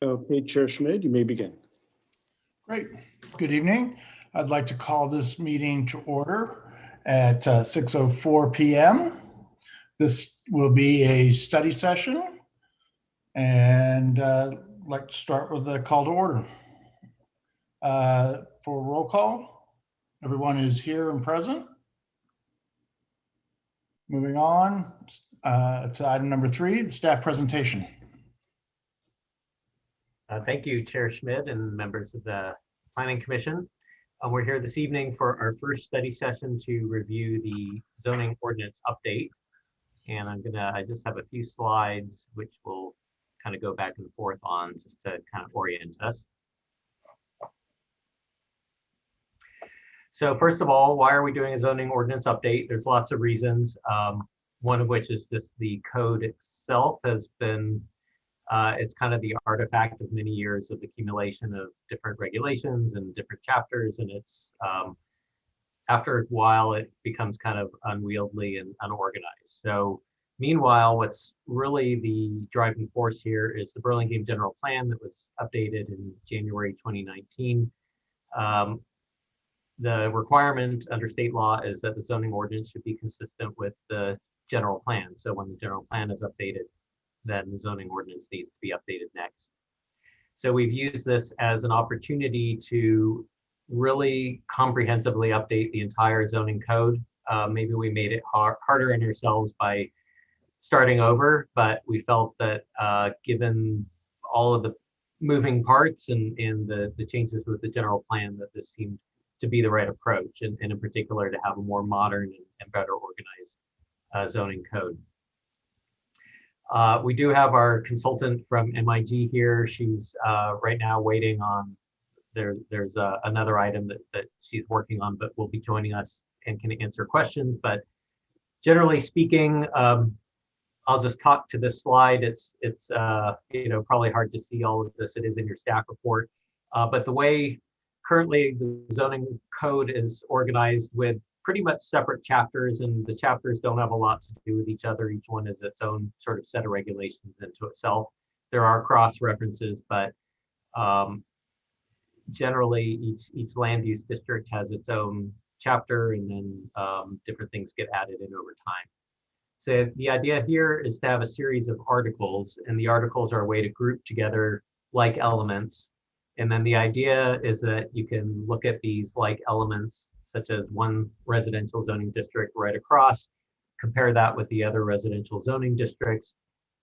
Okay, Chair Schmid, you may begin. Great. Good evening. I'd like to call this meeting to order at 6:04 p.m. This will be a study session, and I'd like to start with the call to order. For roll call, everyone is here and present. Moving on to item number 3, the staff presentation. Thank you, Chair Schmid and members of the Planning Commission. We're here this evening for our first study session to review the zoning ordinance update. And I just have a few slides which will kind of go back and forth on just to kind of orient us. So first of all, why are we doing a zoning ordinance update? There's lots of reasons. One of which is just the code itself has been it's kind of the artifact of many years of accumulation of different regulations and different chapters, and it's after a while it becomes kind of unwieldy and unorganized. So meanwhile, what's really the driving force here is the Burlingame General Plan that was updated in January 2019. The requirement under state law is that the zoning ordinance should be consistent with the general plan. So when the general plan is updated, then the zoning ordinance needs to be updated next. So we've used this as an opportunity to really comprehensively update the entire zoning code. Maybe we made it harder on ourselves by starting over, but we felt that given all of the moving parts and the changes with the general plan, that this seemed to be the right approach, and in particular to have a more modern and better organized zoning code. We do have our consultant from MIG here. She's right now waiting on, there's another item that she's working on, but will be joining us and can answer questions. But generally speaking, I'll just talk to this slide. It's probably hard to see all of this. It is in your staff report. But the way currently the zoning code is organized with pretty much separate chapters, and the chapters don't have a lot to do with each other. Each one is its own sort of set of regulations into itself. There are cross references, but generally each land use district has its own chapter, and then different things get added in over time. So the idea here is to have a series of articles, and the articles are a way to group together like elements. And then the idea is that you can look at these like elements, such as one residential zoning district right across, compare that with the other residential zoning districts,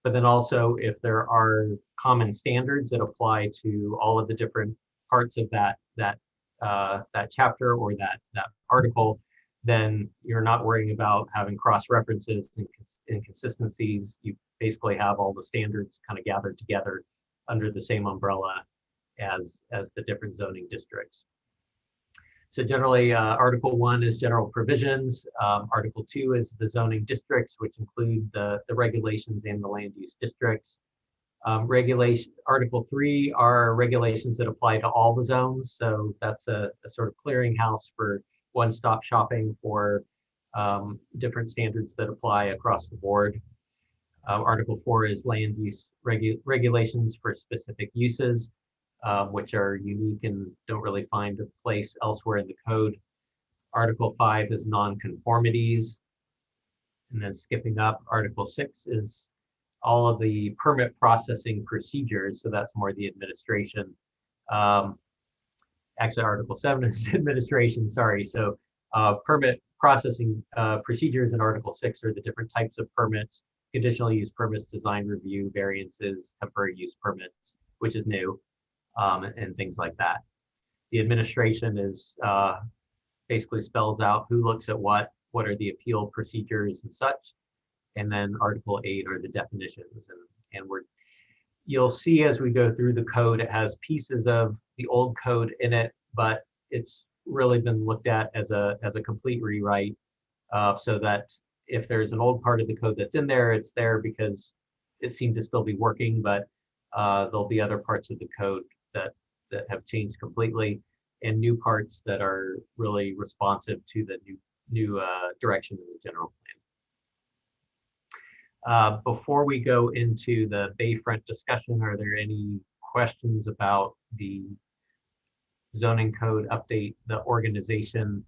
but then also if there are common standards that apply to all of the different parts of that chapter or that article, then you're not worrying about having cross references and inconsistencies. You basically have all the standards kind of gathered together under the same umbrella as the different zoning districts. So generally, Article 1 is general provisions. Article 2 is the zoning districts, which include the regulations and the land use districts. Article 3 are regulations that apply to all the zones. So that's a sort of clearinghouse for one-stop shopping for different standards that apply across the board. Article 4 is land use regulations for specific uses, which are unique and don't really find a place elsewhere in the code. Article 5 is nonconformities. And then skipping up, Article 6 is all of the permit processing procedures. So that's more the administration. Actually, Article 7 is administration, sorry. So permit processing procedures in Article 6 are the different types of permits: conditional use permits, design review, variances, temporary use permits, which is new. And things like that. The administration is basically spells out who looks at what are the appeal procedures and such. And then Article 8 are the definitions. And you'll see as we go through the code, it has pieces of the old code in it, but it's really been looked at as a complete rewrite so that if there's an old part of the code that's in there, it's there because it seemed to still be working, but there'll be other parts of the code that have changed completely, and new parts that are really responsive to the new direction of the general plan. Before we go into the Bayfront discussion, are there any questions about the zoning code update, the organization?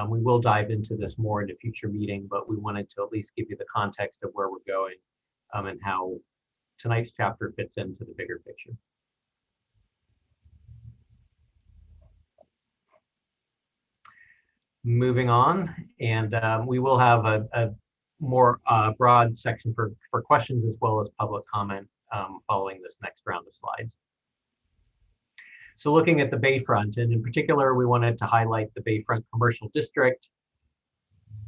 We will dive into this more in a future meeting, but we wanted to at least give you the context of where we're going and how tonight's chapter fits into the bigger picture. Moving on, and we will have a more broad section for questions as well as public comment following this next round of slides. So looking at the Bayfront, and in particular, we wanted to highlight the Bayfront Commercial District.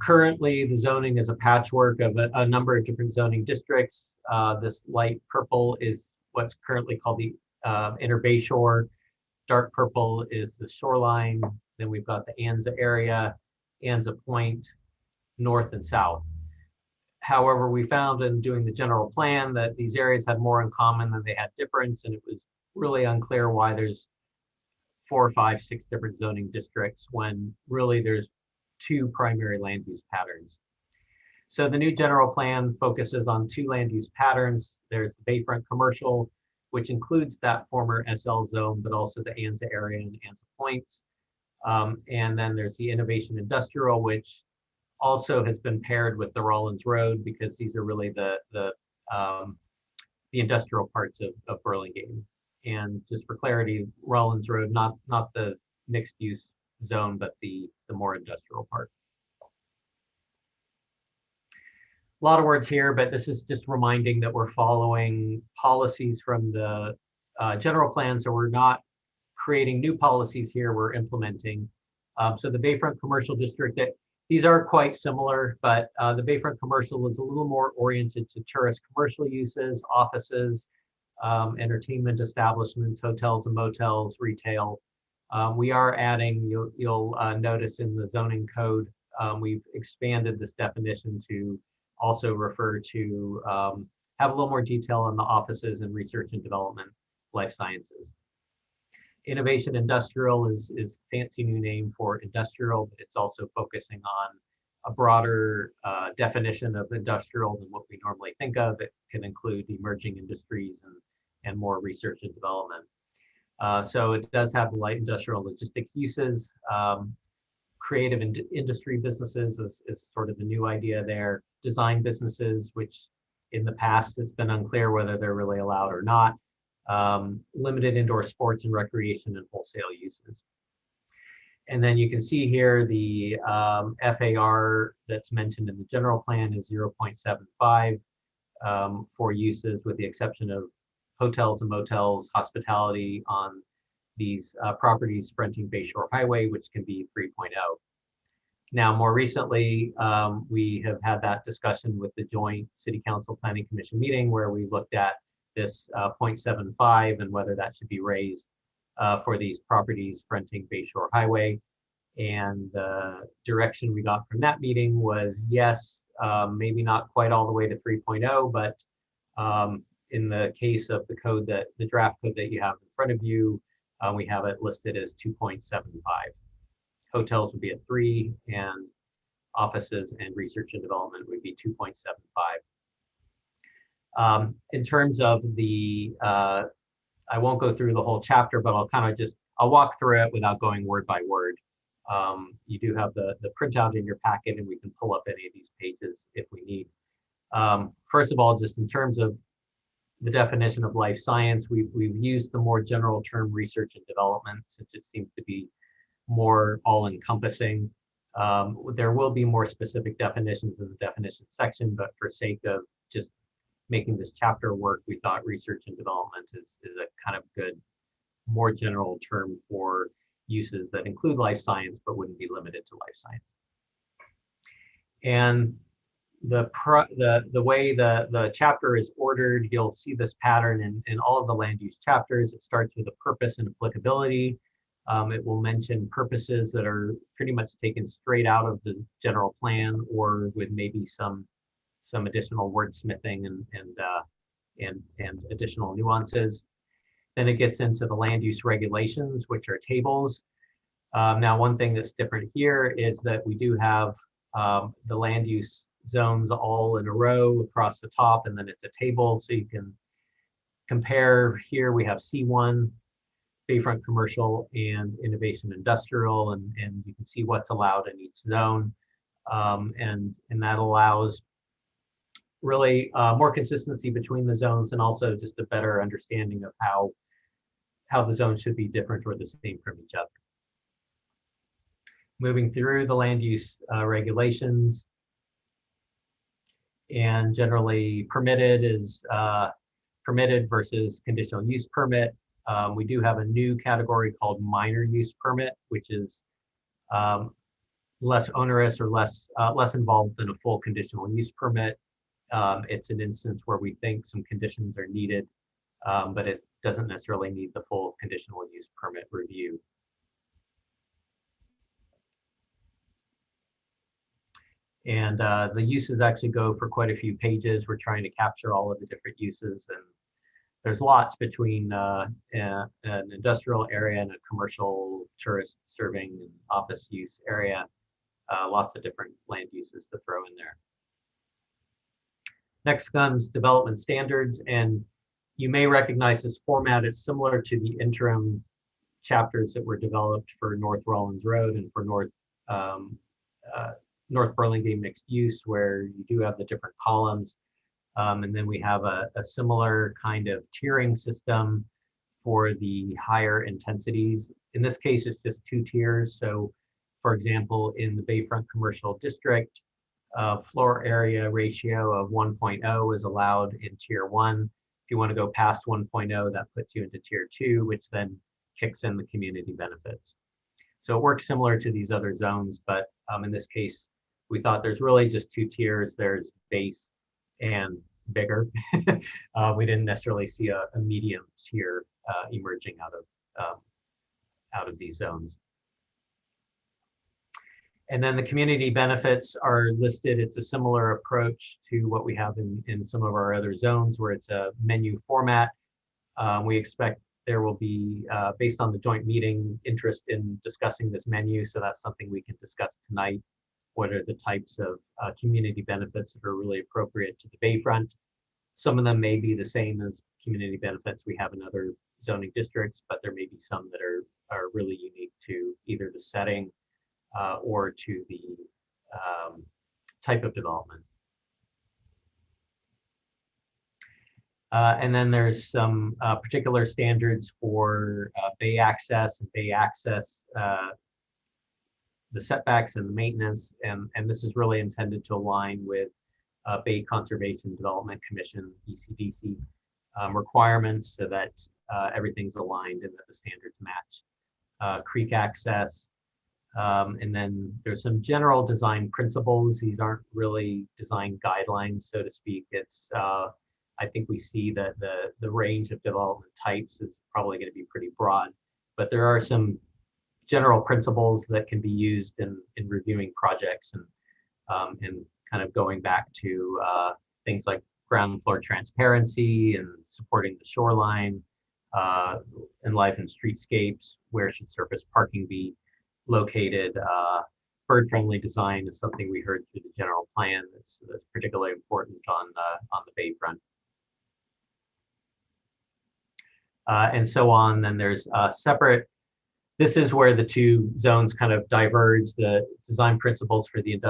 Currently, the zoning is a patchwork of a number of different zoning districts. This light purple is what's currently called the Inner Bayshore. Dark purple is the shoreline. Then we've got the Anza area, Anza Point, north and south. However, we found in doing the general plan that these areas had more in common than they had difference, and it was really unclear why there's 4, 5, 6 different zoning districts when really there's 2 primary land use patterns. So the new general plan focuses on 2 land use patterns. There's the Bayfront Commercial, which includes that former SL zone, but also the Anza area and Anza Points. And then there's the Innovation Industrial, which also has been paired with the Rollins Road because these are really the industrial parts of Burlingame. And just for clarity, Rollins Road, not the mixed use zone, but the more industrial part. A lot of words here, but this is just reminding that we're following policies from the general plan. So we're not creating new policies here, we're implementing. So the Bayfront Commercial District, these are quite similar, but the Bayfront Commercial is a little more oriented to tourist commercial uses, offices, entertainment establishments, hotels and motels, retail. We are adding, you'll notice in the zoning code, we've expanded this definition to also refer to, have a little more detail on the offices and research and development, life sciences. Innovation Industrial is fancy new name for industrial, but it's also focusing on a broader definition of industrial than what we normally think of. It can include emerging industries and more research and development. So it does have light industrial logistics uses. Creative industry businesses is sort of the new idea there. Design businesses, which in the past it's been unclear whether they're really allowed or not. Limited indoor sports and recreation and wholesale uses. And then you can see here the FAR that's mentioned in the general plan is 0.75 for uses, with the exception of hotels and motels, hospitality on these properties fronting Bayshore Highway, which can be 3.0. Now, more recently, we have had that discussion with the joint City Council Planning Commission meeting where we looked at this 0.75 and whether that should be raised for these properties fronting Bayshore Highway. And the direction we got from that meeting was yes, maybe not quite all the way to 3.0, but in the case of the code that the draft code that you have in front of you, we have it listed as 2.75. Hotels would be at 3, and offices and research and development would be 2.75. In terms of the, I won't go through the whole chapter, but I'll walk through it without going word by word. You do have the printout in your packet, and we can pull up any of these pages if we need. First of all, just in terms of the definition of life science, we've used the more general term research and development, since it seems to be more all-encompassing. There will be more specific definitions in the definition section, but for sake of just making this chapter work, we thought research and development is a kind of good, more general term for uses that include life science, but wouldn't be limited to life science. And the way the chapter is ordered, you'll see this pattern in all of the land use chapters. It starts with a purpose and applicability. It will mention purposes that are pretty much taken straight out of the general plan, or with maybe some additional wordsmithing and additional nuances. Then it gets into the land use regulations, which are tables. Now, one thing that's different here is that we do have the land use zones all in a row across the top, and then it's a table, so you can compare. Here we have C1, bayfront commercial and innovation industrial, and you can see what's allowed in each zone. And that allows really more consistency between the zones, and also just a better understanding of how the zones should be different or the same from each other. Moving through the land use regulations, and generally permitted is permitted versus conditional use permit. We do have a new category called minor use permit, which is less onerous or less involved than a full conditional use permit. It's an instance where we think some conditions are needed, but it doesn't necessarily need the full conditional use permit review. And the uses actually go for quite a few pages. We're trying to capture all of the different uses, and there's lots between an industrial area and a commercial tourist serving and office use area. Lots of different land uses to throw in there. Next comes development standards, and you may recognize this format. It's similar to the interim chapters that were developed for North Rollins Road and for North Burlingame mixed use, where you do have the different columns. And then we have a similar kind of tiering system for the higher intensities. In this case, it's just 2 tiers. So for example, in the Bayfront Commercial District, floor area ratio of 1.0 is allowed in tier 1. If you want to go past 1.0, that puts you into tier 2, which then kicks in the community benefits. So it works similar to these other zones, but in this case, we thought there's really just 2 tiers. There's base and bigger. We didn't necessarily see a medium tier emerging out of these zones. And then the community benefits are listed. It's a similar approach to what we have in some of our other zones, where it's a menu format. We expect there will be, based on the joint meeting, interest in discussing this menu. So that's something we can discuss tonight. What are the types of community benefits that are really appropriate to the Bayfront? Some of them may be the same as community benefits we have in other zoning districts, but there may be some that are really unique to either the setting or to the type of development. And then there's some particular standards for bay access and bay access, the setbacks and the maintenance, and this is really intended to align with Bay Conservation Development Commission, BCDC, requirements, so that everything's aligned and that the standards match. Creek access, and then there's some general design principles. These aren't really design guidelines, so to speak. It's I think we see that the range of development types is probably going to be pretty broad, but there are some general principles that can be used in reviewing projects, and kind of going back to things like ground floor transparency and supporting the shoreline, enliven streetscapes, where should surface parking be located. Bird-friendly design is something we heard through the general plan that's particularly important on the Bayfront. And so on. Then there's separate. This is where the 2 zones kind of diverge. The design principles for the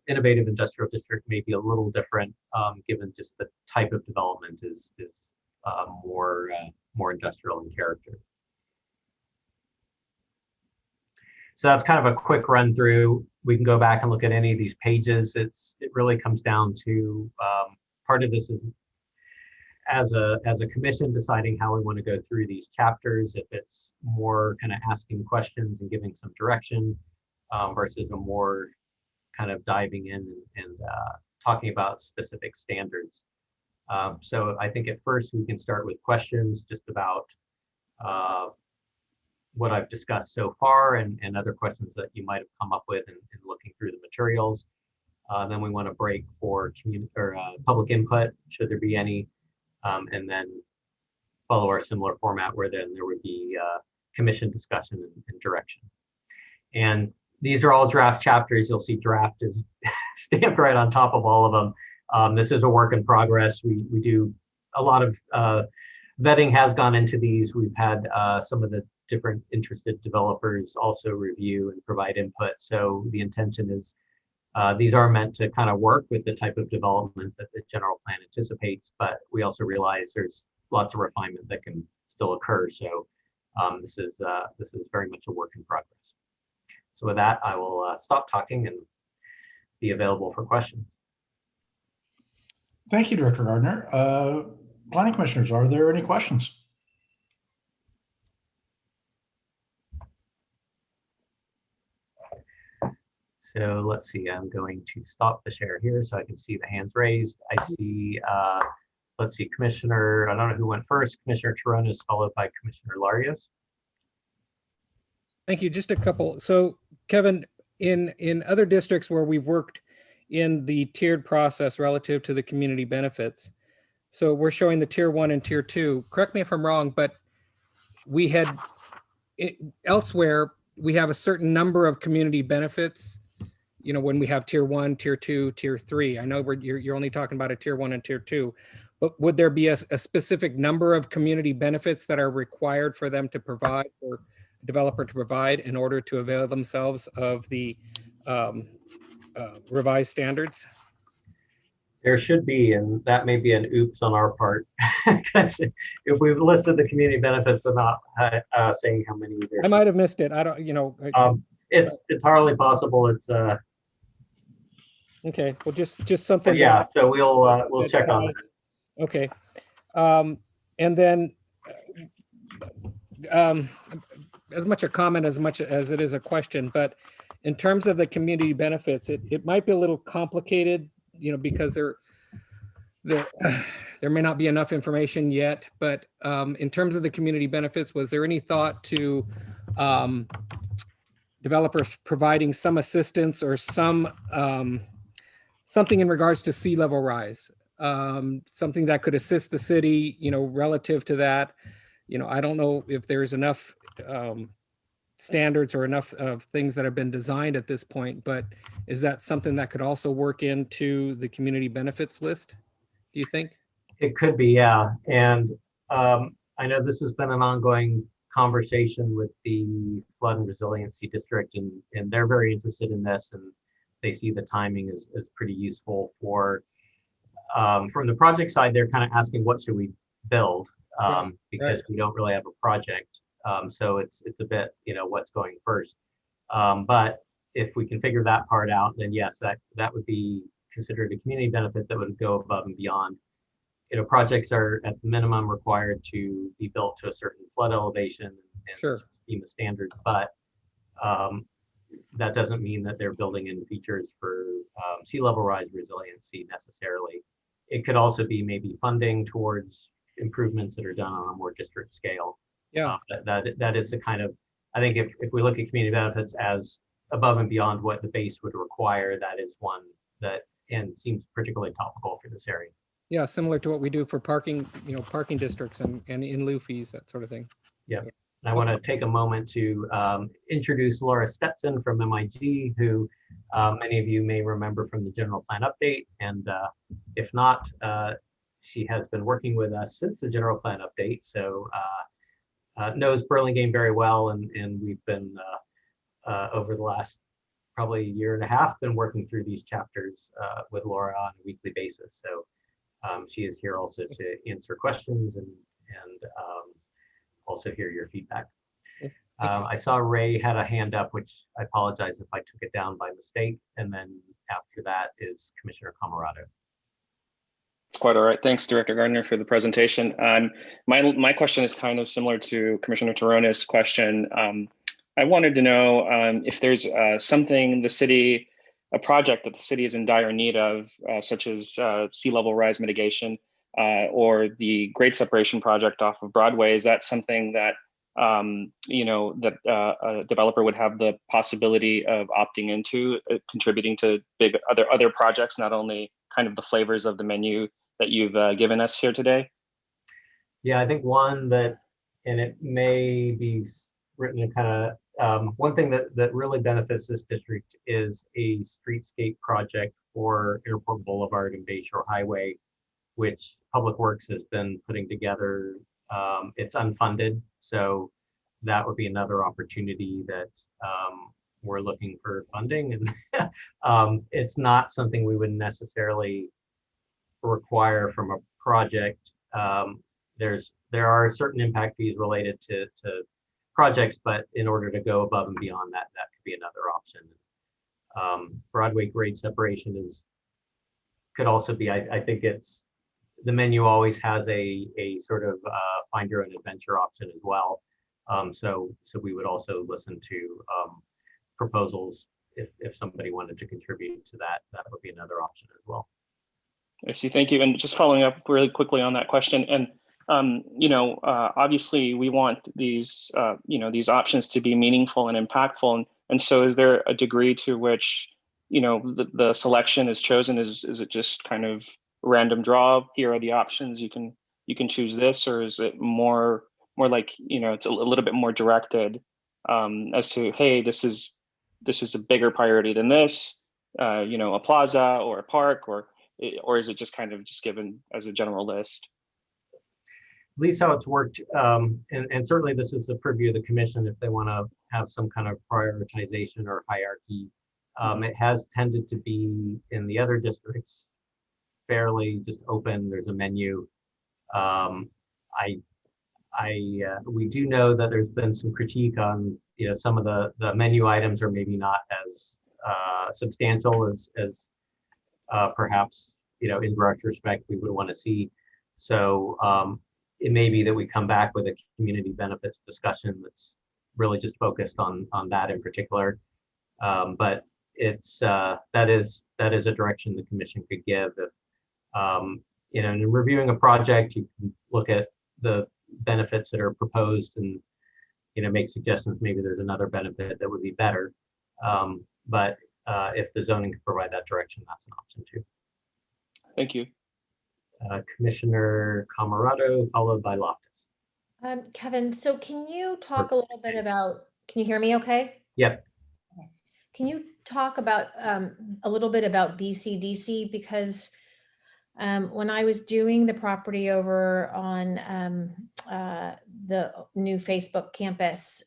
innovative industrial district may be a little different, given just the type of development is more industrial in character. So that's kind of a quick run through. We can go back and look at any of these pages. It really comes down to part of this is as a commission deciding how we want to go through these chapters, if it's more kind of asking questions and giving some direction versus a more kind of diving in and talking about specific standards. So I think at first we can start with questions just about what I've discussed so far and other questions that you might have come up with in looking through the materials. Then we want to break for public input, should there be any, and then follow our similar format where then there would be commission discussion and direction. And these are all draft chapters. You'll see draft is stamped right on top of all of them. This is a work in progress. We do a lot of vetting has gone into these. We've had some of the different interested developers also review and provide input. So the intention is these are meant to kind of work with the type of development that the general plan anticipates, but we also realize there's lots of refinement that can still occur. So this is very much a work in progress. So with that, I will stop talking and be available for questions. Thank you, Director Gardner. Planning commissioners, are there any questions? So let's see, I'm going to stop the share here so I can see the hands raised. I see, let's see, Commissioner, I don't know who went first, Commissioner Taronis, followed by Commissioner Larios. Thank you. Just a couple. So Kevin, in other districts where we've worked in the tiered process relative to the community benefits, so we're showing the tier 1 and tier 2. Correct me if I'm wrong, but we had elsewhere, we have a certain number of community benefits, you know, when we have tier 1, tier 2, tier 3. I know you're only talking about a tier 1 and tier 2, but would there be a specific number of community benefits that are required for them to provide, or a developer to provide, in order to avail themselves of the revised standards? There should be, and that may be an oops on our part, because if we've listed the community benefits but not saying how many there I might have missed it. I don't, you know. It's entirely possible. It's okay. Well, just something. Yeah. So we'll check on that. Okay. And then as much a comment as much as it is a question, but in terms of the community benefits, it might be a little complicated, you know, because there may not be enough information yet, but in terms of the community benefits, was there any thought to developers providing some assistance or some something in regards to sea level rise, something that could assist the city, you know, relative to that? You know, I don't know if there's enough standards or enough of things that have been designed at this point, but is that something that could also work into the community benefits list, do you think? It could be, yeah. And I know this has been an ongoing conversation with the Flood and Resiliency District, and they're very interested in this, and they see the timing as pretty useful for, from the project side, they're kind of asking, what should we build? Because we don't really have a project. So it's a bit, you know, what's going first. But if we can figure that part out, then yes, that would be considered a community benefit that would go above and beyond. You know, projects are at the minimum required to be built to a certain flood elevation and Sure. FEMA standards, but that doesn't mean that they're building in features for sea level rise resiliency necessarily. It could also be maybe funding towards improvements that are done on a more district scale. Yeah. That is the kind of, I think if we look at community benefits as above and beyond what the base would require, that is one that, and seems particularly topical for this area. Yeah, similar to what we do for parking, you know, parking districts and in lieu fees, that sort of thing. Yeah. And I want to take a moment to introduce Laura Stetson from MIG, who many of you may remember from the general plan update. And if not, she has been working with us since the general plan update. So knows Burlingame very well. And we've been over the last probably year and a half been working through these chapters with Laura on a weekly basis. So she is here also to answer questions and also hear your feedback. I saw Ray had a hand up, which I apologize if I took it down by mistake. And then after that is Commissioner Camarado. It's quite all right. Thanks, Director Gardner, for the presentation. My question is kind of similar to Commissioner Taronis' question. I wanted to know if there's something a project that the city is in dire need of, such as sea level rise mitigation or the Great Separation Project off of Broadway. Is that something that that a developer would have the possibility of opting into contributing to big other projects, not only kind of the flavors of the menu that you've given us here today? Yeah, I think one that, and it may be written in kind of, one thing that really benefits this district is a streetscape project for Airport Boulevard and Bayshore Highway, which Public Works has been putting together. It's unfunded, so that would be another opportunity that we're looking for funding. And it's not something we would necessarily require from a project. There are certain impact fees related to projects, but in order to go above and beyond that, that could be another option. Broadway grade separation could also be, I think it's, the menu always has a sort of find your own adventure option as well. So we would also listen to proposals if somebody wanted to contribute to that. That would be another option as well. I see. Thank you. And just following up really quickly on that question, and obviously we want these these options to be meaningful and impactful, and so is there a degree to which the selection is chosen? Is it just kind of random draw? Here are the options. You can choose this, or is it more like it's a little bit more directed as to, hey, this is a bigger priority than this, a plaza or a park, or is it just kind of just given as a general list? At least how it's worked, and certainly this is the purview of the commission if they want to have some kind of prioritization or hierarchy. It has tended to be in the other districts fairly just open. There's a menu. We do know that there's been some critique on some of the menu items are maybe not as substantial as perhaps in retrospect we would want to see. So it may be that we come back with a community benefits discussion that's really just focused on that in particular. But it's that is a direction the commission could give. If in reviewing a project, you can look at the benefits that are proposed and make suggestions. Maybe there's another benefit that would be better. But if the zoning can provide that direction, that's an option too. Thank you. Commissioner Camarado, followed by Loftus. Kevin, so can you talk a little bit about, can you hear me okay? Yep. Can you talk about a little bit about BCDC? Because when I was doing the property over on the new Facebook campus,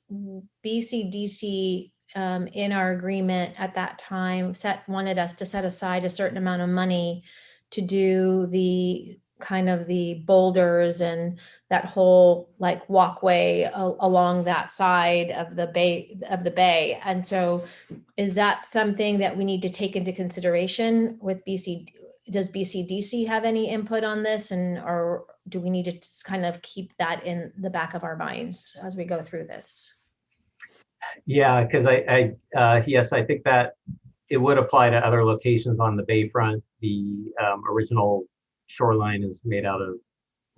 BCDC in our agreement at that time wanted us to set aside a certain amount of money to do the kind of the boulders and that whole like walkway along that side of the bay. And so is that something that we need to take into consideration with BC? Does BCDC have any input on this, or do we need to kind of keep that in the back of our minds as we go through this? Yeah, because yes, I think that it would apply to other locations on the bayfront. The original shoreline is made out of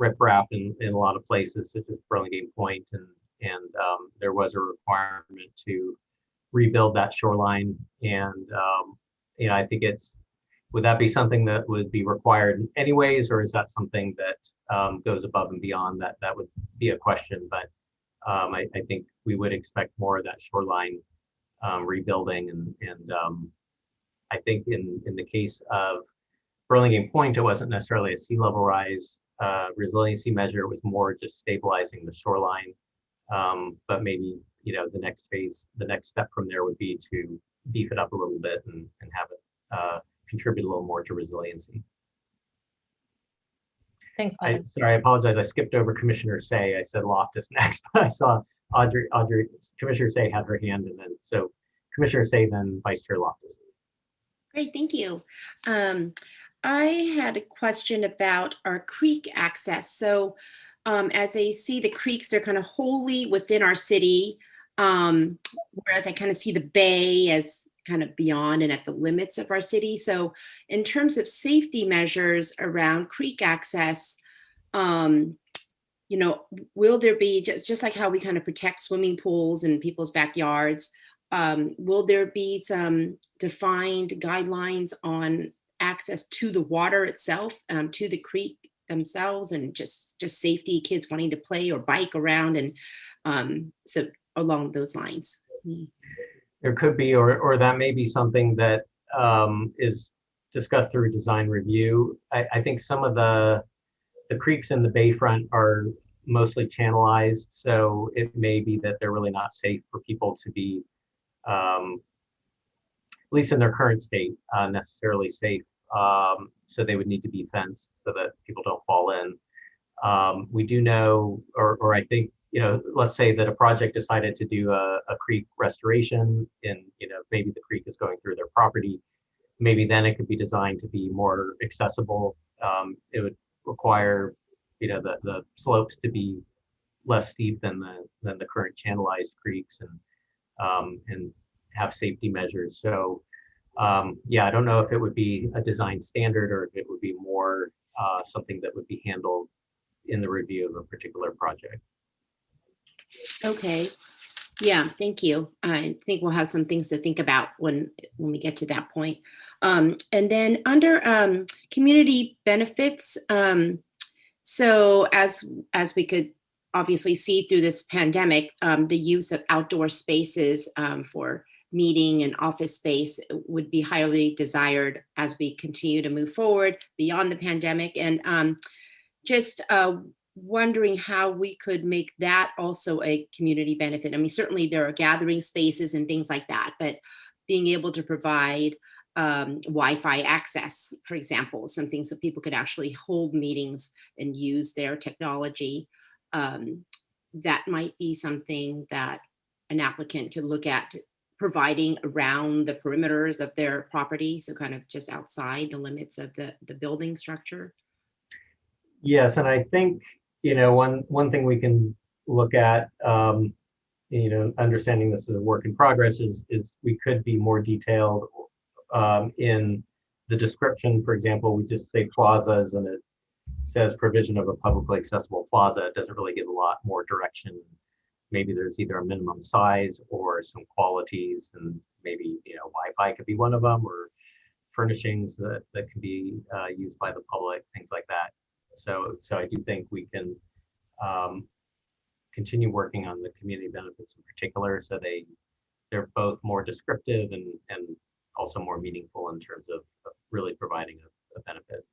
riprap in a lot of places, such as Burlingame Point, and there was a requirement to rebuild that shoreline. And I think would that be something that would be required anyways, or is that something that goes above and beyond that? That would be a question, but I think we would expect more of that shoreline rebuilding, and I think in the case of Burlingame Point, it wasn't necessarily a sea level rise resiliency measure. It was more just stabilizing the shoreline. But maybe the next phase, the next step from there would be to beef it up a little bit and have it contribute a little more to resiliency. Thanks. Sorry, I apologize. I skipped over Commissioner Say. I said Loftus next, but I saw Audrey, Commissioner Say had her hand, and then so Commissioner Say, then Vice Chair Loftus. Great, thank you. I had a question about our creek access. So as I see the creeks, they're kind of wholly within our city, whereas I kind of see the bay as kind of beyond and at the limits of our city. So in terms of safety measures around creek access, you know, will there be, just like how we kind of protect swimming pools in people's backyards, will there be some defined guidelines on access to the water itself, to the creek themselves, and just safety, kids wanting to play or bike around, and so along those lines? There could be, or that may be something that is discussed through design review. I think some of the creeks in the bayfront are mostly channelized, so it may be that they're really not safe for people to be, at least in their current state, necessarily safe. So they would need to be fenced so that people don't fall in. We do know, or I think, you know, let's say that a project decided to do a creek restoration, and, you know, maybe the creek is going through their property. Maybe then it could be designed to be more accessible. It would require, you know, the slopes to be less steep than the current channelized creeks, and have safety measures. So yeah, I don't know if it would be a design standard or if it would be more something that would be handled in the review of a particular project. Okay. Yeah, thank you. I think we'll have some things to think about when we get to that point. And then under community benefits, so as we could obviously see through this pandemic, the use of outdoor spaces for meeting and office space would be highly desired as we continue to move forward beyond the pandemic. And just wondering how we could make that also a community benefit. I mean, certainly there are gathering spaces and things like that, but being able to provide Wi-Fi access, for example, some things that people could actually hold meetings and use their technology, that might be something that an applicant could look at providing around the perimeters of their property, so kind of just outside the limits of the building structure. Yes, and I think, you know, one thing we can look at, you know, understanding this is a work in progress, is we could be more detailed in the description. For example, we just say plazas and it says provision of a publicly accessible plaza. It doesn't really give a lot more direction. Maybe there's either a minimum size or some qualities, and maybe, you know, Wi-Fi could be one of them, or furnishings that can be used by the public, things like that. So I do think we can continue working on the community benefits in particular, so they're both more descriptive and also more meaningful in terms of really providing a benefit.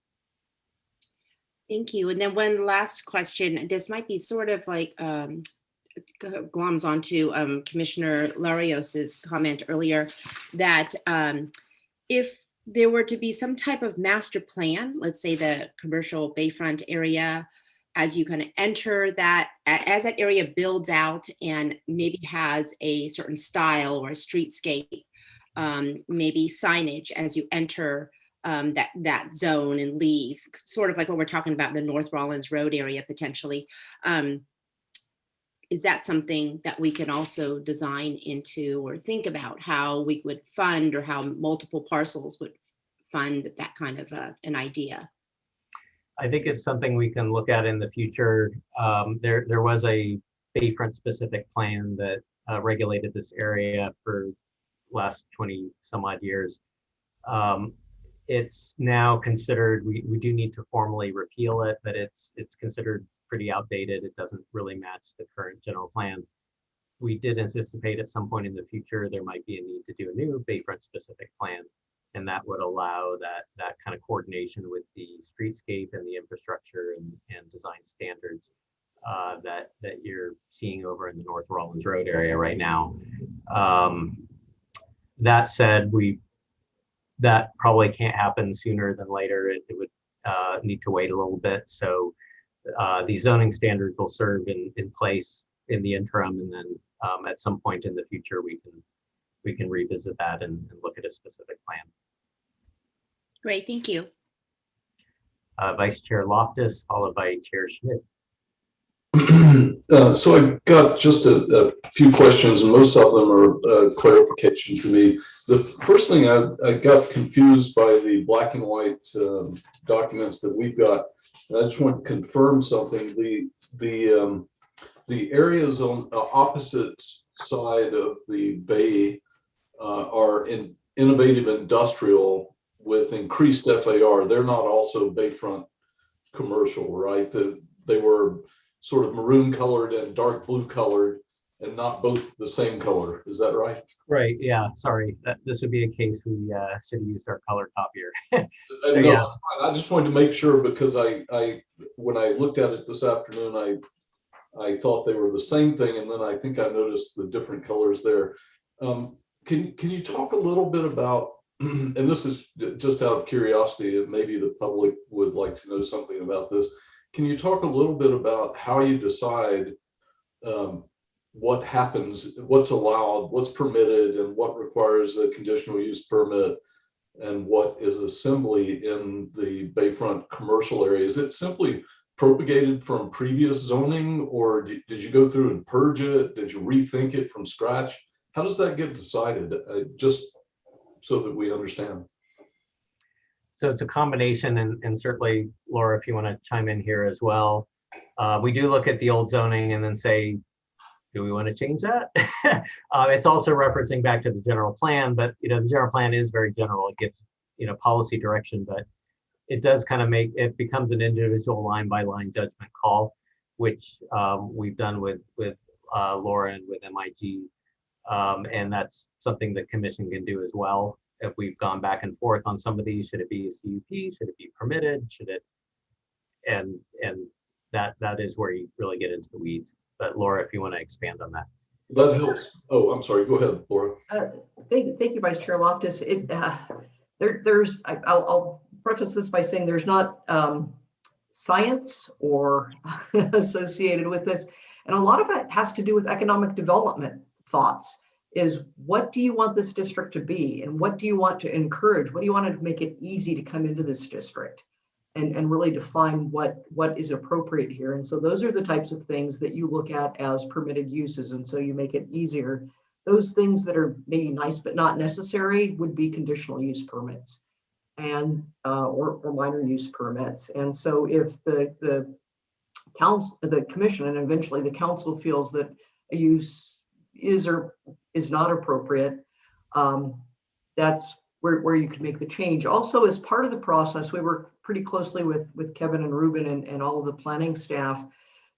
Thank you. And then one last question. This might be sort of like gloms onto Commissioner Larios's comment earlier, that if there were to be some type of master plan, let's say the commercial bayfront area, as you kind of enter that, as that area builds out and maybe has a certain style or a streetscape, maybe signage as you enter that zone and leave, sort of like what we're talking about in the North Rollins Road area potentially. Is that something that we can also design into, or think about how we would fund, or how multiple parcels would fund that kind of an idea? I think it's something we can look at in the future. There was a bayfront specific plan that regulated this area for last 20 some odd years. It's now considered, we do need to formally repeal it, but it's considered pretty outdated. It doesn't really match the current general plan. We did anticipate at some point in the future there might be a need to do a new bayfront specific plan, and that would allow that kind of coordination with the streetscape and the infrastructure and design standards that you're seeing over in the North Rollins Road area right now. That said, that probably can't happen sooner than later. It would need to wait a little bit. So these zoning standards will serve in place in the interim, and then at some point in the future we can revisit that and look at a specific plan. Great, thank you. Vice Chair Loftus, followed by Chair Schmidt. So I've got just a few questions, and most of them are clarification for me. The first thing, I got confused by the black and white documents that we've got. And I just want to confirm something. the areas on the opposite side of the bay are in innovative industrial with increased FAR. They're not also bayfront commercial, right? They were sort of maroon colored and dark blue colored and not both the same color. Is that right? Right, yeah, sorry. This would be a case we should have used our color copier. No, yeah. that's fine. I just wanted to make sure because I when I looked at it this afternoon, I thought they were the same thing, and then I think I noticed the different colors there. Can you talk a little bit about, and this is just out of curiosity, and maybe the public would like to know something about this. Can you talk a little bit about how you decide what happens, what's allowed, what's permitted, and what requires a conditional use permit, and what is assembly in the bayfront commercial area? Is it simply propagated from previous zoning, or did you go through and purge it? Did you rethink it from scratch? How does that get decided? Just so that we understand. So it's a combination, and certainly, Laura, if you want to chime in here as well. We do look at the old zoning and then say, do we want to change that? It's also referencing back to the general plan, but the general plan is very general. It gives policy direction, but it does kind of make it becomes an individual line by line judgment call, which we've done with Laura and with MIG, and that's something the commission can do as well. If we've gone back and forth on some of these, should it be a CUP? Should it be permitted? Should it? And that is where you really get into the weeds. But Laura, if you want to expand on that. That helps. Oh, I'm sorry. Go ahead, Laura. Thank you, Vice Chair Loftus. I'll preface this by saying there's not science or associated with this. And a lot of it has to do with economic development thoughts. Is what do you want this district to be? And what do you want to encourage? What do you want to make it easy to come into this district? And really define what is appropriate here. And so those are the types of things that you look at as permitted uses. And so you make it easier. Those things that are maybe nice but not necessary would be conditional use permits and or minor use permits. And so if the council, the commission, and eventually the council feels that a use is or is not appropriate, that's where you could make the change. Also, as part of the process, we work pretty closely with Kevin and Ruben and all of the planning staff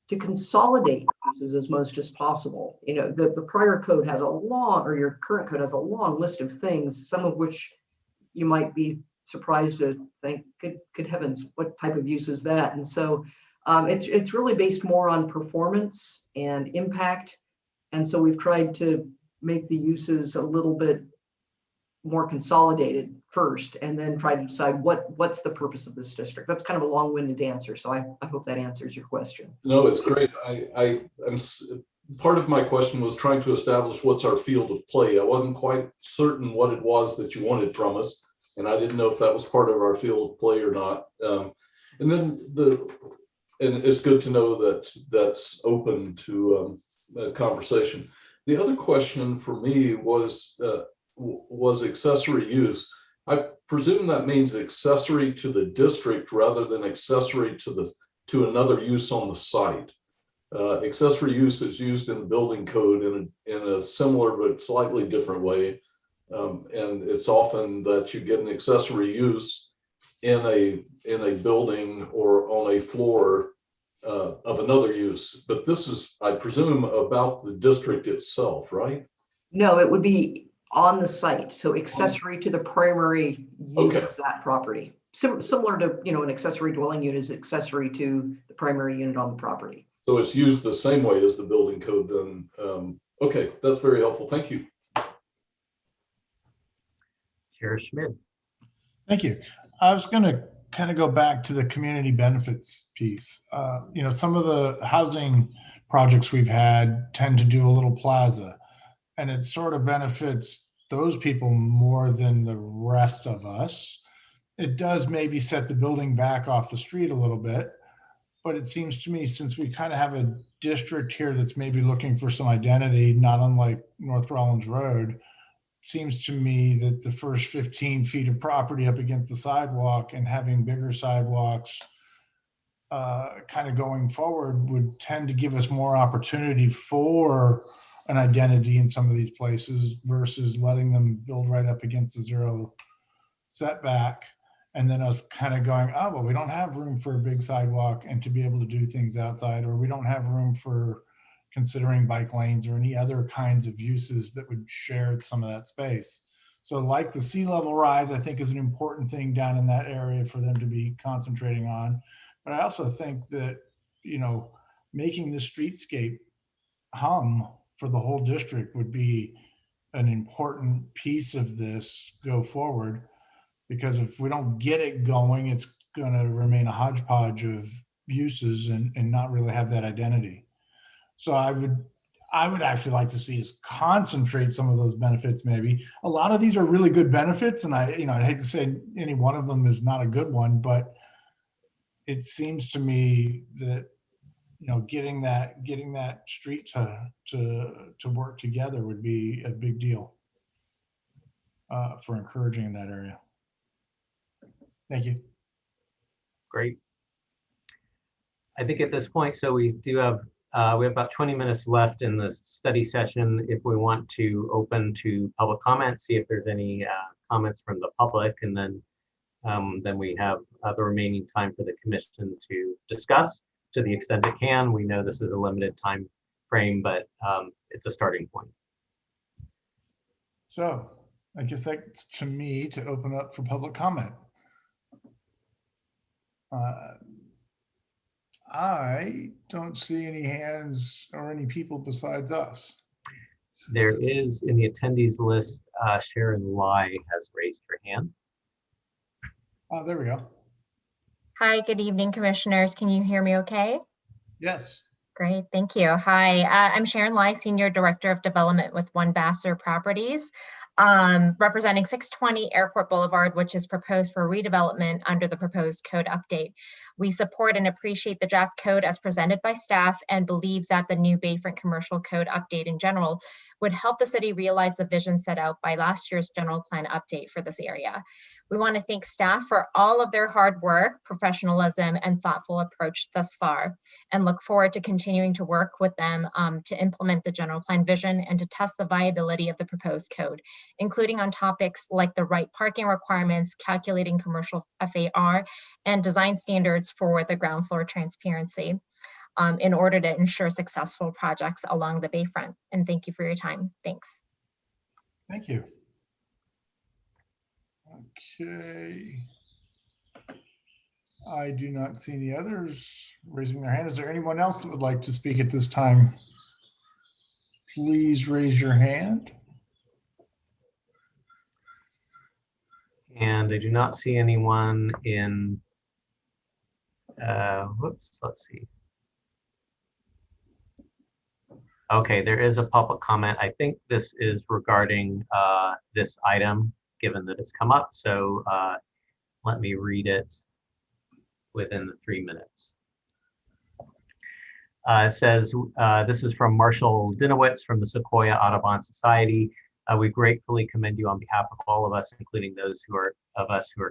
to consolidate uses as much as possible. The prior code has a long, or your current code has a long list of things, some of which you might be surprised to think, good heavens, what type of use is that? And so it's really based more on performance and impact. And so we've tried to make the uses a little bit more consolidated first, and then try to decide what's the purpose of this district. That's kind of a long-winded answer, so I hope that answers your question. No, it's great. I'm part of my question was trying to establish what's our field of play. I wasn't quite certain what it was that you wanted from us, and I didn't know if that was part of our field of play or not. And then and it's good to know that that's open to a conversation. The other question for me was accessory use. I presume that means accessory to the district rather than accessory to another use on the site. Accessory use is used in the building code in a similar but slightly different way, and it's often that you get an accessory use in a building or on a floor of another use. But this is, I presume, about the district itself, right? No, it would be on the site, so accessory to the primary use of that property. Similar to, an accessory dwelling unit is accessory to the primary unit on the property. So it's used the same way as the building code then. Okay, that's very helpful. Thank you. Chair Schmidt. Thank you. I was going to kind of go back to the community benefits piece. Some of the housing projects we've had tend to do a little plaza, and it sort of benefits those people more than the rest of us. It does maybe set the building back off the street a little bit, but it seems to me, since we kind of have a district here that's maybe looking for some identity, not unlike North Rollins Road, seems to me that the first 15 feet of property up against the sidewalk and having bigger sidewalks kind of going forward would tend to give us more opportunity for an identity in some of these places versus letting them build right up against the zero setback. And then us kind of going, oh, well, we don't have room for a big sidewalk and to be able to do things outside, or we don't have room for considering bike lanes or any other kinds of uses that would share some of that space. So like the sea level rise, I think is an important thing down in that area for them to be concentrating on. But I also think that, you know, making the streetscape hum for the whole district would be an important piece of this go forward. Because if we don't get it going, it's going to remain a hodgepodge of uses and not really have that identity. So I would actually like to see us concentrate some of those benefits. Maybe a lot of these are really good benefits, and I'd hate to say any one of them is not a good one, but it seems to me that, you know, getting that street to work together would be a big deal for encouraging in that area. Thank you. Great. I think at this point, so we have about 20 minutes left in the study session. If we want to open to public comment, see if there's any comments from the public, and then we have the remaining time for the commission to discuss to the extent it can. We know this is a limited time frame, but it's a starting point. So I guess that's to me to open up for public comment. I don't see any hands or any people besides us. There is in the attendees list, Sharon Lai has raised her hand. Oh, there we go. Hi, good evening, commissioners. Can you hear me okay? Yes. Great, thank you. Hi, I'm Sharon Lai, Senior Director of Development with One Vassar Properties, representing 620 Airport Boulevard, which is proposed for redevelopment under the proposed code update. We support and appreciate the draft code as presented by staff and believe that the new Bayfront Commercial Code update in general would help the city realize the vision set out by last year's general plan update for this area. We want to thank staff for all of their hard work, professionalism, and thoughtful approach thus far, and look forward to continuing to work with them to implement the general plan vision and to test the viability of the proposed code, including on topics like the right parking requirements, calculating commercial FAR, and design standards for the ground floor transparency in order to ensure successful projects along the bayfront. And thank you for your time. Thanks. Thank you. Okay. I do not see any others raising their hand. Is there anyone else that would like to speak at this time? Please raise your hand. And I do not see anyone in, whoops, let's see. Okay, there is a public comment. I think this is regarding this item, given that it's come up. So let me read it within the 3 minutes. It says, this is from Marshall Dinowitz from the Sequoia Audubon Society. We gratefully commend you on behalf of all of us, including those who are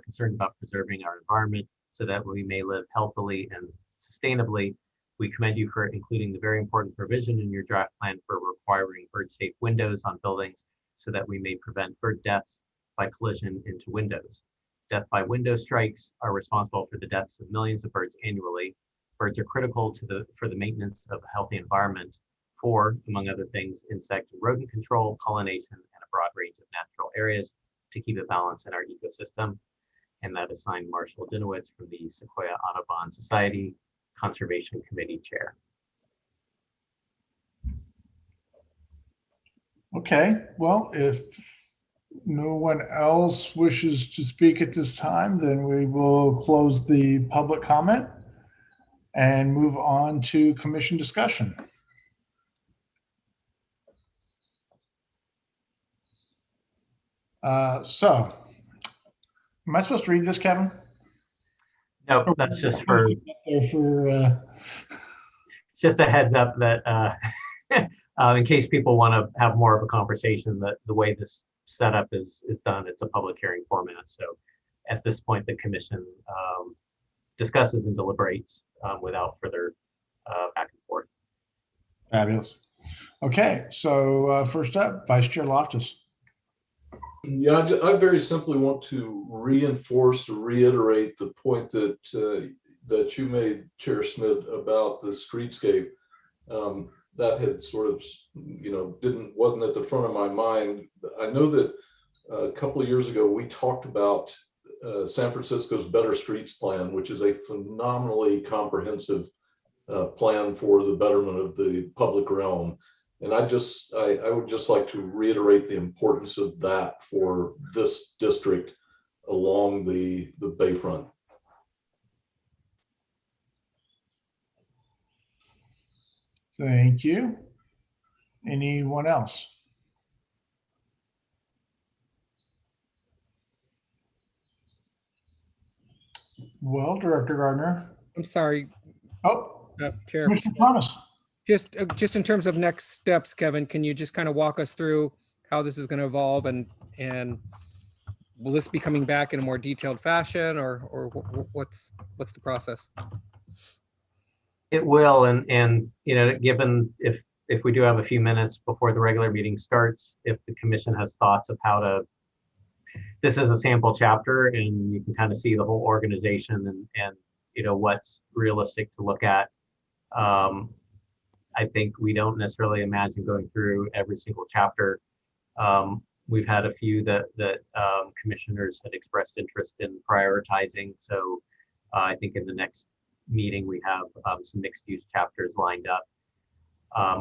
concerned about preserving our environment so that we may live healthily and sustainably. We commend you for including the very important provision in your draft plan for requiring bird-safe windows on buildings so that we may prevent bird deaths by collision into windows. Death by window strikes are responsible for the deaths of millions of birds annually. Birds are critical for the maintenance of a healthy environment for, among other things, insect and rodent control, pollination, and a broad range of natural areas to keep a balance in our ecosystem. And that is signed Marshall Dinowitz from the Sequoia Audubon Society Conservation Committee Chair. Okay, well, if no one else wishes to speak at this time, then we will close the public comment and move on to commission discussion. So, am I supposed to read this, Kevin? No, that's just for just a heads up that in case people want to have more of a conversation, that the way this setup is done, it's a public hearing format. So at this point, the commission discusses and deliberates without further back and forth. Fabulous. Okay, so first up, Vice Chair Loftus. Yeah, I very simply want to reinforce or reiterate the point that that you made, Chair Schmidt, about the streetscape. That had sort of, wasn't at the front of my mind. I know that a couple of years ago we talked about San Francisco's Better Streets Plan, which is a phenomenally comprehensive plan for the betterment of the public realm. And I would just like to reiterate the importance of that for this district along the bayfront. Thank you. Anyone else? Well, Director Gardner. I'm sorry, Oh, Chair. Mr. Thomas. Just in terms of next steps, Kevin, can you just kind of walk us through how this is going to evolve, and will this be coming back in a more detailed fashion, or what's the process? It will, and given if we do have a few minutes before the regular meeting starts, if the commission has thoughts of how to, this is a sample chapter, and you can kind of see the whole organization and what's realistic to look at. I think we don't necessarily imagine going through every single chapter. We've had a few that commissioners had expressed interest in prioritizing. So I think in the next meeting, we have some mixed use chapters lined up.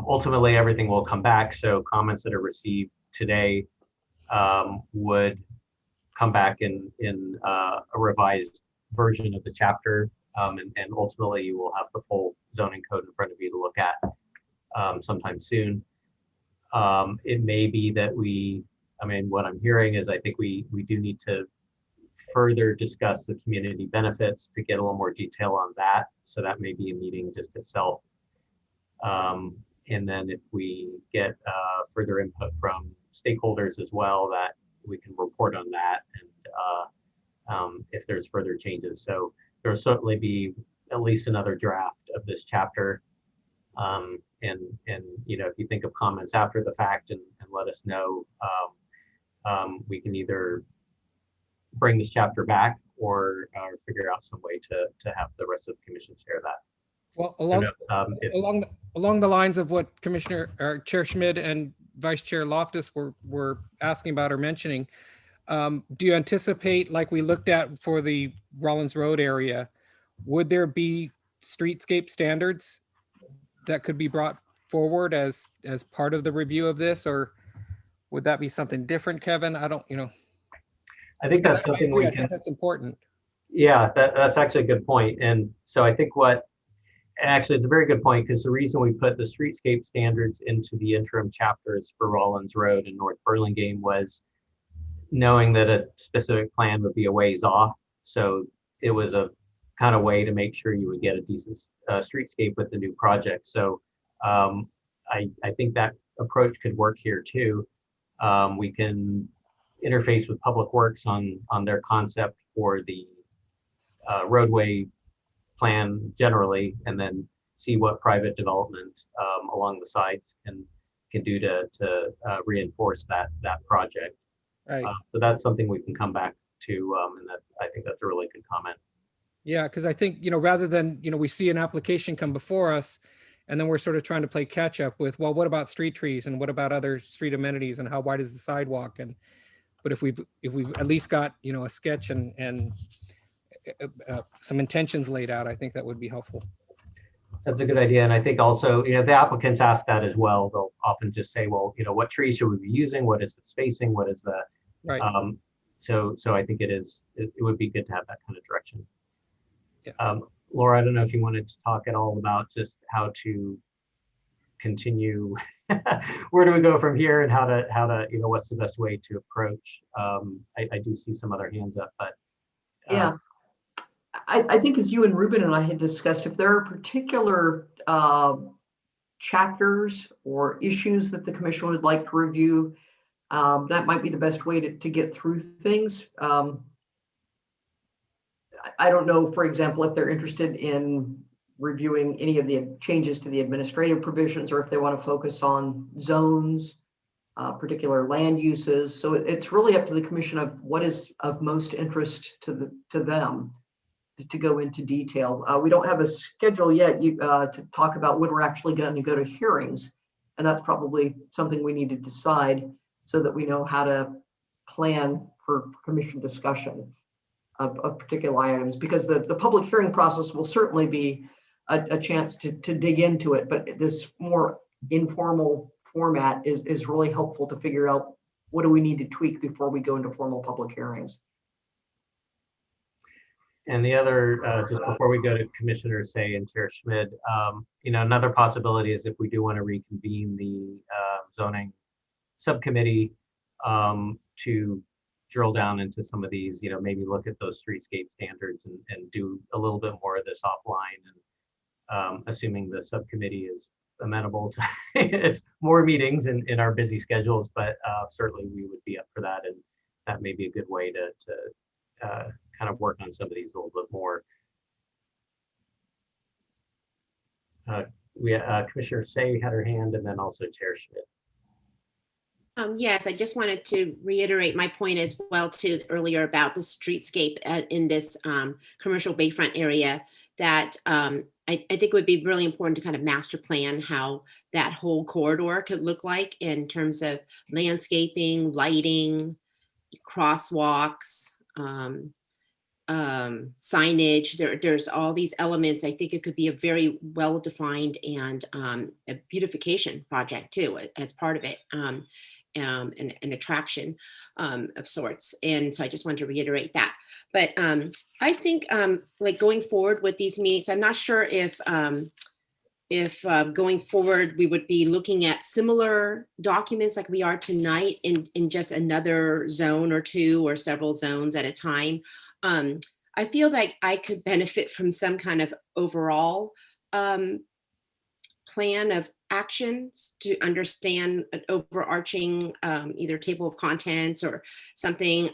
Ultimately, everything will come back. So comments that are received today would come back in a revised version of the chapter. And ultimately, you will have the full zoning code in front of you to look at sometime soon. It may be that what I'm hearing is I think we do need to further discuss the community benefits to get a little more detail on that. So that may be a meeting just itself. And then if we get further input from stakeholders as well, that we can report on that and if there's further changes. So there will certainly be at least another draft of this chapter. And if you think of comments after the fact and let us know, we can either bring this chapter back or figure out some way to have the rest of the commission share that. Well, along the lines of what Chair Schmidt and Vice Chair Loftus were asking about or mentioning, do you anticipate, like we looked at for the Rollins Road area, would there be streetscape standards that could be brought forward as part of the review of this, or would that be something different, Kevin? I don't, I think that's something we can. I think that's important. Yeah, that's actually a good point. And so I think actually it's a very good point, because the reason we put the streetscape standards into the interim chapters for Rollins Road and North Burlingame was knowing that a specific plan would be a ways off. So it was a kind of way to make sure you would get a decent streetscape with the new project. So I think that approach could work here too. We can interface with Public Works on their concept for the roadway plan generally, and then see what private development along the sides can do to reinforce that project. Right. So that's something we can come back to, and I think that's a really good comment. Yeah, because I think, rather than, we see an application come before us, and then we're sort of trying to play catch up with, well, what about street trees, and what about other street amenities, and how wide is the sidewalk? But if we've at least got, a sketch and some intentions laid out, I think that would be helpful. That's a good idea. And I think also, the applicants ask that as well. They'll often just say, well, what trees should we be using? What is the spacing? What is the, right. So I think it would be good to have that kind of direction. Yeah. Laura, I don't know if you wanted to talk at all about just how to continue, where do we go from here, and how to, what's the best way to approach? I do see some other hands up, but. Yeah. I think as you and Ruben and I had discussed, if there are particular chapters or issues that the commission would like to review, that might be the best way to get through things. I don't know, for example, if they're interested in reviewing any of the changes to the administrative provisions, or if they want to focus on zones, particular land uses. So it's really up to the commission of what is of most interest to them to go into detail. We don't have a schedule yet to talk about when we're actually going to go to hearings. And that's probably something we need to decide so that we know how to plan for commission discussion of particular items, because the public hearing process will certainly be a chance to dig into it, but this more informal format is really helpful to figure out what do we need to tweak before we go into formal public hearings. And the other, just before we go to Commissioner Say and Chair Schmid, another possibility is if we do want to reconvene the zoning subcommittee to drill down into some of these, maybe look at those streetscape standards and do a little bit more of this offline. And assuming the subcommittee is amenable to it's more meetings in our busy schedules, but certainly we would be up for that, and that may be a good way to kind of work on some of these a little bit more. Commissioner Say had her hand, and then also Chair Schmidt. Yes, I just wanted to reiterate my point as well too earlier about the streetscape in this commercial bayfront area, that I think it would be really important to kind of master plan how that whole corridor could look like in terms of landscaping, lighting, crosswalks, signage. There's all these elements. I think it could be a very well-defined and a beautification project too, as part of it. An attraction of sorts. And so I just wanted to reiterate that. But I think like going forward with these meetings, I'm not sure if going forward we would be looking at similar documents like we are tonight in just another zone or two or several zones at a time. I feel like I could benefit from some kind of overall plan of actions to understand an overarching either table of contents or something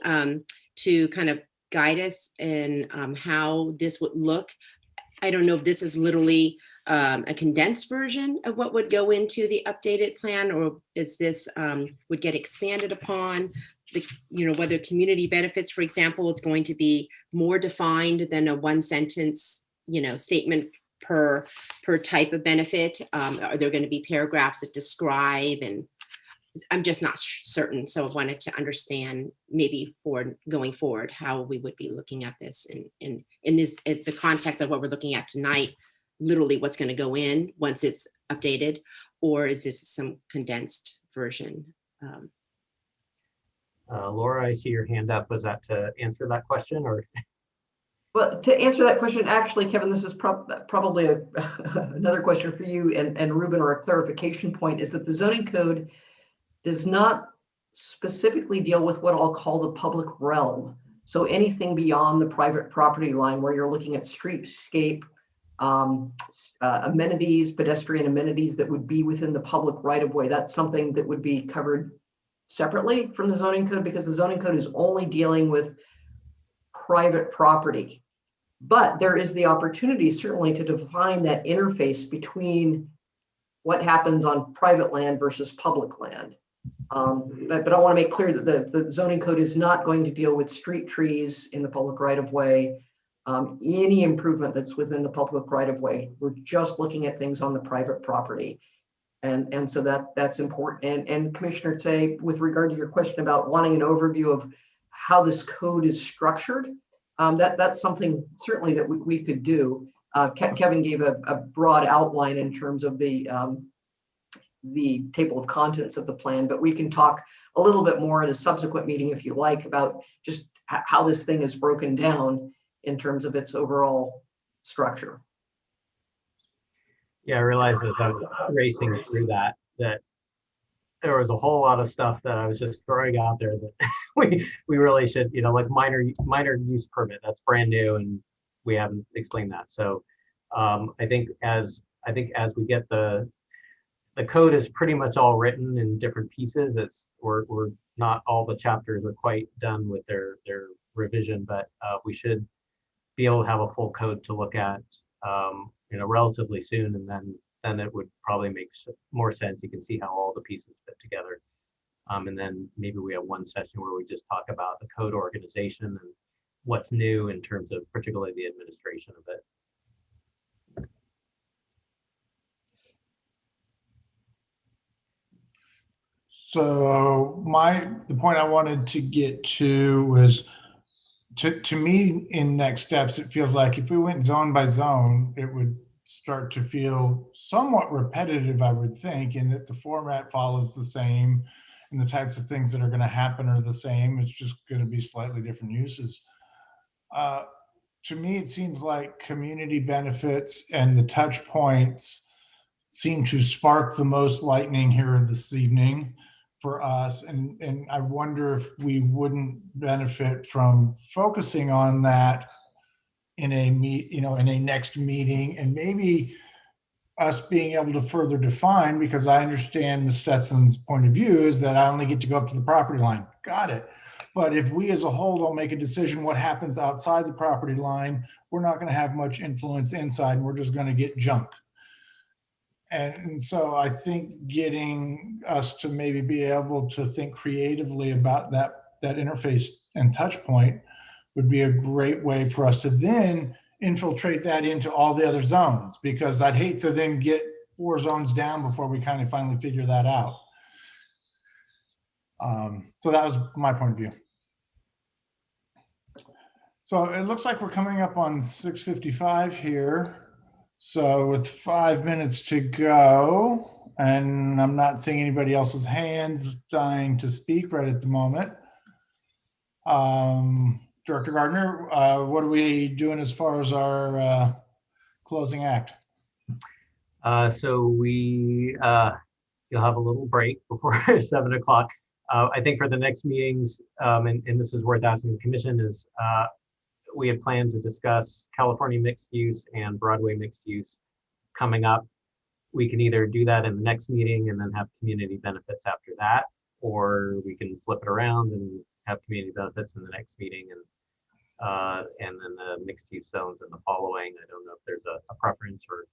to kind of guide us in how this would look. I don't know if this is literally a condensed version of what would go into the updated plan, or is this would get expanded upon, whether community benefits, for example, it's going to be more defined than a one sentence, statement per type of benefit. Are there going to be paragraphs that describe, and I'm just not certain. So I wanted to understand maybe for going forward, how we would be looking at this in the context of what we're looking at tonight, literally what's going to go in once it's updated, or is this some condensed version? Laura, I see your hand up. Was that to answer that question, or? Well, to answer that question, actually, Kevin, this is probably another question for you and Ruben, or a clarification point, is that the zoning code does not specifically deal with what I'll call the public realm. So anything beyond the private property line where you're looking at streetscape, amenities, pedestrian amenities that would be within the public right of way, that's something that would be covered separately from the zoning code, because the zoning code is only dealing with private property. But there is the opportunity certainly to define that interface between what happens on private land versus public land. But I want to make clear that the zoning code is not going to deal with street trees in the public right of way, any improvement that's within the public right of way. We're just looking at things on the private property. And so that's important. And Commissioner Tsay, with regard to your question about wanting an overview of how this code is structured, that's something certainly that we could do. Kevin gave a broad outline in terms of the table of contents of the plan, but we can talk a little bit more at a subsequent meeting if you like about just how this thing is broken down in terms of its overall structure. Yeah, I realized as I was racing through that there was a whole lot of stuff that I was just throwing out there that we really should, like minor use permit, that's brand new and we haven't explained that. So I think as we get the code is pretty much all written in different pieces. We're not all the chapters are quite done with their revision, but we should be able to have a full code to look at, relatively soon, and then it would probably make more sense. You can see how all the pieces fit together. And then maybe we have one session where we just talk about the code organization and what's new in terms of particularly the administration of it. So the point I wanted to get to was, to me, in next steps, it feels like if we went zone by zone, it would start to feel somewhat repetitive, I would think, in that the format follows the same and the types of things that are going to happen are the same. It's just going to be slightly different uses. To me, it seems like community benefits and the touch points seem to spark the most lightning here this evening for us. And I wonder if we wouldn't benefit from focusing on that in a next meeting, and maybe us being able to further define, because I understand Ms. Stetson's point of view is that I only get to go up to the property line. Got it. But if we as a whole don't make a decision what happens outside the property line, we're not going to have much influence inside, and we're just going to get junk. And so I think getting us to maybe be able to think creatively about that interface and touch point would be a great way for us to then infiltrate that into all the other zones, because I'd hate to then get 4 zones down before we kind of finally figure that out. So that was my point of view. So it looks like we're coming up on 6:55 here. So with 5 minutes to go, and I'm not seeing anybody else's hands dying to speak right at the moment. Director Gardner, what are we doing as far as our closing act? So you'll have a little break before 7 o'clock. I think for the next meetings, and this is worth asking the commission, is we had planned to discuss California mixed use and Broadway mixed use coming up. We can either do that in the next meeting and then have community benefits after that, or we can flip it around and have community benefits in the next meeting and then the mixed use zones in the following. I don't know if there's a preference, or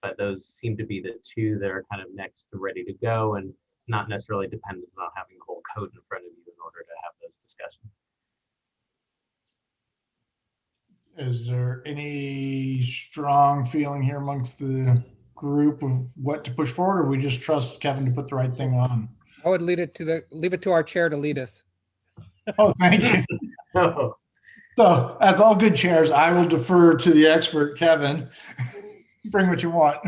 but those seem to be the two that are kind of next to ready to go and not necessarily dependent on having the whole code in front of you in order to have those discussions. Is there any strong feeling here amongst the group of what to push forward, or we just trust Kevin to put the right thing on? I would leave it to our chair to lead us. Oh, thank you. Oh, So, as all good chairs, I will defer to the expert, Kevin. Bring what you want.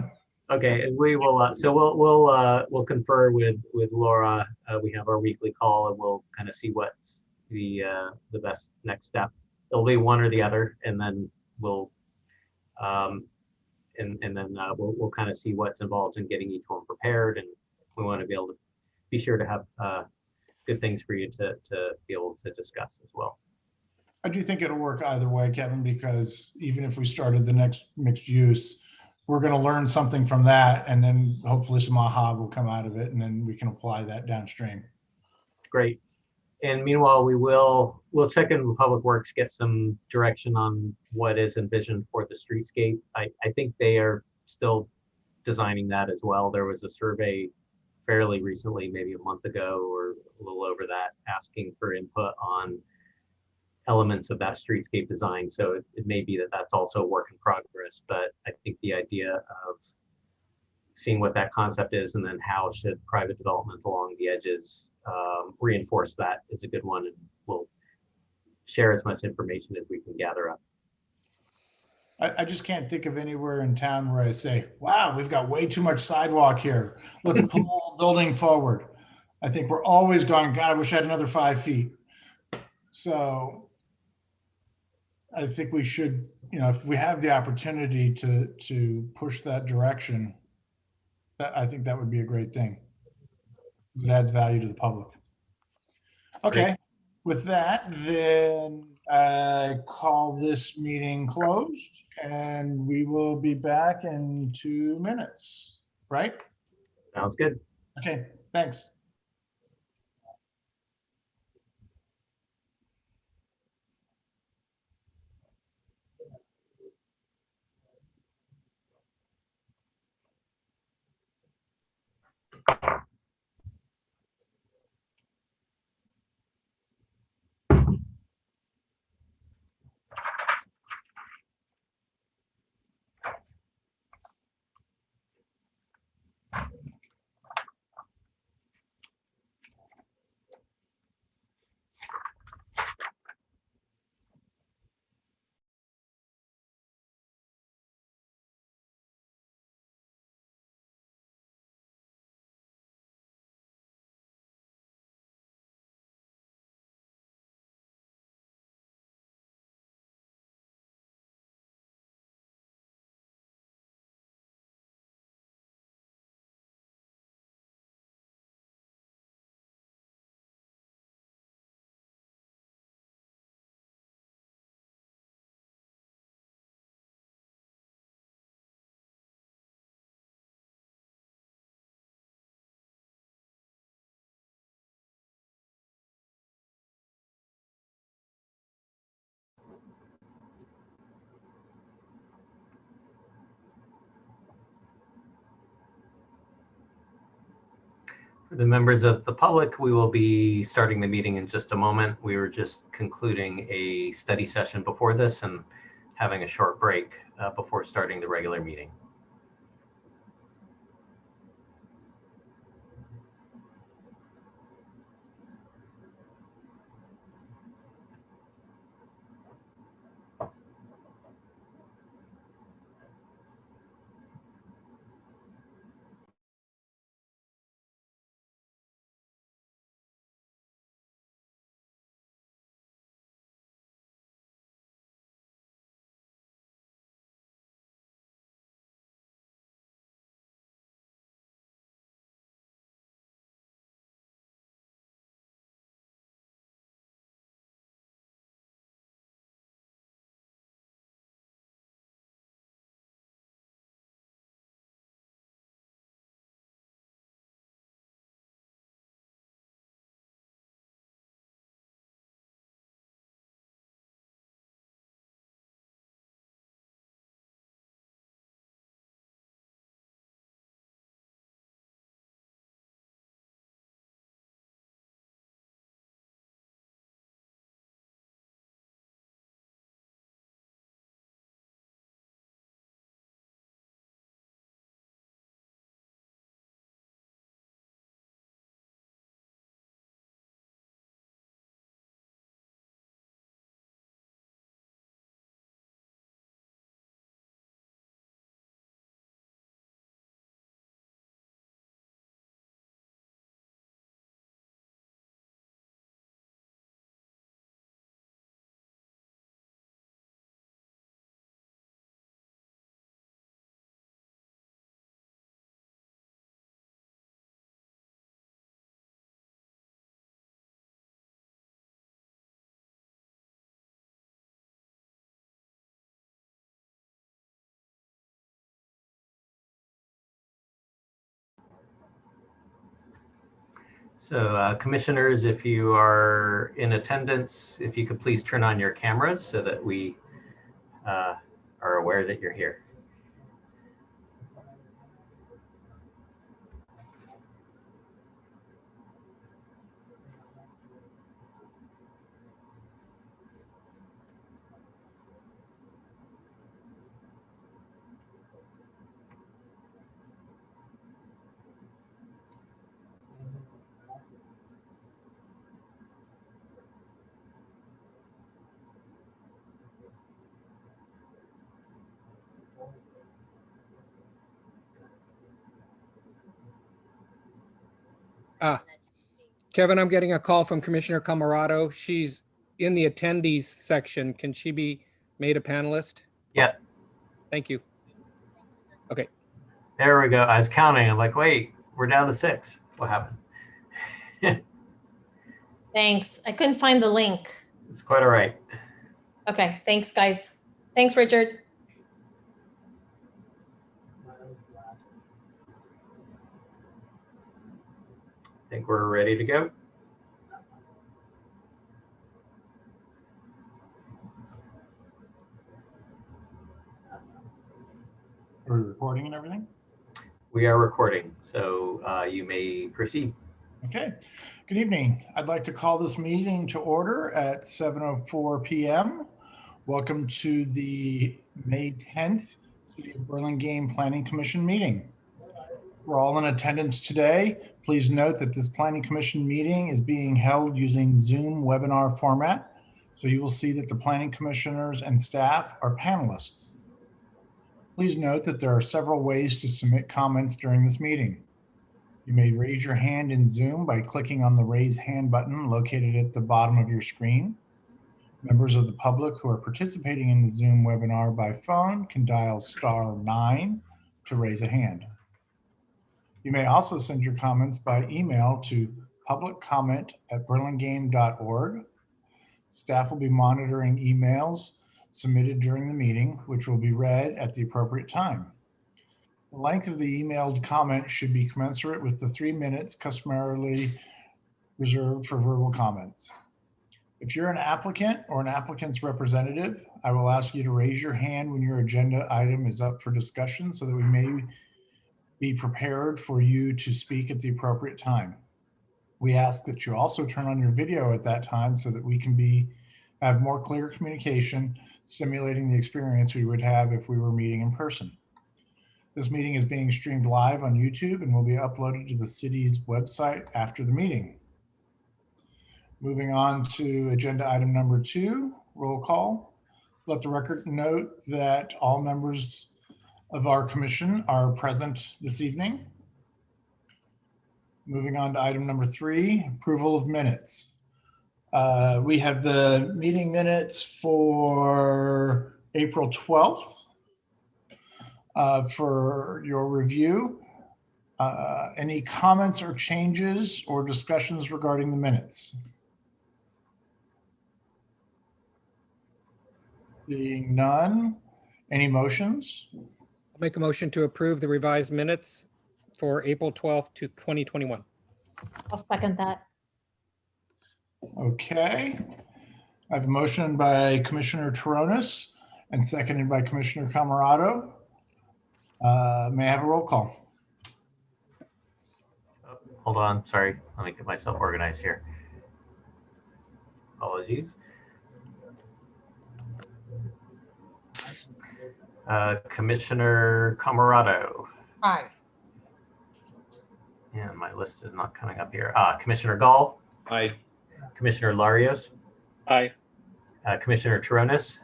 okay, and we will. So we'll confer with Laura. We have our weekly call, and we'll kind of see what's the best next step. It'll be one or the other, and then we'll we'll kind of see what's involved in getting each one prepared, and we want to be able to be sure to have good things for you to be able to discuss as well. I do think it'll work either way, Kevin, because even if we started the next mixed use, we're going to learn something from that, and then hopefully some aha will come out of it, and then we can apply that downstream. Great. And meanwhile, we'll check in with Public Works, get some direction on what is envisioned for the streetscape. I think they are still designing that as well. There was a survey fairly recently, maybe a month ago or a little over that, asking for input on elements of that streetscape design. So it may be that that's also a work in progress, but I think the idea of seeing what that concept is and then how should private development along the edges reinforce that is a good one, and we'll share as much information as we can gather up. I just can't think of anywhere in town where I say, wow, we've got way too much sidewalk here. Let's pull the building forward. I think we're always going, God, I wish I had another 5 feet. So I think we should, if we have the opportunity to push that direction, I think that would be a great thing. It adds value to the public. Okay, great. With that, then I call this meeting closed, and we will be back in 2 minutes, right? Sounds good. Okay, thanks. For the members of the public, we will be starting the meeting in just a moment. We were just concluding a study session before this and having a short break before starting the regular meeting. So commissioners, if you are in attendance, if you could please turn on your cameras so that we are aware that you're here. Kevin, I'm getting a call from Commissioner Camarado. She's in the attendees section. Can she be made a panelist? Yeah, Thank you. Okay. there we go. I was counting. I'm like, wait, we're down to 6. What happened? Thanks. I couldn't find the link. It's quite all right. Okay, thanks, guys. Thanks, Richard. I think we're ready to go. Are we recording and everything? We are recording, so you may proceed. Okay. Good evening. I'd like to call this meeting to order at 7:04 p.m. Welcome to the May 10th City of Burlingame Planning Commission meeting. We're all in attendance today. Please note that this Planning Commission meeting is being held using Zoom webinar format. So you will see that the planning commissioners and staff are panelists. Please note that there are several ways to submit comments during this meeting. You may raise your hand in Zoom by clicking on the raise hand button located at the bottom of your screen. Members of the public who are participating in the Zoom webinar by phone can dial *9 to raise a hand. You may also send your comments by email to publiccomment@burlingame.org. Staff will be monitoring emails submitted during the meeting, which will be read at the appropriate time. The length of the emailed comment should be commensurate with the 3 minutes customarily reserved for verbal comments. If you're an applicant or an applicant's representative, I will ask you to raise your hand when your agenda item is up for discussion so that we may be prepared for you to speak at the appropriate time. We ask that you also turn on your video at that time so that we can have more clear communication, stimulating the experience we would have if we were meeting in person. This meeting is being streamed live on YouTube and will be uploaded to the city's website after the meeting. Moving on to agenda item number 2, roll call. Let the record note that all members of our commission are present this evening. Moving on to item number 3, approval of minutes. We have the meeting minutes for April 12th for your review. Any comments or changes or discussions regarding the minutes? Seeing none. Any motions? I'll make a motion to approve the revised minutes for April 12th to 2021. I'll second that. Okay. I have a motion by Commissioner Toronis and seconded by Commissioner Camerado. May I have a roll call? Oh, hold on, sorry. Let me get myself organized here. Apologies. Commissioner Camerado. Aye. And my list is not coming up here. Commissioner Gall. Aye. Commissioner Larios. Aye. Commissioner Toronis.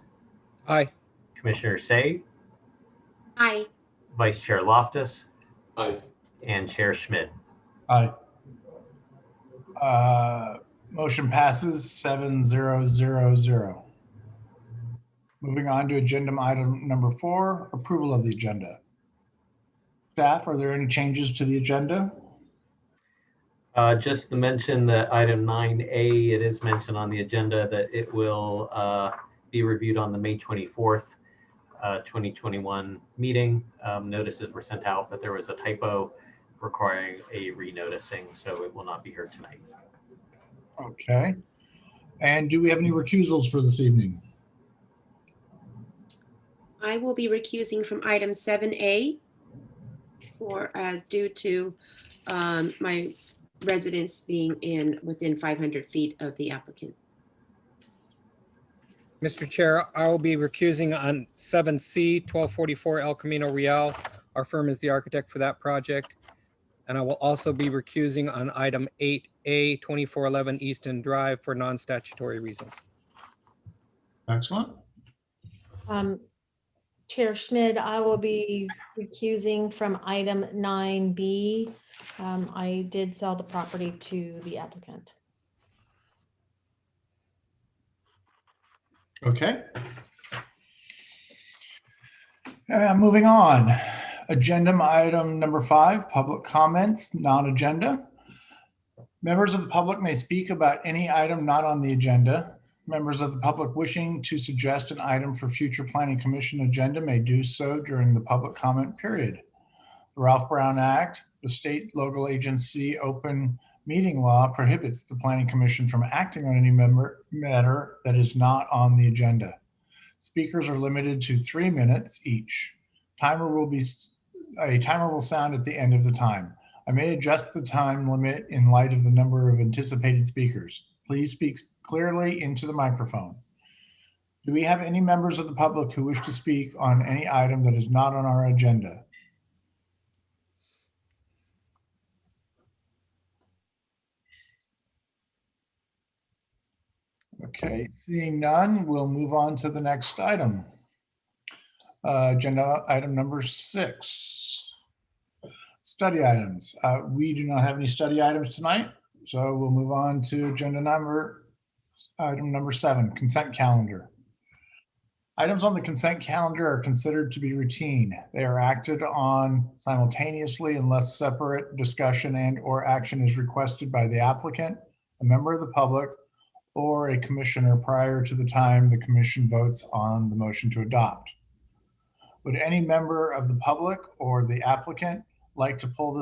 Aye. Commissioner Say. Aye. Vice Chair Loftus. Aye. And Chair Schmidt. Aye. Motion passes 7-0-0-0. Moving on to agenda item number 4, approval of the agenda. Staff, are there any changes to the agenda? Just to mention that item 9A, it is mentioned on the agenda that it will be reviewed on the May 24th, 2021 meeting. Notices were sent out, but there was a typo requiring a renoticing, so it will not be here tonight. Okay. And do we have any recusals for this evening? I will be recusing from item 7A due to my residence being within 500 feet of the applicant. Mr. Chair, I will be recusing on 7C, 1244 El Camino Real. Our firm is the architect for that project. And I will also be recusing on item 8A, 2411 Easton Drive for non-statutory reasons. Excellent. Chair Schmidt, I will be recusing from item 9B. I did sell the property to the applicant. Okay. Moving on. Agenda item number 5, public comments, non-agenda. Members of the public may speak about any item not on the agenda. Members of the public wishing to suggest an item for future Planning Commission agenda may do so during the public comment period. The Ralph Brown Act, the state local agency open meeting law, prohibits the Planning Commission from acting on any matter that is not on the agenda. Speakers are limited to 3 minutes each. Timer will be A timer will sound at the end of the time. I may adjust the time limit in light of the number of anticipated speakers. Please speak clearly into the microphone. Do we have any members of the public who wish to speak on any item that is not on our agenda? Okay, seeing none, we'll move on to the next item. Agenda item number 6. Study items. We do not have any study items tonight, so we'll move on to item number 7, consent calendar. Items on the consent calendar are considered to be routine. They are acted on simultaneously unless separate discussion and/or action is requested by the applicant, a member of the public, or a commissioner prior to the time the commission votes on the motion to adopt. Would any member of the public or the applicant like to pull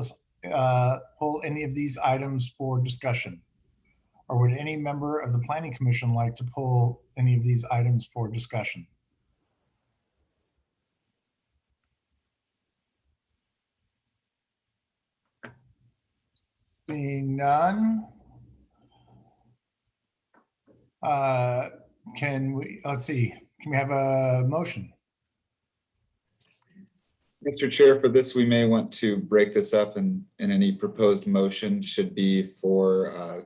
any of these items for discussion? Or would any member of the planning commission like to pull any of these items for discussion? Seeing none. Can we have a motion? Mr. Chair, for this, we may want to break this up, and any proposed motion should be for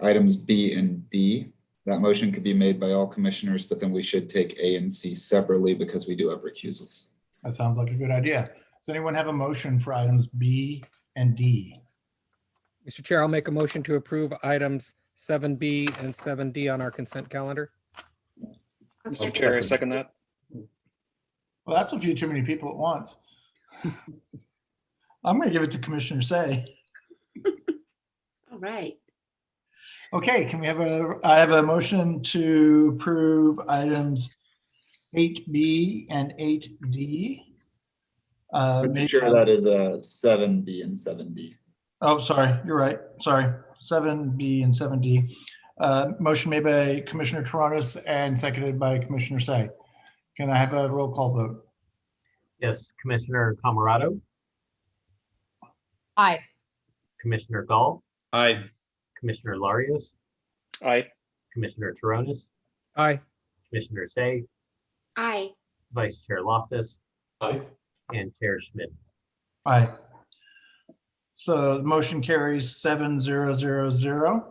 items B and D. That motion could be made by all commissioners, but then we should take A and C separately because we do have recusals. That sounds like a good idea. Does anyone have a motion for items B and D? Mr. Chair, I'll make a motion to approve items 7B and 7D on our consent calendar. Mr. Chair, I second that. Well, that's a few too many people at once. I'm going to give it to Commissioner Say. All right. Okay, I have a motion to approve items 8B and 8D. Mr. Chair, that is 7B and 7D. Oh, sorry, you're right. Sorry, 7B and 7D. Motion made by Commissioner Toronis and seconded by Commissioner Say. Can I have a roll call vote? Yes, Commissioner Camerado, Aye. Commissioner Gall, Aye. Commissioner Larios, Aye. Commissioner Toronis, Aye. Commissioner Say, Aye. Vice Chair Loftus, Aye. and Chair Schmidt. Aye. So the motion carries 7-0-0-0.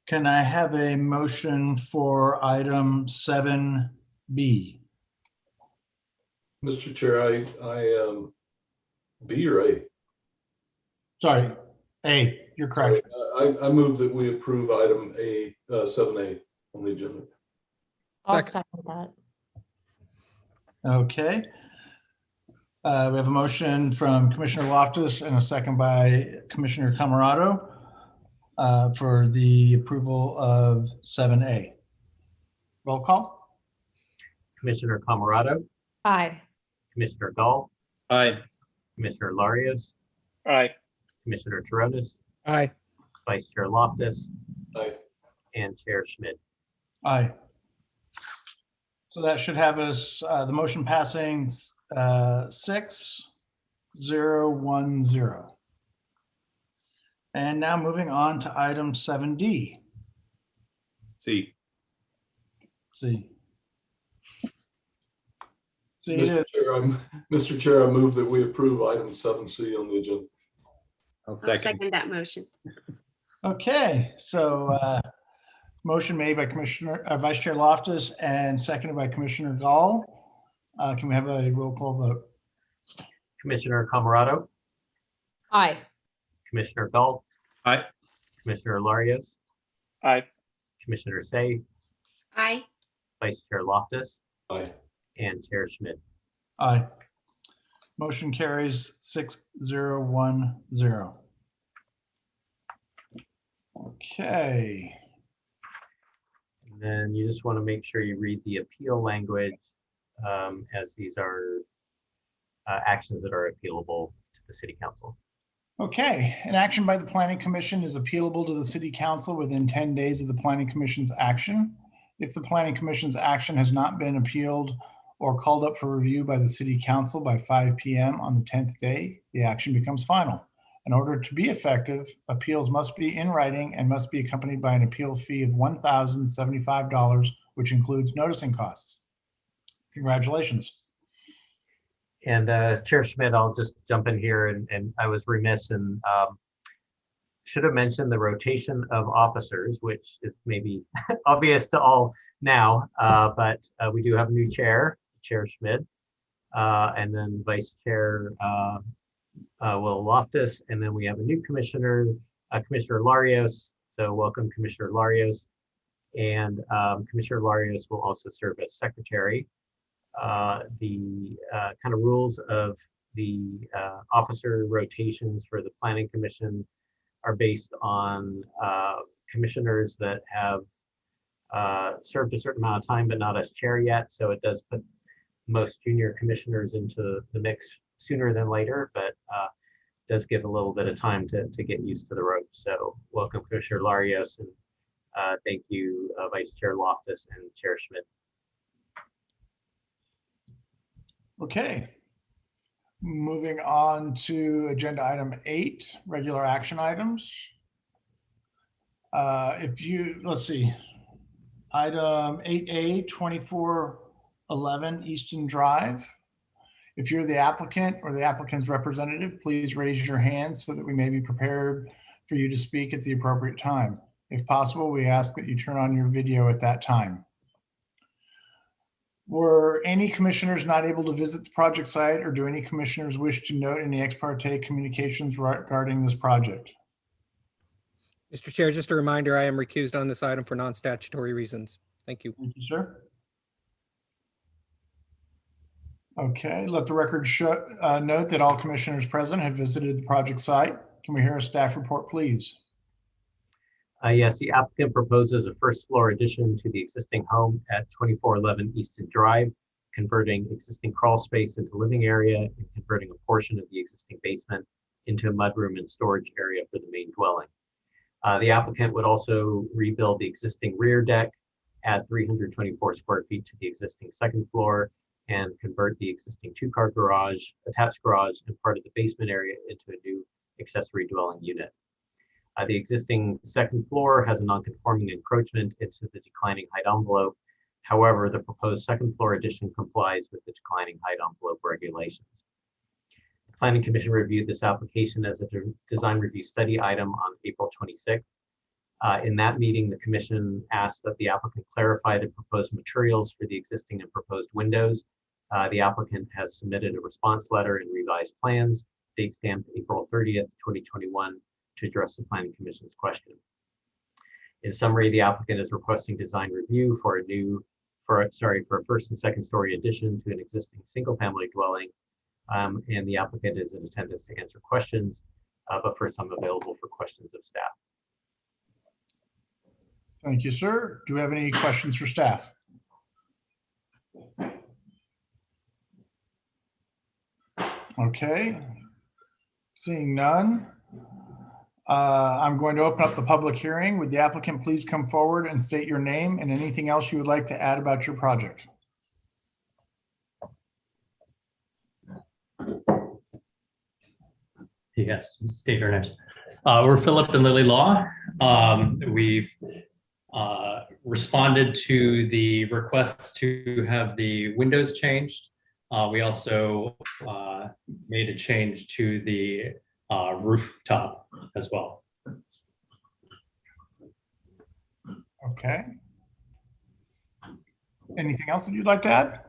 Can I have a motion for item 7B? Mr. Chair, I B or A? Sorry, A, you're correct. I move that we approve item A, 7A on the agenda. I'll Second. second that. Okay. We have a motion from Commissioner Loftus and a second by Commissioner Camerado for the approval of 7A. Roll call? Commissioner Camerado, Aye. Commissioner Gall, Aye. Commissioner Larios, Aye. Commissioner Toronis, Aye. Vice Chair Loftus, Aye. and Chair Schmidt. Aye. So that should have us, the motion passing 6-0-1-0. And now moving on to item 7D. C. See. See, it is. Mr. Chair, I move that we approve item 7C on the agenda. I'll I'll second. second that motion. Okay, so motion made by Vice Chair Loftus and seconded by Commissioner Gall. Can we have a roll call vote? Commissioner Camerado, Aye. Commissioner Gall, Aye. Commissioner Larios, Aye. Commissioner Say, Aye. Vice Chair Loftus, Aye. and Chair Schmidt. Aye. Motion carries 6-0-1-0. Okay. And then you just want to make sure you read the appeal language as these are actions that are appealable to the City Council. Okay, an action by the Planning Commission is appealable to the City Council within 10 days of the Planning Commission's action. If the Planning Commission's action has not been appealed or called up for review by the City Council by 5 p.m. on the 10th day, the action becomes final. In order to be effective, appeals must be in writing and must be accompanied by an appeal fee of $1,075, which includes noticing costs. Congratulations. And Chair Schmidt, I'll just jump in here, and I was remiss and should have mentioned the rotation of officers, which is maybe obvious to all now, but we do have a new chair, Chair Schmidt, and then Vice Chair Will Loftus, and then we have a new commissioner, Commissioner Larios. So welcome, Commissioner Larios. And Commissioner Larios will also serve as secretary. The kind of rules of the officer rotations for the Planning Commission are based on commissioners that have served a certain amount of time, but not as chair yet. So it does put most junior commissioners into the mix sooner than later, but does give a little bit of time to get used to the ropes. So welcome, Commissioner Larios, and thank you, Vice Chair Loftus and Chair Schmidt. Okay. Moving on to agenda item 8, regular action items. Let's see, item 8A, 2411 Easton Drive. If you're the applicant or the applicant's representative, please raise your hand so that we may be prepared for you to speak at the appropriate time. If possible, we ask that you turn on your video at that time. Were any commissioners not able to visit the project site, or do any commissioners wish to note any ex parte communications regarding this project? Mr. Chair, just a reminder, I am recused on this item for non-statutory reasons. Thank you. Thank you, sir. Okay, let the record note that all commissioners present have visited the project site. Can we hear a staff report, please? Yes, the applicant proposes a first floor addition to the existing home at 2411 Easton Drive, converting existing crawl space into living area and converting a portion of the existing basement into a mudroom and storage area for the main dwelling. The applicant would also rebuild the existing rear deck, add 324 square feet to the existing second floor, and convert the existing 2-car garage, attached garage, and part of the basement area into a new accessory dwelling unit. The existing second floor has a non-conforming encroachment into the declining height envelope. However, the proposed second floor addition complies with the declining height envelope regulations. The Planning Commission reviewed this application as a design review study item on April 26th. In that meeting, the Commission asked that the applicant clarify the proposed materials for the existing and proposed windows. The applicant has submitted a response letter and revised plans, date stamped April 30th, 2021, to address the Planning Commission's question. In summary, the applicant is requesting design review for a first and second story addition to an existing single family dwelling. And the applicant is in attendance to answer questions, but first I'm available for questions of staff. Thank you, sir. Do we have any questions for staff? Okay, seeing none. I'm going to open up the public hearing. Would the applicant please come forward and state your name and anything else you would like to add about your project? Yes, state our names. We're Philip and Lily Law. We've responded to the request to have the windows changed. We also made a change to the rooftop as well. Okay. Anything else that you'd like to add?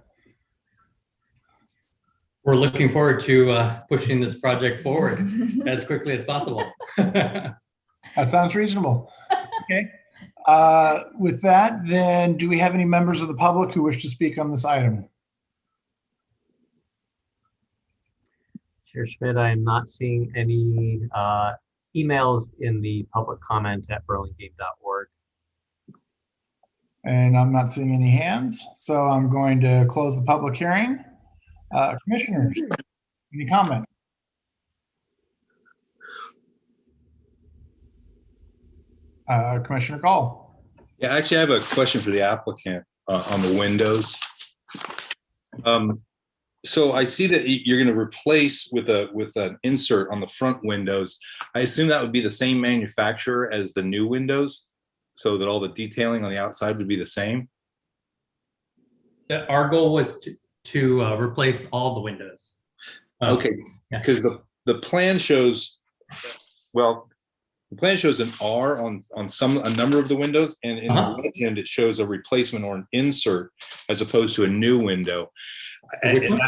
We're looking forward to pushing this project forward as quickly as possible. That sounds reasonable. Okay. With that, then, do we have any members of the public who wish to speak on this item? Chair Schmidt, I am not seeing any emails in the public comment at burlingame.org. And I'm not seeing any hands, so I'm going to close the public hearing. Commissioners, any comment? Commissioner Gall. Yeah, actually, I have a question for the applicant on the windows. So I see that you're going to replace with an insert on the front windows. I assume that would be the same manufacturer as the new windows, so that all the detailing on the outside would be the same. Our goal was to replace all the windows. Okay, yeah. because the plan shows, well, the plan shows an R on a number of the windows, and in the legend it shows a replacement or an insert as opposed to a new window. And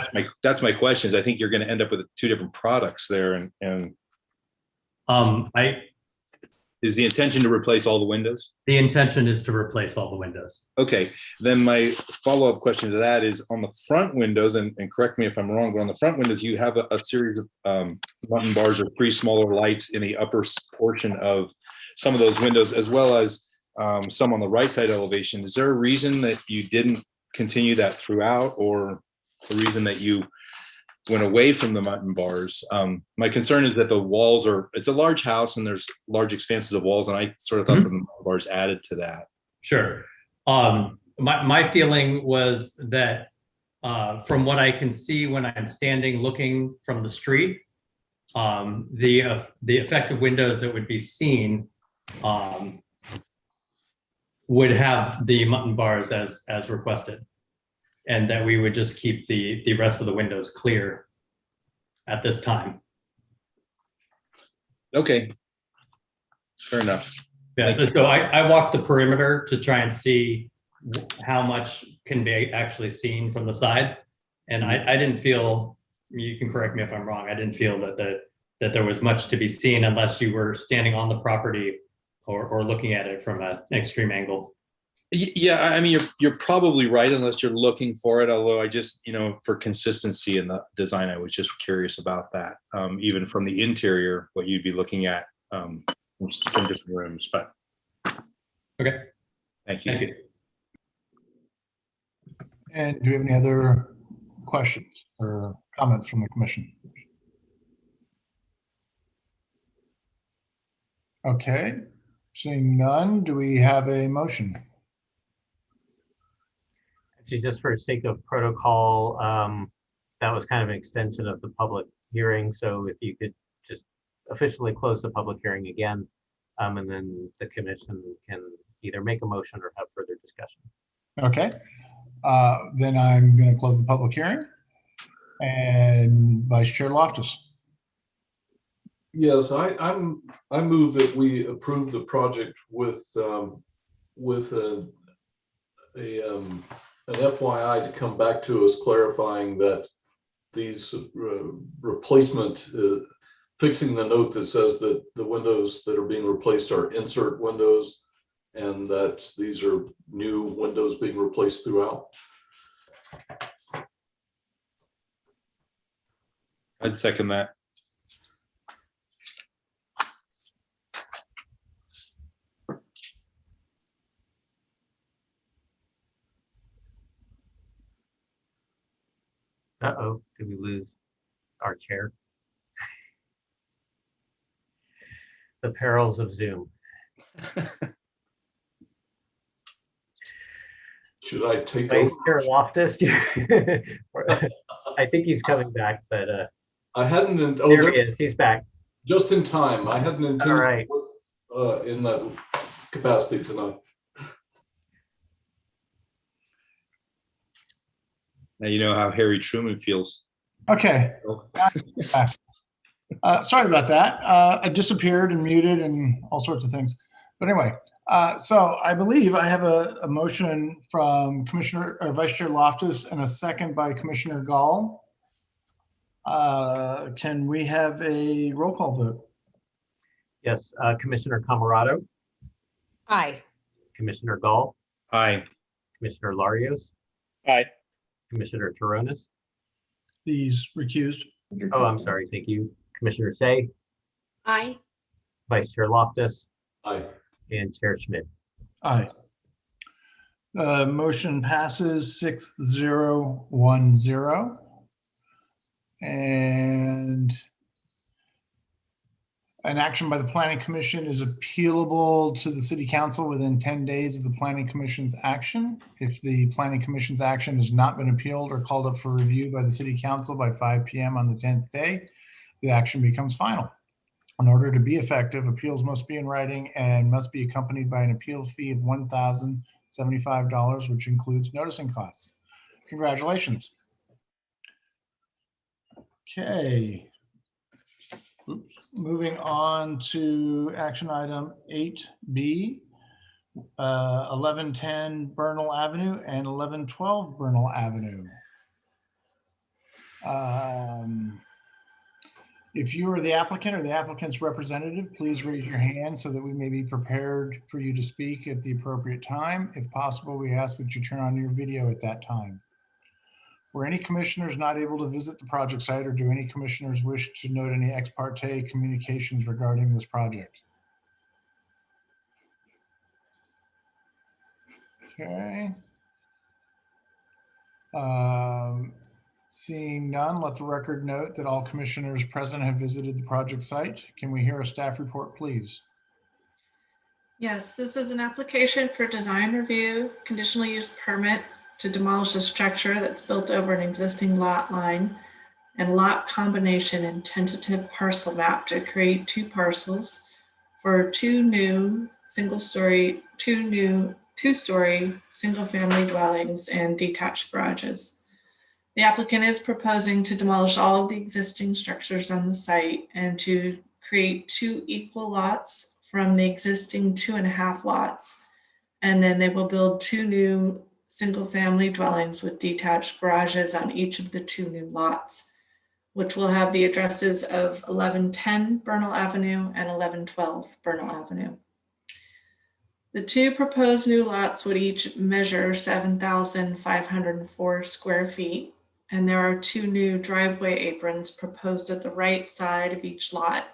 that's my question. Is I think you're going to end up with two different products there, and is the intention to replace all the windows? The intention is to replace all the windows. Okay, then my follow-up question to that is on the front windows, and correct me if I'm wrong, but on the front windows, you have a series of button bars or 3 smaller lights in the upper portion of some of those windows, as well as some on the right side elevation. Is there a reason that you didn't continue that throughout, or a reason that you went away from the button bars? My concern is that the walls it's a large house and there's large expanses of walls, and I sort of thought the button bars added to that. Sure. My feeling was that from what I can see when I'm standing looking from the street, the effective windows that would be seen would have the mutton bars as requested, and that we would just keep the rest of the windows clear at this time. Okay, fair enough. Yeah, so I walked the perimeter to try and see how much can be actually seen from the sides, and I didn't feel, you can correct me if I'm wrong, I didn't feel that there was much to be seen unless you were standing on the property or looking at it from an extreme angle. Yeah, I mean, you're probably right unless you're looking for it. Although I just, for consistency in the design, I was just curious about that. Even from the interior, what you'd be looking at from different rooms. But okay, thank you. Thank you. And do we have any other questions or comments from the commission? Okay, seeing none, do we have a motion? Actually, just for sake of protocol, that was kind of an extension of the public hearing. So if you could just officially close the public hearing again, and then the commission can either make a motion or have further discussion. Okay, then I'm going to close the public hearing. And Vice Chair Loftus. Yes, I move that we approve the project with an FYI to come back to us clarifying that these replacement, fixing the note that says that the windows that are being replaced are insert windows, and that these are new windows being replaced throughout. I'd second that. Uh-oh, did we lose our chair? The perils of Zoom. Should I take Vice over? Chair Loftus. I think he's coming back, but I hadn't. Oh, there he is. He's back. Just in time. I hadn't intended All right. in that capacity tonight. Now you know how Harry Truman feels. Okay. Sorry about that. I disappeared and muted and all sorts of things. But anyway, so I believe I have a motion from Commissioner or Vice Chair Loftus and a second by Commissioner Gall. Can we have a roll call vote? Yes, Commissioner Camarado. Aye. Commissioner Gall. Aye. Commissioner Larios. Aye. Commissioner Toronis. He's recused. Oh, I'm sorry. Thank you. Commissioner Say. Aye. Vice Chair Loftus. Aye. And Chair Schmidt. Aye. Motion passes 6-0-1-0. And An action by the Planning Commission is appealable to the City Council within 10 days of the Planning Commission's action. If the Planning Commission's action has not been appealed or called up for review by the City Council by 5 p.m. on the 10th day, the action becomes final. In order to be effective, appeals must be in writing and must be accompanied by an appeal fee of $1,075, which includes noticing costs. Congratulations. Okay. Oops. Moving on to action item 8B, 1110 Bernal Avenue and 1112 Bernal Avenue. If you are the applicant or the applicant's representative, please raise your hand so that we may be prepared for you to speak at the appropriate time. If possible, we ask that you turn on your video at that time. Were any commissioners not able to visit the project site, or do any commissioners wish to note any ex parte communications regarding this project? Okay. Seeing none, let the record note that all commissioners present have visited the project site. Can we hear a staff report, please? Yes, this is an application for design review, conditional use permit to demolish a structure that's built over an existing lot line and lot combination and tentative parcel map to create 2 parcels for 2 new two-story single-family dwellings and detached garages. The applicant is proposing to demolish all of the existing structures on the site and to create 2 equal lots from the existing 2.5 lots. And then they will build 2 new single-family dwellings with detached garages on each of the 2 new lots, which will have the addresses of 1110 Bernal Avenue and 1112 Bernal Avenue. The 2 proposed new lots would each measure 7,504 square feet, and there are 2 new driveway aprons proposed at the right side of each lot,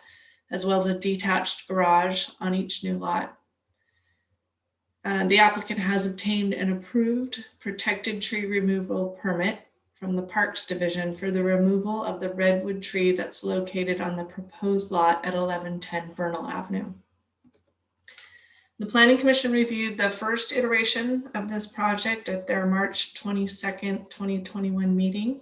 as well as a detached garage on each new lot. The applicant has obtained an approved protected tree removal permit from the Parks Division for the removal of the redwood tree that's located on the proposed lot at 1110 Bernal Avenue. The Planning Commission reviewed the first iteration of this project at their March 22nd, 2021 meeting.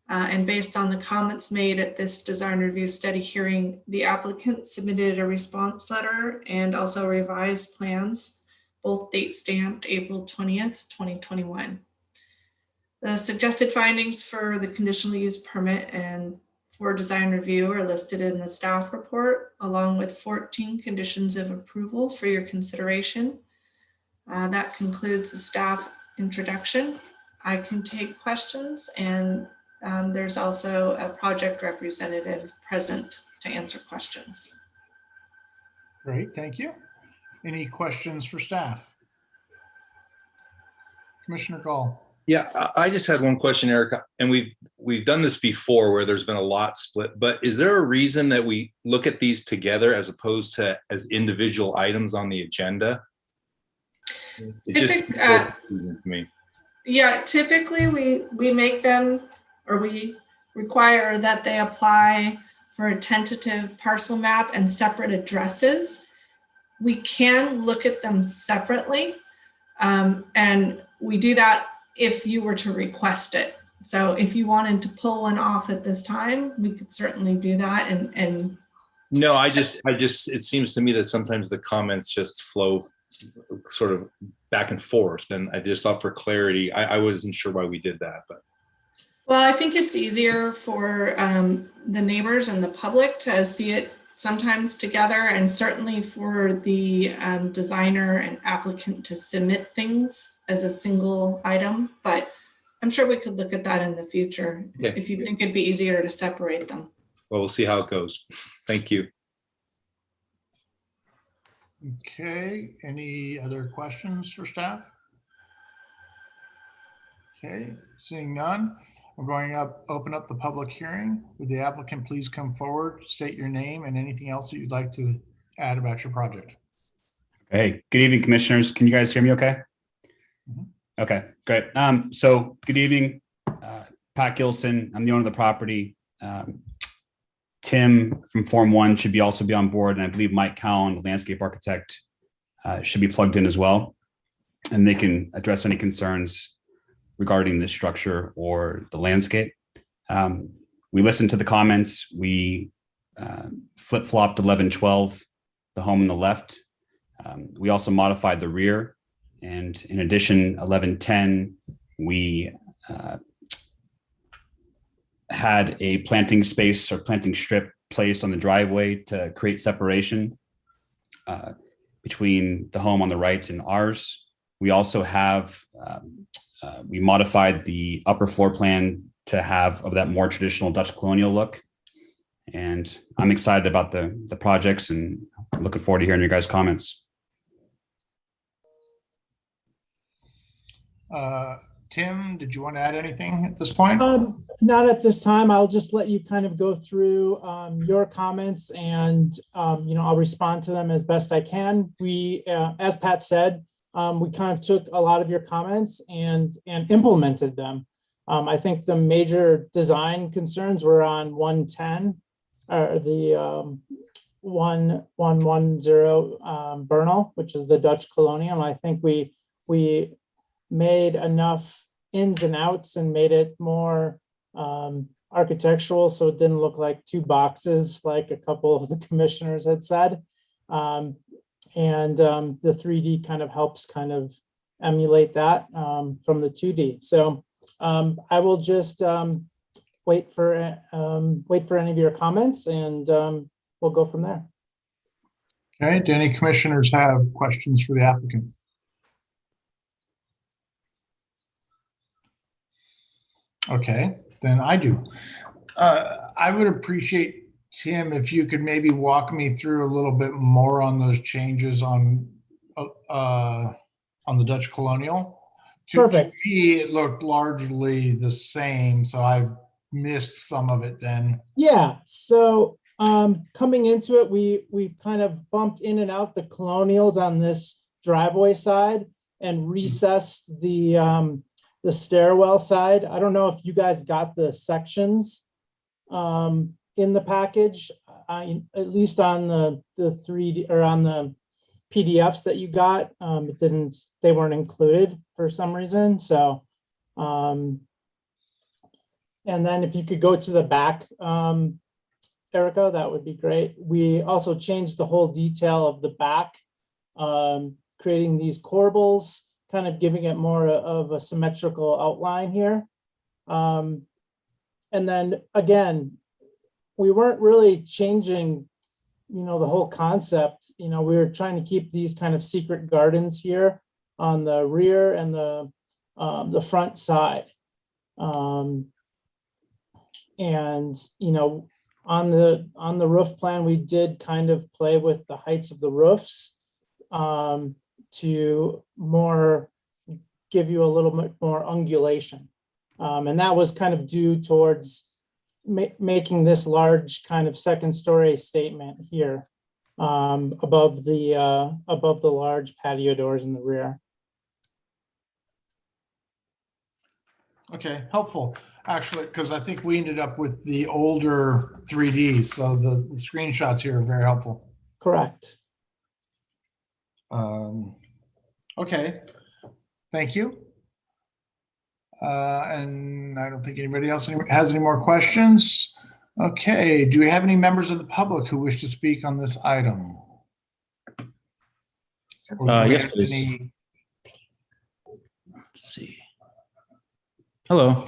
And based on the comments made at this design review study hearing, the applicant submitted a response letter and also revised plans, both date stamped April 20th, 2021. The suggested findings for the conditional use permit and for design review are listed in the staff report, along with 14 conditions of approval for your consideration. That concludes the staff introduction. I can take questions, and there's also a project representative present to answer questions. Great, thank you. Any questions for staff? Commissioner Gall. Yeah, I just had one question, Erica, and we've done this before where there's been a lot split, but is there a reason that we look at these together as opposed to as individual items on the agenda? It just seems confusing to me. Yeah, typically we make them, or we require that they apply for a tentative parcel map and separate addresses. We can look at them separately, and we do that if you were to request it. So if you wanted to pull one off at this time, we could certainly do that. And no, I just, it seems to me that sometimes the comments just flow sort of back and forth. And I just thought for clarity, I wasn't sure why we did that, but. Well, I think it's easier for the neighbors and the public to see it sometimes together, and certainly for the designer and applicant to submit things as a single item, but I'm sure we could look at that in the future if you think it'd be easier to separate them. Well, we'll see how it goes. Thank you. Okay, any other questions for staff? Okay, seeing none, I'm going to open up the public hearing. Would the applicant please come forward, state your name and anything else that you'd like to add about your project? Hey, good evening, commissioners. Can you guys hear me okay? Mm-hmm. Okay, great. So good evening, Pat Gilson. I'm the owner of the property. Tim from Form 1 should also be on board, and I believe Mike Cowan, the landscape architect, should be plugged in as well, and they can address any concerns regarding the structure or the landscape. We listened to the comments. We flip-flopped 1112, the home on the left. We also modified the rear. And in addition, 1110, we had a planting space or planting strip placed on the driveway to create separation between the home on the right and ours. We also have, we modified the upper floor plan to have of that more traditional Dutch colonial look. And I'm excited about the projects and I'm looking forward to hearing your guys' comments. Tim, did you want to add anything at this point? Not at this time. I'll just let you kind of go through your comments and, I'll respond to them as best I can. We, as Pat said, we kind of took a lot of your comments and implemented them. I think the major design concerns were on 110, or the 1110 Bernal, which is the Dutch colonial. I think we made enough ins and outs and made it more architectural, so it didn't look like two boxes like a couple of the commissioners had said. The 3D kind of helps kind of emulate that from the 2D. So I will just wait for any of your comments, and we'll go from there. Okay, do any commissioners have questions for the applicant? Okay, then I do. I would appreciate, Tim, if you could maybe walk me through a little bit more on those changes on the Dutch colonial. Perfect. To me, it looked largely the same, so I've missed some of it then. Yeah, so coming into it, we've kind of bumped in and out the colonials on this driveway side and recessed the stairwell side. I don't know if you guys got the sections in the package, at least on the 3D or on the PDFs that you got. They weren't included for some reason. So, and then if you could go to the back, Erica, that would be great. We also changed the whole detail of the back, creating these corbels, kind of giving it more of a symmetrical outline here. And then again, we weren't really changing, the whole concept. We were trying to keep these kind of secret gardens here on the rear and the front side. And, on the roof plan, we did kind of play with the heights of the roofs to more give you a little bit more undulation. And that was kind of due towards making this large kind of second story statement here above the large patio doors in the rear. Okay, helpful. Actually, because I think we ended up with the older 3Ds, so the screenshots here are very helpful. Correct. Okay, thank you. And I don't think anybody else has any more questions. Okay, do we have any members of the public who wish to speak on this item? Yes, please. Let's see. Hello.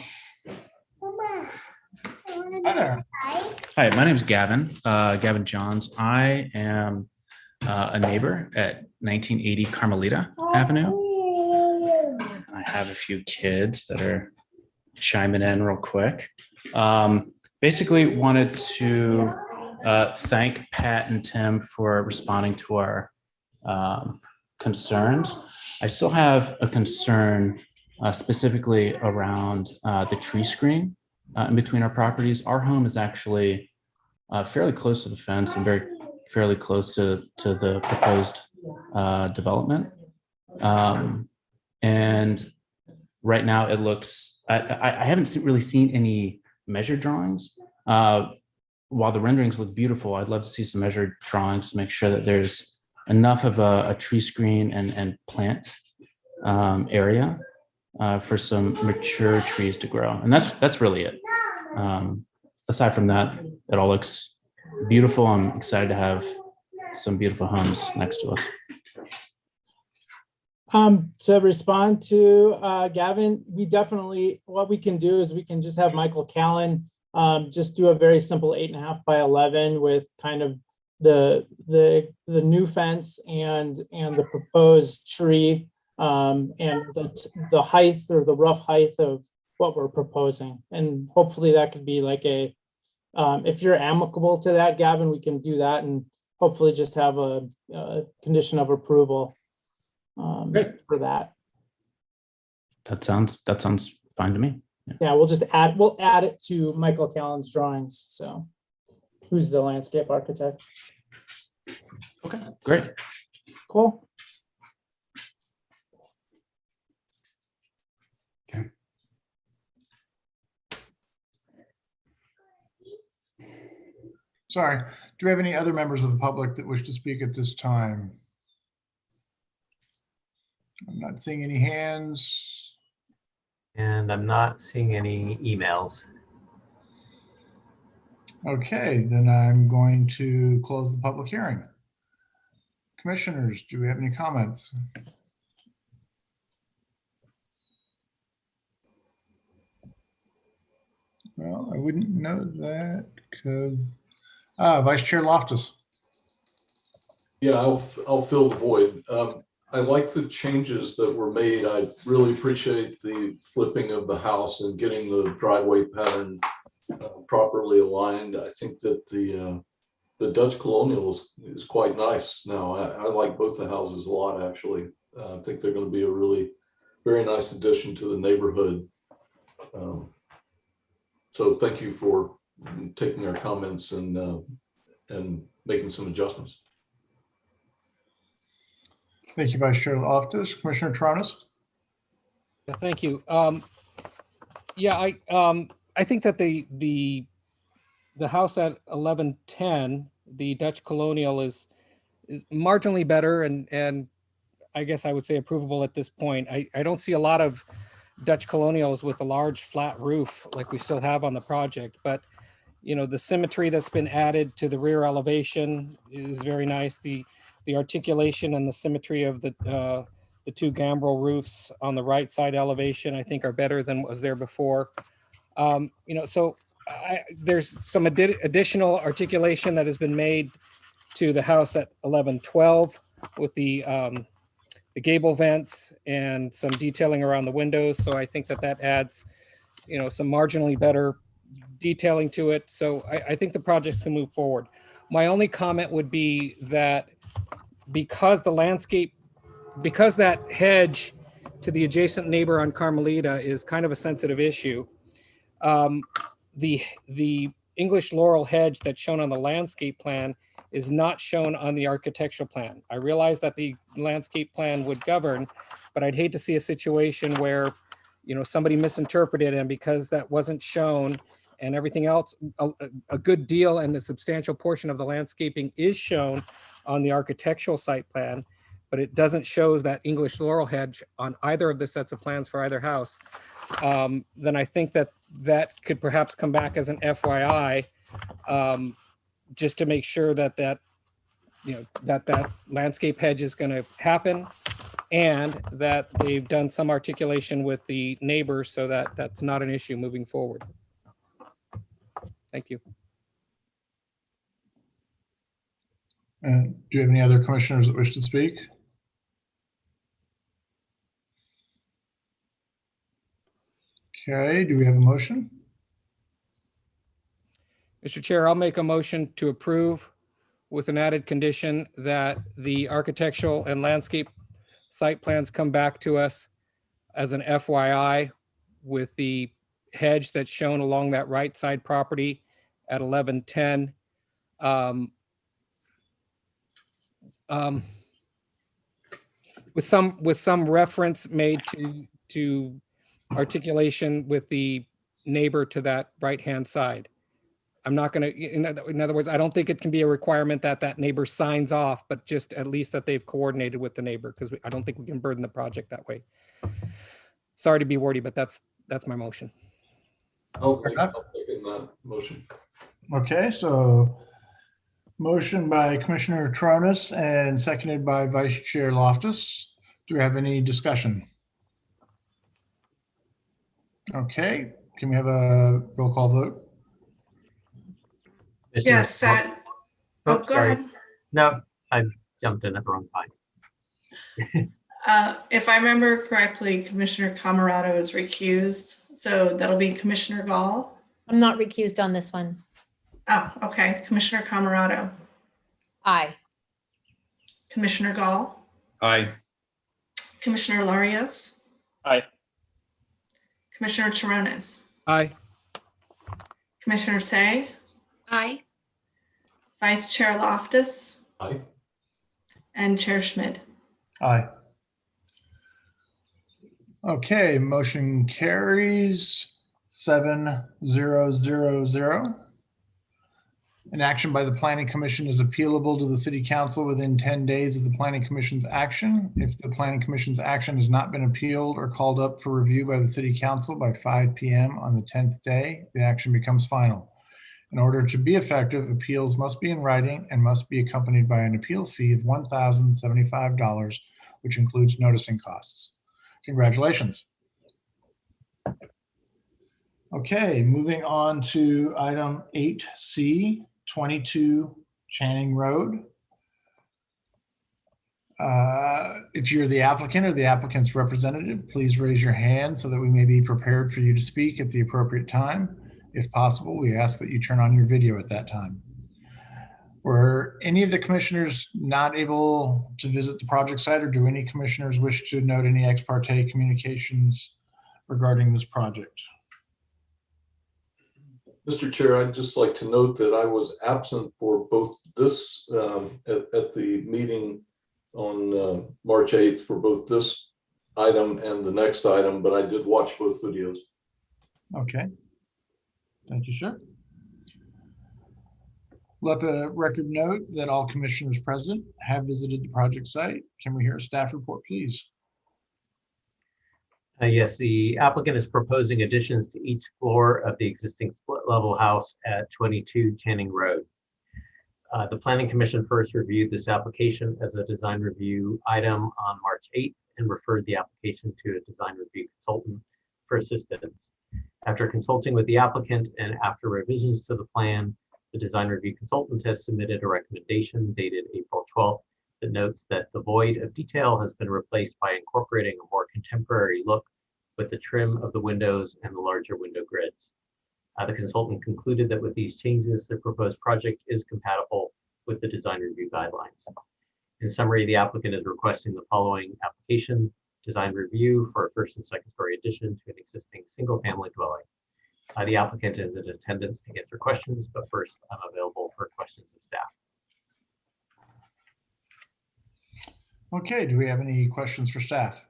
Hi there. Hi, my name is Gavin, Gavin Johns. I am a neighbor at 1980 Carmelita Avenue. I have a few kids that are chiming in real quick. Basically wanted to thank Pat and Tim for responding to our concerns. I still have a concern specifically around the tree screen in between our properties. Our home is actually fairly close to the fence and fairly close to the proposed development. And right now it looks, I haven't really seen any measure drawings, while the renderings look beautiful, I'd love to see some measured drawings to make sure that there's enough of a tree screen and plant area for some mature trees to grow. And that's really it. Aside from that, it all looks beautiful. I'm excited to have some beautiful homes next to us. To respond to Gavin, we definitely, what we can do is we can just have Michael Callan just do a very simple 8.5 by 11 with kind of the new fence and the proposed tree and the height or the rough height of what we're proposing. And hopefully that could be like a, if you're amicable to that, Gavin, we can do that and hopefully just have a condition of approval for that. That sounds fine to me. Yeah, we'll add it to Michael Callan's drawings. So who's the landscape architect? Okay, great. Cool. Okay. Sorry, do we have any other members of the public that wish to speak at this time? I'm not seeing any hands. And I'm not seeing any emails. Okay, then I'm going to close the public hearing. Commissioners, do we have any comments? Well, I wouldn't know that because Vice Chair Loftus. Yeah, I'll fill the void. I like the changes that were made. I really appreciate the flipping of the house and getting the driveway pattern properly aligned. I think that the Dutch Colonial is quite nice now. I like both the houses a lot, actually. I think they're going to be a really very nice addition to the neighborhood. So thank you for taking our comments and making some adjustments. Thank you, Vice Chair Loftus. Commissioner Tronis. Yeah, thank you. Yeah, I think that the house at 1110, the Dutch Colonial, is marginally better, and I guess I would say approvable at this point. I don't see a lot of Dutch Colonials with a large flat roof like we still have on the project, but the symmetry that's been added to the rear elevation is very nice. The articulation and the symmetry of the two gambrel roofs on the right side elevation, I think, are better than what was there before. So there's some additional articulation that has been made to the house at 1112 with the gable vents and some detailing around the windows. So I think that adds, some marginally better detailing to it. So I think the project can move forward. My only comment would be that because that hedge to the adjacent neighbor on Carmelita is kind of a sensitive issue, the English laurel hedge that's shown on the landscape plan is not shown on the architectural plan. I realize that the landscape plan would govern, but I'd hate to see a situation where, somebody misinterpreted, and because that wasn't shown and everything else, a good deal and a substantial portion of the landscaping is shown on the architectural site plan, but it doesn't show that English laurel hedge on either of the sets of plans for either house, then I think that could perhaps come back as an FYI, just to make sure that landscape hedge is going to happen, and that they've done some articulation with the neighbors so that that's not an issue moving forward. Thank you. Do you have any other commissioners that wish to speak? Okay, do we have a motion? Mr. Chair, I'll make a motion to approve with an added condition that the architectural and landscape site plans come back to us as an FYI with the hedge that's shown along that right side property at 1110. With some reference made to articulation with the neighbor to that right-hand side. I'm not going to, in other words, I don't think it can be a requirement that that neighbor signs off, but just at least that they've coordinated with the neighbor, because I don't think we can burden the project that way. Sorry to be wordy, but that's my motion. I'll second that motion. Okay, so motion by Commissioner Tronis and seconded by Vice Chair Loftus. Do we have any discussion? Okay, can we have a roll call vote? Commissioner- Yes, Oh, go sorry. ahead. No, I jumped in at the wrong time. If I remember correctly, Commissioner Camerado is recused, so that'll be Commissioner Gall. I'm not recused on this one. Oh, okay. Commissioner Camerado, Aye. Commissioner Gall, Aye. Commissioner Larios, Aye. Commissioner Taronis, Aye. Commissioner Say, Aye. Vice Chair Loftus, Aye. and Chair Schmid. Aye. Okay, motion carries 7-0-0-0. An action by the Planning Commission is appealable to the City Council within 10 days of the Planning Commission's action. If the Planning Commission's action has not been appealed or called up for review by the City Council by 5 p.m. on the 10th day, the action becomes final. In order to be effective, appeals must be in writing and must be accompanied by an appeal fee of $1,075, which includes noticing costs. Congratulations. Okay, moving on to item 8C, 22 Channing Road. If you're the applicant or the applicant's representative, please raise your hand so that we may be prepared for you to speak at the appropriate time. If possible, we ask that you turn on your video at that time. Were any of the commissioners not able to visit the project site, or do any commissioners wish to note any ex parte communications regarding this project? Mr. Chair, I'd just like to note that I was absent for both this, at the meeting on March 8th for both this item and the next item, but I did watch both videos. Okay. Thank you, sir. Let the record note that all commissioners present have visited the project site. Can we hear a staff report, please? Yes, the applicant is proposing additions to each floor of the existing split level house at 22 Channing Road. The Planning Commission first reviewed this application as a design review item on March 8th and referred the application to a design review consultant for assistance. After consulting with the applicant and after revisions to the plan, the design review consultant has submitted a recommendation dated April 12th that notes that the void of detail has been replaced by incorporating a more contemporary look with the trim of the windows and the larger window grids. The consultant concluded that with these changes, the proposed project is compatible with the design review guidelines. In summary, the applicant is requesting the following application: design review for a first and second story addition to an existing single family dwelling. The applicant is in attendance to answer questions, but first I'm available for questions of staff. Okay, do we have any questions for staff?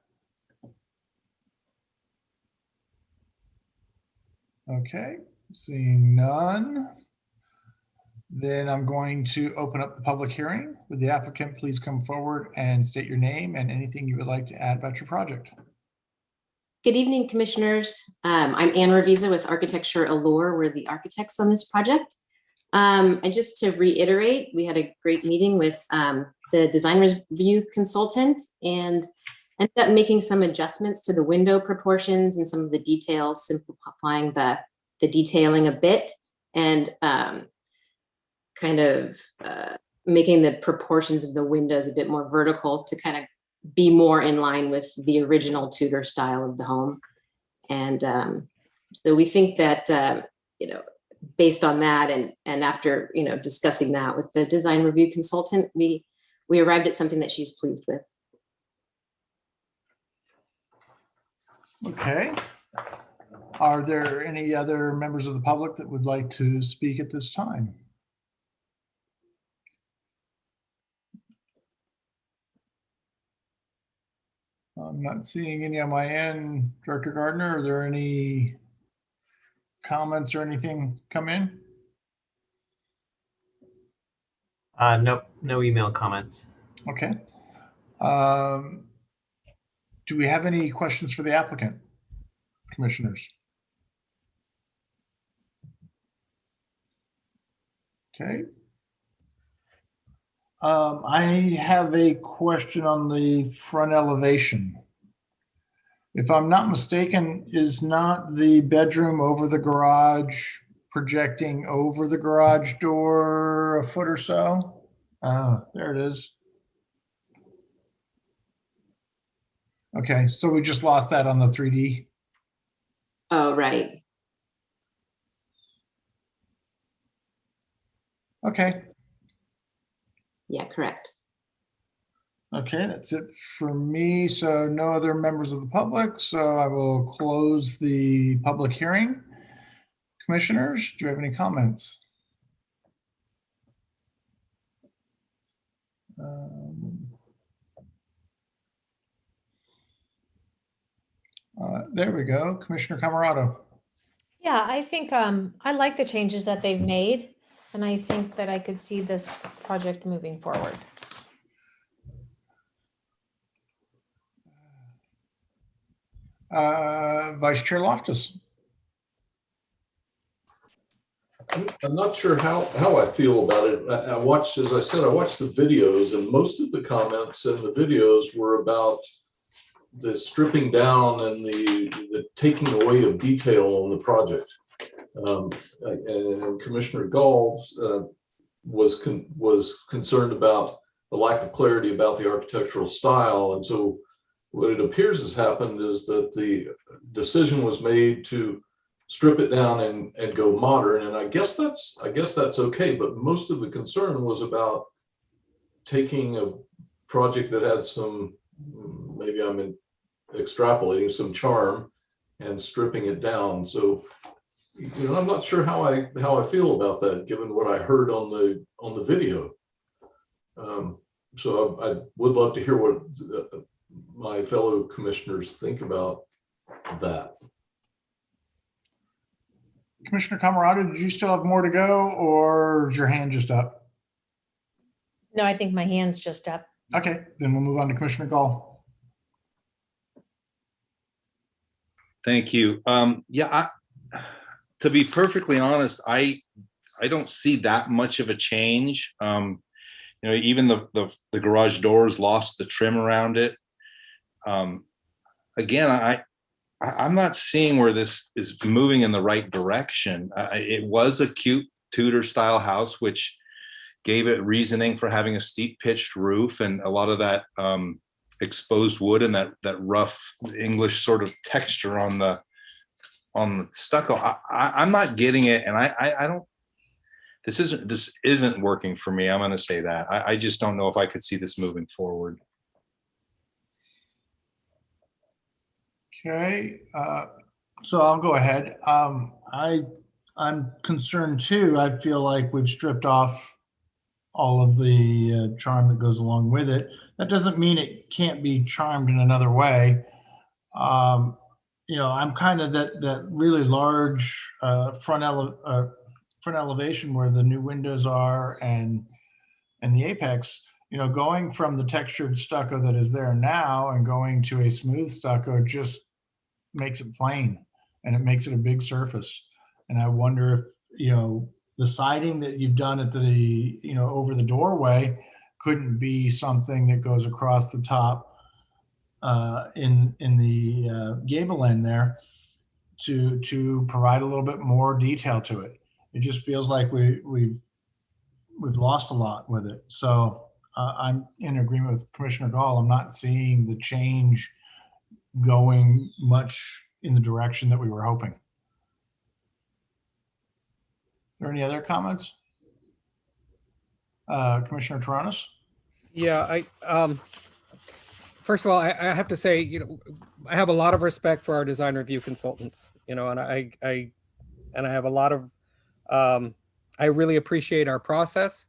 Okay, seeing none. Then I'm going to open up the public hearing. Would the applicant please come forward and state your name and anything you would like to add about your project? Good evening, commissioners. I'm Anne Revisa with Architecture Allure. We're the architects on this project. And just to reiterate, we had a great meeting with the design review consultant and ended up making some adjustments to the window proportions and some of the details, simplifying the detailing a bit and kind of making the proportions of the windows a bit more vertical to kind of be more in line with the original Tudor style of the home. And so we think that, based on that and after, discussing that with the design review consultant, we arrived at something that she's pleased with. Okay. Are there any other members of the public that would like to speak at this time? I'm not seeing any on my end. Director Gardner, are there any comments or anything come in? No email comments. Okay. Do we have any questions for the applicant, commissioners? Okay. I have a question on the front elevation. If I'm not mistaken, is not the bedroom over the garage projecting over the garage door a foot or so? There it is. Okay, so we just lost that on the 3D. Oh, right. Okay. Yeah, correct. Okay, that's it for me. So no other members of the public. So I will close the public hearing. Commissioners, do you have any comments? There we go. Commissioner Camerado. Yeah, I think I like the changes that they've made, and I think that I could see this project moving forward. Vice Chair Loftus. I'm not sure how I feel about it. I watched, as I said, I watched the videos, and most of the comments in the videos were about the stripping down and the taking away of detail on the project. And Commissioner Gall was concerned about the lack of clarity about the architectural style. And so what it appears has happened is that the decision was made to strip it down and go modern. And I guess that's okay. But most of the concern was about taking a project that had some, maybe I'm extrapolating, some charm and stripping it down. So, you know, I'm not sure how I feel about that, given what I heard on the video. So I would love to hear what my fellow commissioners think about that. Commissioner Camerado, did you still have more to go, or is your hand just up? No, I think my hand's just up. Okay, then we'll move on to Commissioner Gall. Thank you. Yeah, to be perfectly honest, I don't see that much of a change. You know, even the garage doors lost the trim around it. Again, I'm not seeing where this is moving in the right direction. It was a cute Tudor style house, which gave it reasoning for having a steep pitched roof and a lot of that exposed wood and that rough English sort of texture on the stucco. I'm not getting it, and I don't. This isn't working for me. I'm going to say that. I just don't know if I could see this moving forward. Okay, so I'll go ahead. I'm concerned too. I feel like we've stripped off all of the charm that goes along with it. That doesn't mean it can't be charmed in another way. You know, I'm kind of that really large front elevation where the new windows are and the apex. You know, going from the textured stucco that is there now and going to a smooth stucco just makes it plain, and it makes it a big surface. And I wonder if, you know, the siding that you've done at the, you know, over the doorway couldn't be something that goes across the top in the gable end there to provide a little bit more detail to it. It just feels like we've lost a lot with it. So I'm in agreement with Commissioner Gall. I'm not seeing the change going much in the direction that we were hoping. Are there any other comments? Commissioner Taranis? Yeah, first of all, I have to say, you know, I have a lot of respect for our design review consultants, you know, and I have a lot of, I really appreciate our process,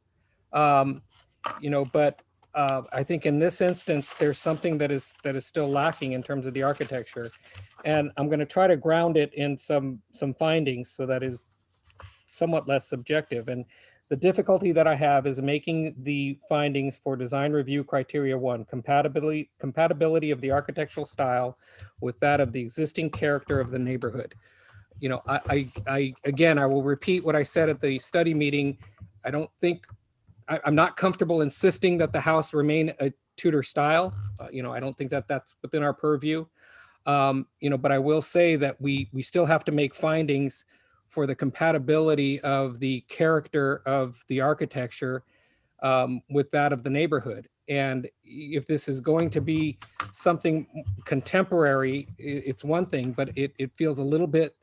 you know, but I think in this instance, there's something that is still lacking in terms of the architecture. And I'm going to try to ground it in some findings so that is somewhat less subjective. And The difficulty that I have is making the findings for design review criteria 1, compatibility of the architectural style with that of the existing character of the neighborhood. You know, again, I will repeat what I said at the study meeting. I don't think, I'm not comfortable insisting that the house remain a Tudor style. You know, I don't think that that's within our purview. You know, but I will say that we still have to make findings for the compatibility of the character of the architecture with that of the neighborhood. And if this is going to be something contemporary, it's one thing, but it feels a little bit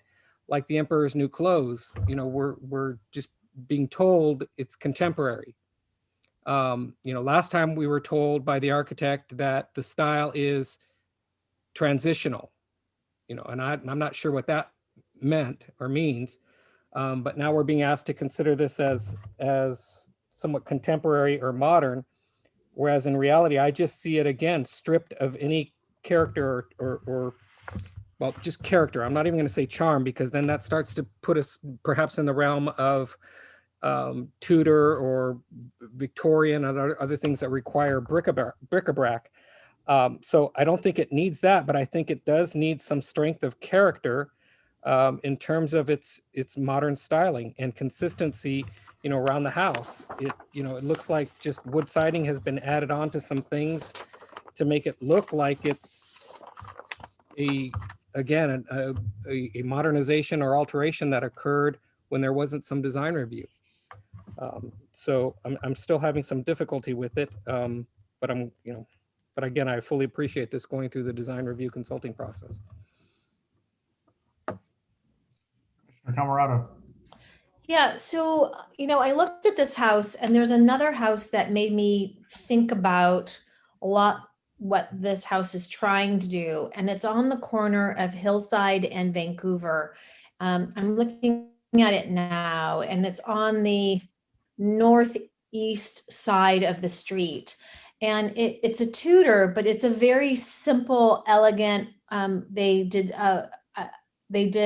like the Emperor's New Clothes. You know, we're just being told it's contemporary. You know, last time we were told by the architect that the style is transitional, you know, and I'm not sure what that meant or means, but now we're being asked to consider this as somewhat contemporary or modern, whereas in reality, I just see it again stripped of any character or well, just character. I'm not even going to say charm, because then that starts to put us perhaps in the realm of Tudor or Victorian and other things that require bric-a-brac. So I don't think it needs that, but I think it does need some strength of character in terms of its modern styling and consistency, you know, around the house. You know, it looks like just wood siding has been added on to some things to make it look like it's a modernization or alteration that occurred when there wasn't some design review. So I'm still having some difficulty with it, but but again, I fully appreciate this going through the design review consulting process. Commissioner Camerado. Yeah, so, you know, I looked at this house and there's another house that made me think about a lot what this house is trying to do. And it's on the corner of Hillside and Vancouver. I'm looking at it now, and it's on the northeast side of the street. And it's a Tudor, but it's a very simple, elegant, they did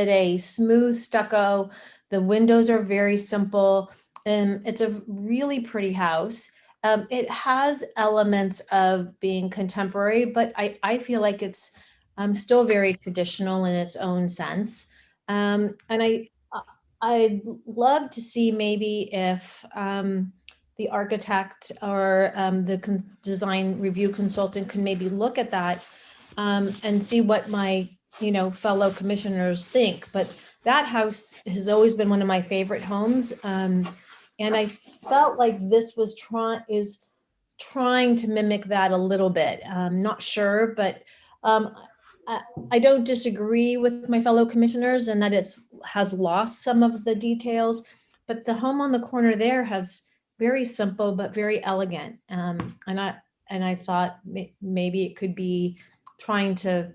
a smooth stucco. The windows are very simple, and it's a really pretty house. It has elements of being contemporary, but I feel like it's still very traditional in its own sense. And I'd love to see maybe if the architect or the design review consultant can maybe look at that and see what my fellow commissioners think. But that house has always been one of my favorite homes. And I felt like this was trying to mimic that a little bit. I'm not sure, but I don't disagree with my fellow commissioners and that has lost some of the details, but the home on the corner there has very simple but very elegant. And I thought maybe it could be trying to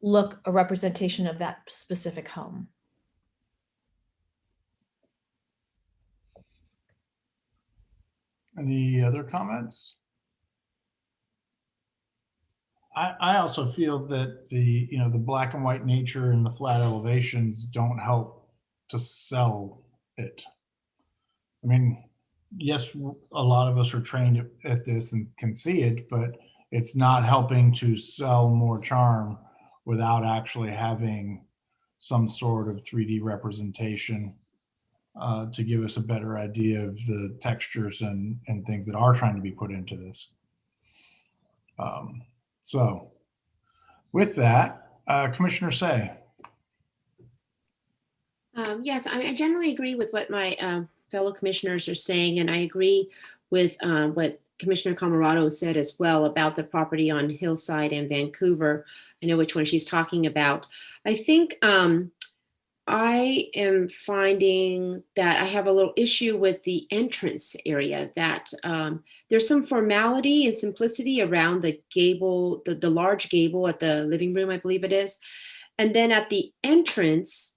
look a representation of that specific home. Any other comments? I also feel that the black and white nature and the flat elevations don't help to sell it. I mean, yes, a lot of us are trained at this and can see it, but it's not helping to sell more charm without actually having some sort of 3D representation to give us a better idea of the textures and things that are trying to be put into this. So with that, Commissioner Say. Yes, I generally agree with what my fellow commissioners are saying, and I agree with what Commissioner Camerado said as well about the property on Hillside and Vancouver. I know which one she's talking about. I think I am finding that I have a little issue with the entrance area, that there's some formality and simplicity around the gable, the large gable at the living room, I believe it is. And then at the entrance,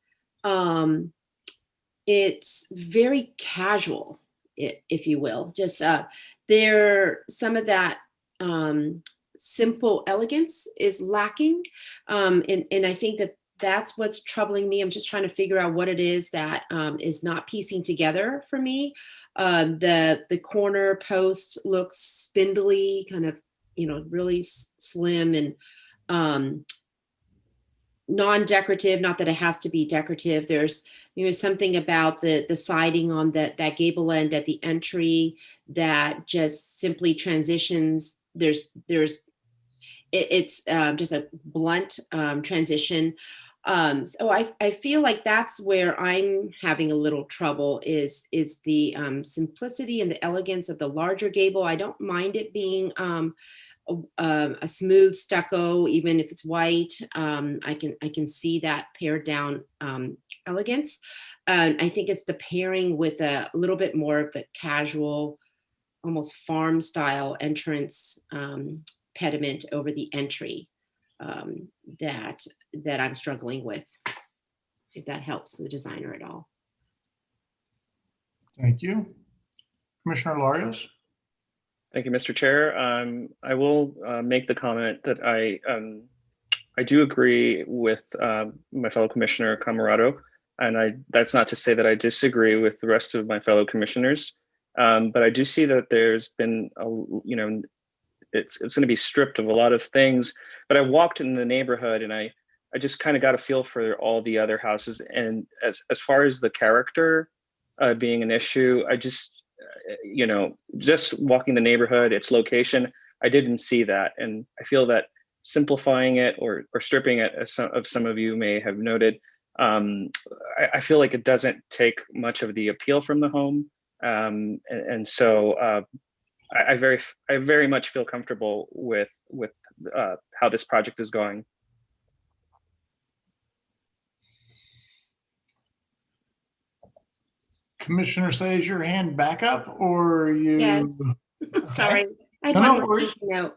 it's very casual, if you will. Just there, some of that simple elegance is lacking. And I think that that's what's troubling me. I'm just trying to figure out what it is that is not piecing together for me. The corner post looks spindly, kind of, really slim and non-decorative. Not that it has to be decorative. There's something about the siding on that gable end at the entry that just simply transitions. It's just a blunt transition. So I feel like that's where I'm having a little trouble is the simplicity and the elegance of the larger gable. I don't mind it being a smooth stucco, even if it's white. I can see that pared down elegance. I think it's the pairing with a little bit more of the casual, almost farm style entrance pediment over the entry that I'm struggling with, if that helps the designer at all. Thank you. Commissioner Larios? Thank you, Mr. Chair. I will make the comment that I do agree with my fellow Commissioner Camarado, and that's not to say that I disagree with the rest of my fellow commissioners, but I do see that there's been it's going to be stripped of a lot of things. But I walked in the neighborhood and I just kind of got a feel for all the other houses, and as far as the character being an issue, I just just walking the neighborhood, its location, I didn't see that. And I feel that simplifying it or stripping it, as some of you may have noted, I feel like it doesn't take much of the appeal from the home. And so I very much feel comfortable with how this project is going. Commissioner Say, is your hand back up or you? Yes. Okay. Sorry. I had No, one no more worries. thing to note.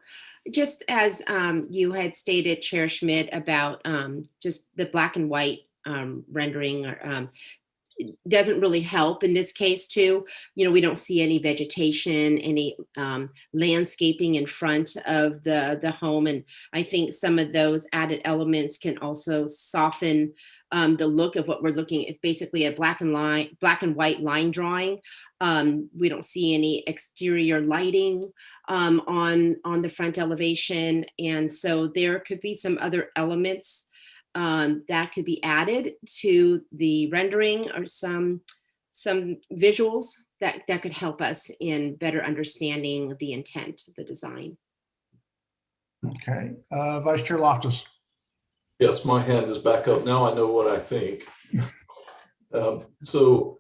Just as you had stated, Chair Schmidt, about just the black and white rendering doesn't really help in this case too. We don't see any vegetation, any landscaping in front of the home. And I think some of those added elements can also soften the look of what we're looking at, basically a black and white line drawing. We don't see any exterior lighting on the front elevation. And so there could be some other elements that could be added to the rendering, or some visuals that could help us in better understanding the intent of the design. Okay, Vice Chair Loftus. Yes, my hand is back up now. I know what I think. So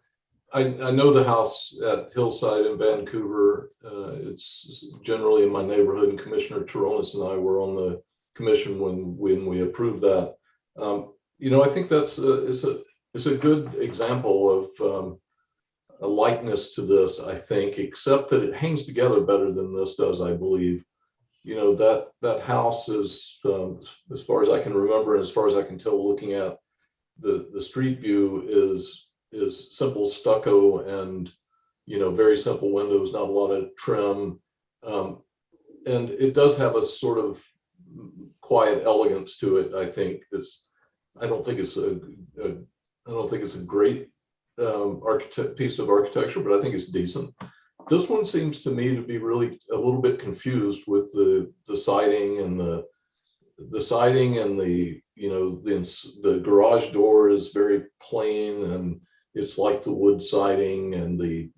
I know the house at Hillside in Vancouver. It's generally in my neighborhood, and Commissioner Taronis and I were on the commission when we approved that. I think that's it's a good example of a likeness to this, I think, except that it hangs together better than this does, I believe. That house is, as far as I can remember, and as far as I can tell, looking at the street view, is simple stucco and very simple windows, not a lot of trim, and it does have a sort of quiet elegance to it. I think I don't think it's a great piece of architecture, but I think it's decent. This one seems to me to be really a little bit confused with the siding and the siding, and the garage door is very plain, and it's like the wood siding, and the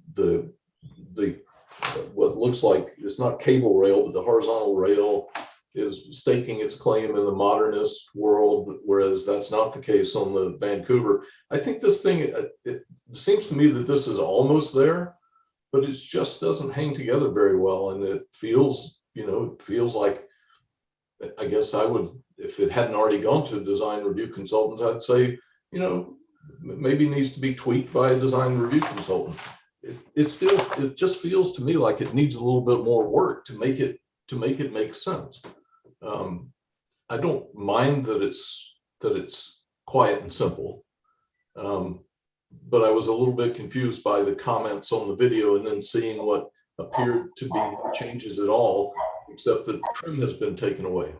what looks like, it's not cable rail, but the horizontal rail is staking its claim in the modernist world, whereas that's not the case on the Vancouver. I think this thing, it seems to me that this is almost there, but it just doesn't hang together very well. And it feels like, I guess I would, if it hadn't already gone to design review consultants, I'd say, maybe needs to be tweaked by a design review consultant. It just feels to me like it needs a little bit more work to make it make sense. I don't mind that it's quiet and simple, but I was a little bit confused by the comments on the video, and then seeing what appeared to be no changes at all, except that trim has been taken away.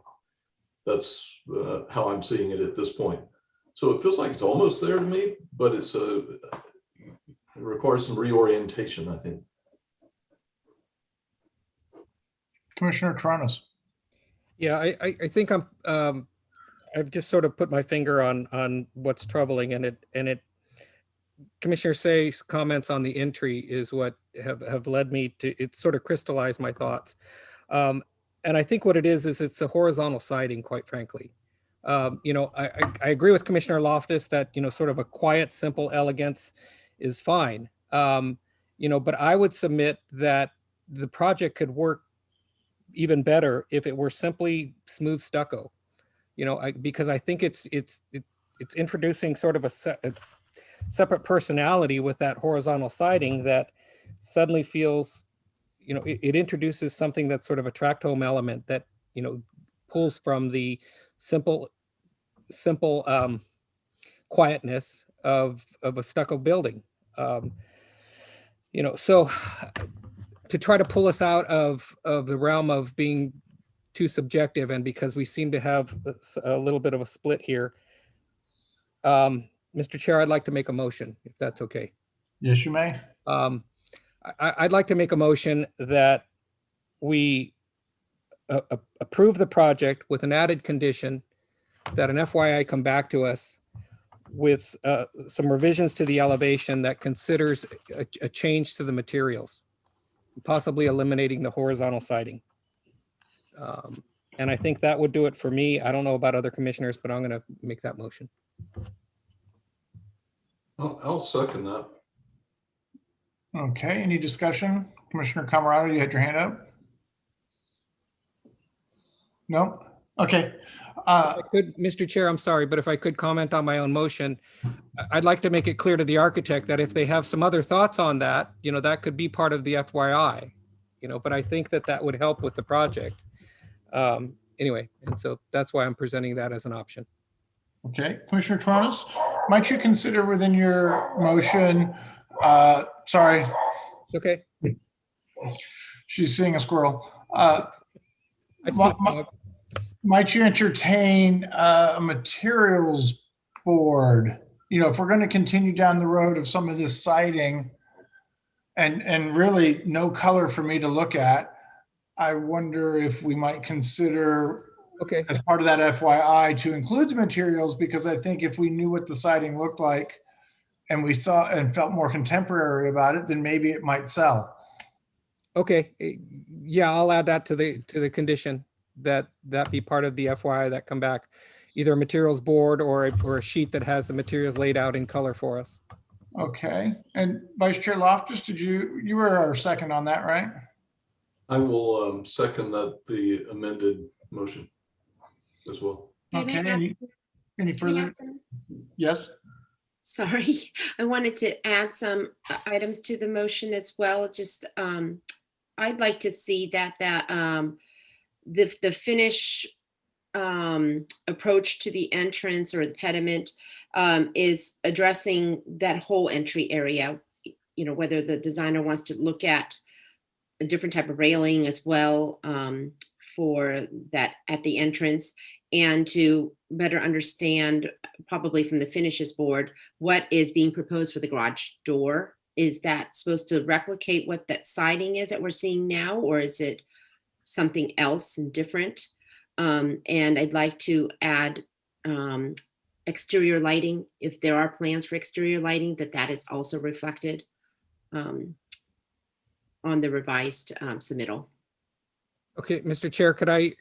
That's how I'm seeing it at this point. So it feels like it's almost there to me, but it requires some reorientation, I think. Commissioner Tronis. Yeah, I think I've just sort of put my finger on what's troubling, and it Commissioner Say's comments on the entry is what have led me to, it sort of crystallized my thoughts. And I think what it is it's the horizontal siding, quite frankly. You know, I agree with Commissioner Loftus that, you know, sort of a quiet, simple elegance is fine. You know, but I would submit that the project could work even better if it were simply smooth stucco. You know, because I think it's introducing sort of a separate personality with that horizontal siding that suddenly feels, you know, it introduces something that's sort of a tract home element that, you know, pulls from the simple quietness of a stucco building. You know, so to try to pull us out of the realm of being too subjective, and because we seem to have a little bit of a split here, Mr. Chair, I'd like to make a motion, if that's okay. Yes, you may. I'd like to make a motion that we approve the project with an added condition that an FYI come back to us with some revisions to the elevation that considers a change to the materials, possibly eliminating the horizontal siding. And I think that would do it for me. I don't know about other commissioners, but I'm going to make that motion. I'll second that. Okay, any discussion? Commissioner Camarado, you had your hand up? No? Okay. If I could, Mr. Chair, I'm sorry, but if I could comment on my own motion, I'd like to make it clear to the architect that if they have some other thoughts on that, you know, that could be part of the FYI, you know, but I think that that would help with the project. Anyway, and so that's why I'm presenting that as an option. Okay, Commissioner Tronis, might you consider within your motion, sorry. It's okay. She's seeing a squirrel. speak Might you entertain a materials board? You know, if we're going to continue down the road of some of this siding and really no color for me to look at, I wonder if we might consider as part of that FYI to include the materials, because I think if we knew what the siding looked like and we saw and felt more contemporary about it, then maybe it might sell. Okay, yeah, I'll add that to the condition that be part of the FYI that come back, either a materials board or a sheet that has the materials laid out in color for us. Okay, and Vice Chair Loftus, you were our second on that, right? I will second the amended motion as well. Okay, any further? Yes. Sorry, I wanted to add some items to the motion as well. Just I'd like to see that the finish approach to the entrance or the pediment is addressing that whole entry area. You know, whether the designer wants to look at a different type of railing as well for that at the entrance, and to better understand, probably from the finishes board, what is being proposed for the garage door. Is that supposed to replicate what that siding is that we're seeing now, or is it something else and different? And I'd like to add exterior lighting, if there are plans for exterior lighting, that is also reflected on the revised submittal. Okay, Mr. Chair, could I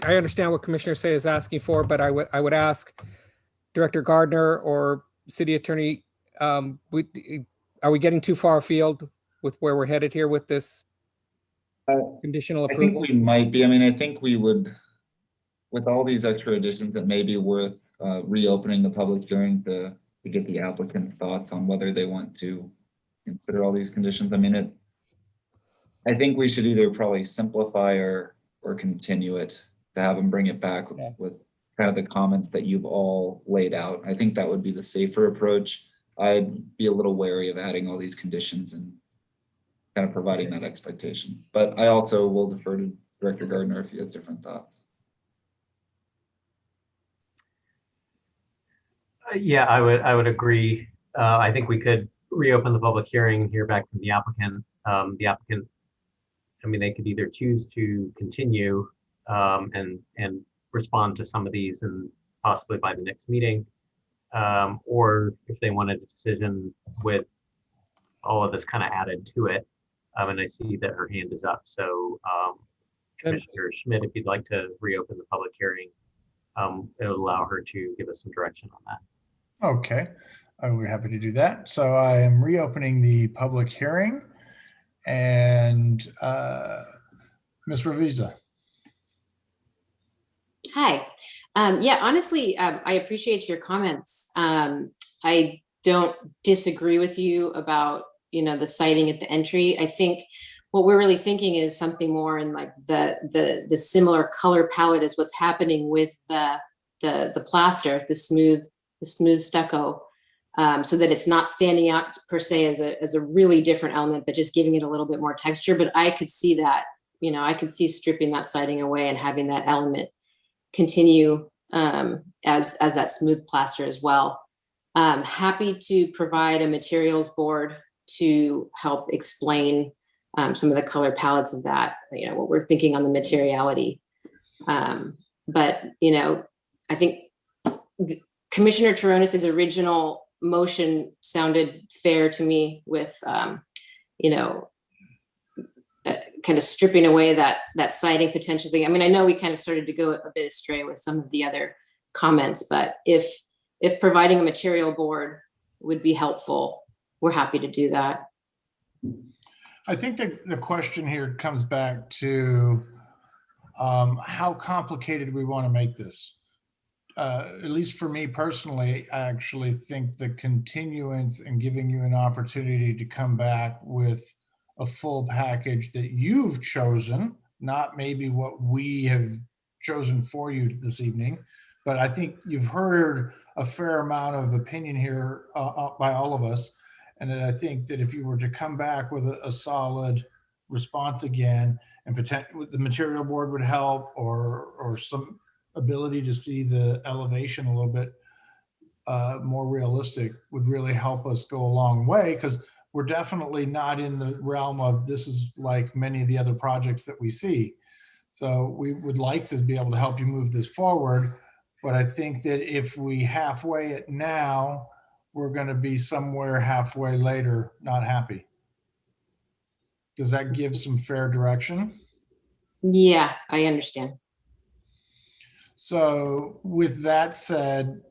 understand what Commissioner Say is asking for, but I would ask Director Gardner or City Attorney, are we getting too far afield with where we're headed here with this conditional approval? I think we might be. I mean, I think we would, with all these extra additions, it may be worth reopening the public hearing to get the applicant's thoughts on whether they want to consider all these conditions. I mean, I think we should either probably simplify or continue it to have them bring it back with kind of the comments that you've all laid out. I think that would be the safer approach. I'd be a little wary of adding all these conditions and kind of providing that expectation. But I also will defer to Director Gardner if he has different thoughts. Yeah, I would agree. I think we could reopen the public hearing and hear back from the applicant. The applicant, I mean, they could either choose to continue and respond to some of these and possibly by the next meeting, or if they wanted a decision with all of this kind of added to it. And I see that her hand is up. So Commissioner Schmidt, if you'd like to reopen the public hearing, it'll allow her to give us some direction on that. Okay, we're happy to do that. So I am reopening the public hearing, and Ms. Revisa. Hi. Yeah, honestly, I appreciate your comments. I don't disagree with you about, the sighting at the entry. I think what we're really thinking is something more in like the similar color palette as what's happening with the plaster, the smooth stucco, so that it's not standing out per se as a really different element, but just giving it a little bit more texture. But I could see that, I could see stripping that siding away and having that element continue as that smooth plaster as well. Happy to provide a materials board to help explain some of the color palettes of that, what we're thinking on the materiality. But, I think Commissioner Taronis's original motion sounded fair to me with, kind of stripping away that siding potentially. I mean, I know we kind of started to go a bit astray with some of the other comments, but if providing a material board would be helpful, we're happy to do that. I think that the question here comes back to how complicated we want to make this. At least for me personally, I actually think the continuance and giving you an opportunity to come back with a full package that you've chosen, not maybe what we have chosen for you this evening, but I think you've heard a fair amount of opinion here by all of us. And then I think that if you were to come back with a solid response again, and potentially the material board would help, or some ability to see the elevation a little bit more realistic, would really help us go a long way, because we're definitely not in the realm of this is like many of the other projects that we see. So we would like to be able to help you move this forward. But I think that if we halfway it now, we're going to be somewhere halfway later not happy. Does that give some fair direction? Yeah, I understand. So with that said,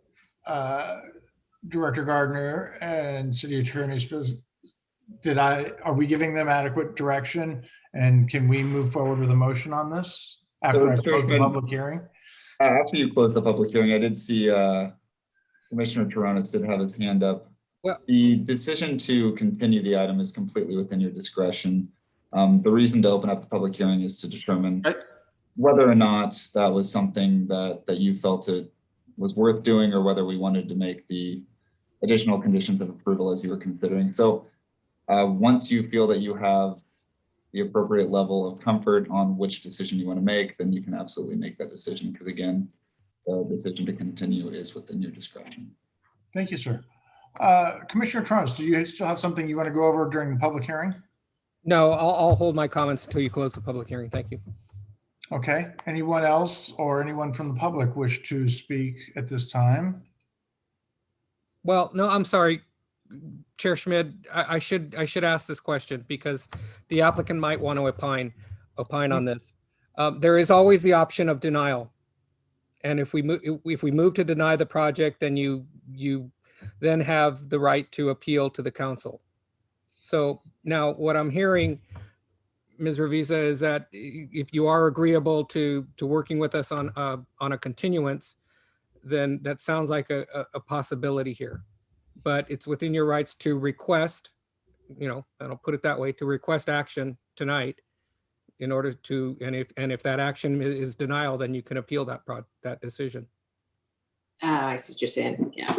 Director Gardner and City Attorney, are we giving them adequate direction? And can we move forward with a motion on this after I close the public hearing? After you close the public hearing, I did see Commissioner Taronis did have his hand up. Well, the decision to continue the item is completely within your discretion. The reason to open up the public hearing is to determine whether or not that was something that you felt it was worth doing, or whether we wanted to make the additional conditions of approval as you were considering. So once you feel that you have the appropriate level of comfort on which decision you want to make, then you can absolutely make that decision, because again, the decision to continue is within your discretion. Thank you, sir. Commissioner Taronis, do you still have something you want to go over during the public hearing? No, I'll hold my comments until you close the public hearing. Thank you. Okay. Anyone else or anyone from the public wish to speak at this time? Well, no, I'm sorry, Chair Schmidt. I should ask this question because the applicant might want to opine on this. There is always the option of denial, and if we move to deny the project, then you then have the right to appeal to the council. So now what I'm hearing, Ms. Revisa, is that if you are agreeable to working with us on a continuance, then that sounds like a possibility here. But it's within your rights to request, and I'll put it that way, to request action tonight in order to, and if that action is denial, then you can appeal that decision. I see what you're saying. Yeah.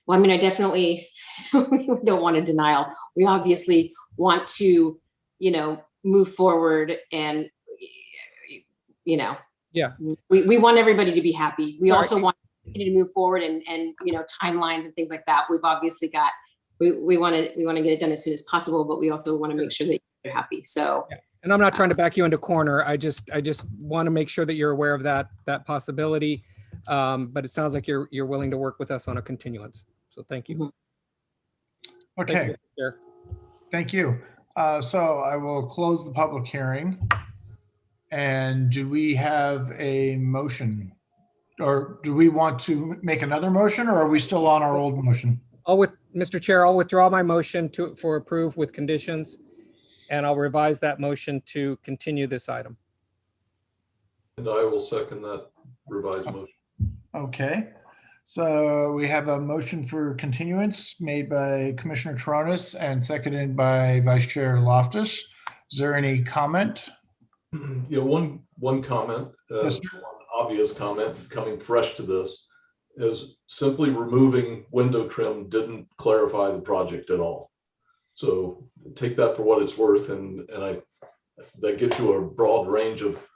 Well, I mean, I definitely don't want a denial. We obviously want to, move forward, and, yeah, we want everybody to be happy. We also want continue to move forward and timelines and things like that. We've obviously got, we want to get it done as soon as possible, but we also want to make sure that you're happy. So. Yeah. And I'm not trying to back you into corner. I just want to make sure that you're aware of that possibility. But it sounds like you're willing to work with us on a continuance. So thank you. Okay. Thank you, Thank you. So I will close the public hearing. And do we have a motion? Or do we want to make another motion, or are we still on our old motion? Mr. Chair, I'll withdraw my motion for approve with conditions, and I'll revise that motion to continue this item. And I will second that revised motion. Okay. So we have a motion for continuance made by Commissioner Toronis and seconded by Vice Chair Loftus. Is there any comment? Yeah, one comment, Yes, one obvious comment coming fresh to this is simply removing window trim didn't clarify the project at all. So take that for what it's worth, and that gives you a broad range of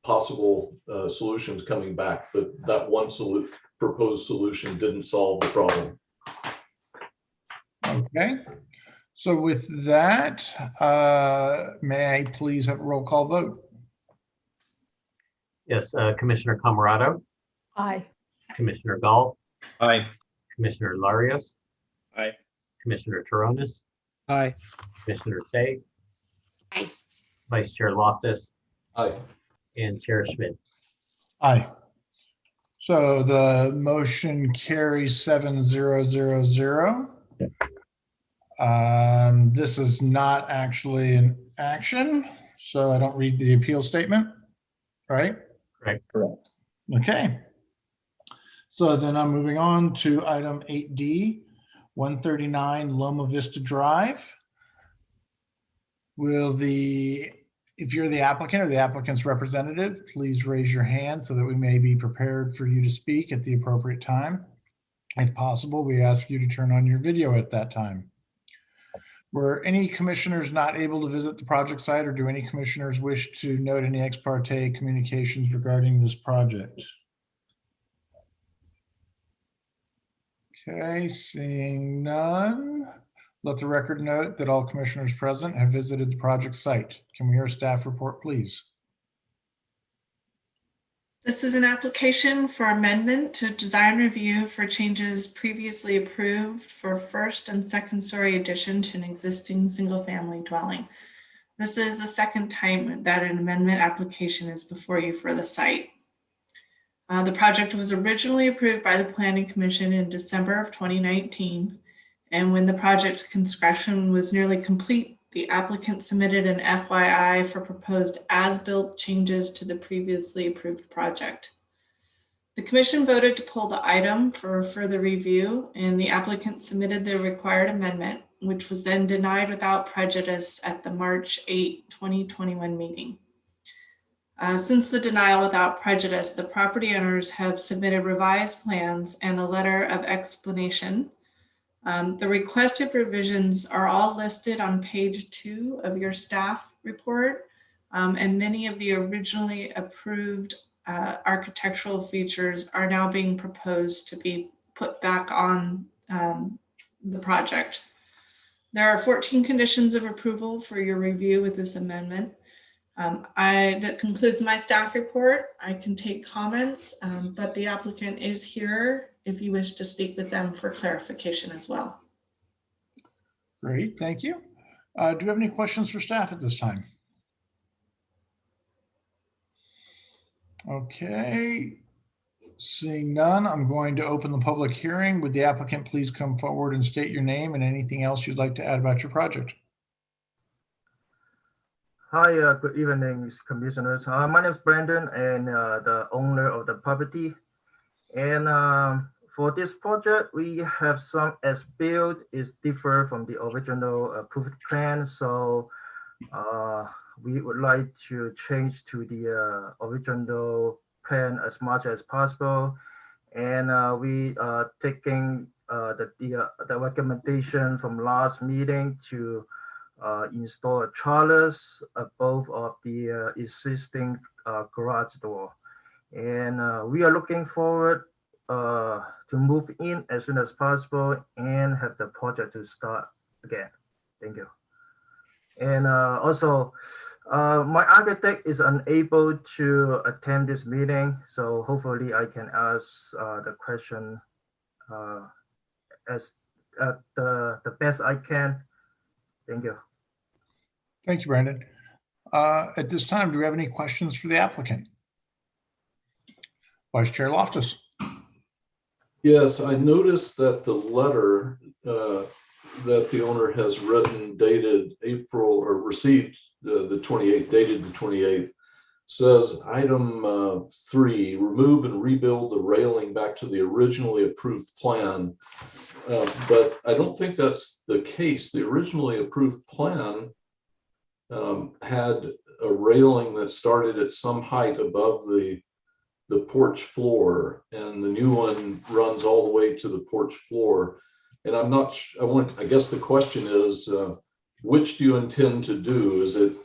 possible solutions coming back, but that one proposed solution didn't solve the problem. Okay. So with that, may I please have a roll call vote? Yes, Commissioner Camarado, Aye. Commissioner Gall, Aye. Commissioner Larios, Aye. Commissioner Toronis, Aye. Commissioner Fay, Aye. Vice Chair Loftus, Aye. and Chair Schmidt. Aye. So the motion carries 7-0-0-0. This is not actually an action, so I don't read the appeal statement, right? Correct. Okay. So then I'm moving on to item 8D, 139 Loma Vista Drive. If you're the applicant or the applicant's representative, please raise your hand so that we may be prepared for you to speak at the appropriate time. If possible, we ask you to turn on your video at that time. Were any commissioners not able to visit the project site, or do any commissioners wish to note any ex parte communications regarding this project? Okay, seeing none. Let the record note that all commissioners present have visited the project site. Can we hear a staff report, please? This is an application for amendment to design review for changes previously approved for first and second story addition to an existing single family dwelling. This is the second time that an amendment application is before you for the site. The project was originally approved by the Planning Commission in December of 2019. And when the project construction was nearly complete, the applicant submitted an FYI for proposed as-built changes to the previously approved project. The commission voted to pull the item for further review, and the applicant submitted the required amendment, which was then denied without prejudice at the March 8, 2021 meeting. Since the denial without prejudice, the property owners have submitted revised plans and a letter of explanation. The requested revisions are all listed on page 2 of your staff report, and many of the originally approved architectural features are now being proposed to be put back on the project. There are 14 conditions of approval for your review with this amendment. That concludes my staff report. I can take comments, but the applicant is here if you wish to speak with them for clarification as well. Great, thank you. Do you have any questions for staff at this time? Okay, seeing none, I'm going to open the public hearing. Would the applicant please come forward and state your name and anything else you'd like to add about your project? Hi, good evening, commissioners. My name is Brandon, and the owner of the property. And for this project, we have some as-built is different from the original approved plan. So we would like to change to the original plan as much as possible. And we are taking the recommendation from last meeting to install a trellis above of the existing garage door. And we are looking forward to move in as soon as possible and have the project to start again. Thank you. And also, my architect is unable to attend this meeting, so hopefully I can ask the question as the best I can. Thank you. Thank you, Brandon. At this time, do we have any questions for the applicant? Vice Chair Loftus. Yes, I noticed that the letter that the owner has written dated April or received the 28th, dated the 28th, says item 3, remove and rebuild the railing back to the originally approved plan. But I don't think that's the case. The originally approved plan had a railing that started at some height above the porch floor, and the new one runs all the way to the porch floor. And I'm not, I guess the question is, which do you intend to do? Is it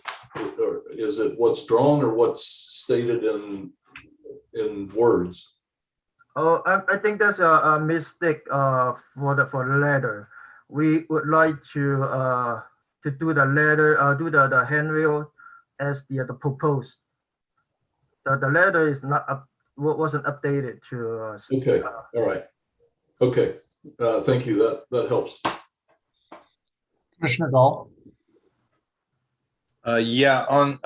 what's drawn or what's stated in words? Oh, I think that's a mistake for the letter. We would like to do the letter, do the handrail as the proposed. The letter is not wasn't updated to. Okay, all right. Okay, thank you. That helps. Commissioner Gall. Yeah, on